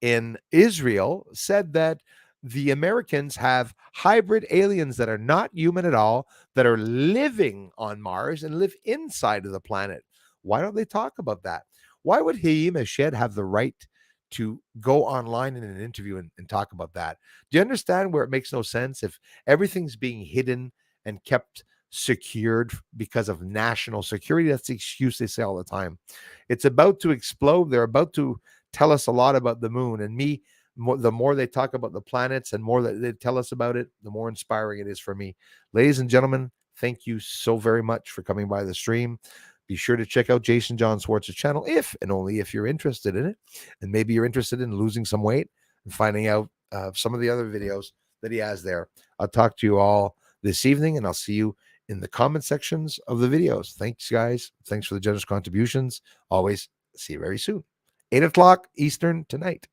in Israel, said that the Americans have hybrid aliens that are not human at all, that are living on Mars and live inside of the planet. Why don't they talk about that? Why would Haim Eshed have the right to go online in an interview and talk about that? Do you understand where it makes no sense? If everything's being hidden and kept secured because of national security, that's the excuse they say all the time. It's about to explode. They're about to tell us a lot about the moon, and the more they talk about the planets and more that they tell us about it, the more inspiring it is for me. Ladies and gentlemen, thank you so very much for coming by the stream. Be sure to check out Jason John Swartz's channel if and only if you're interested in it, and maybe you're interested in losing some weight and finding out some of the other videos that he has there. I'll talk to you all this evening, and I'll see you in the comment sections of the videos. Thanks, guys. Thanks for the generous contributions. Always see you very soon. 8 o'clock Eastern tonight.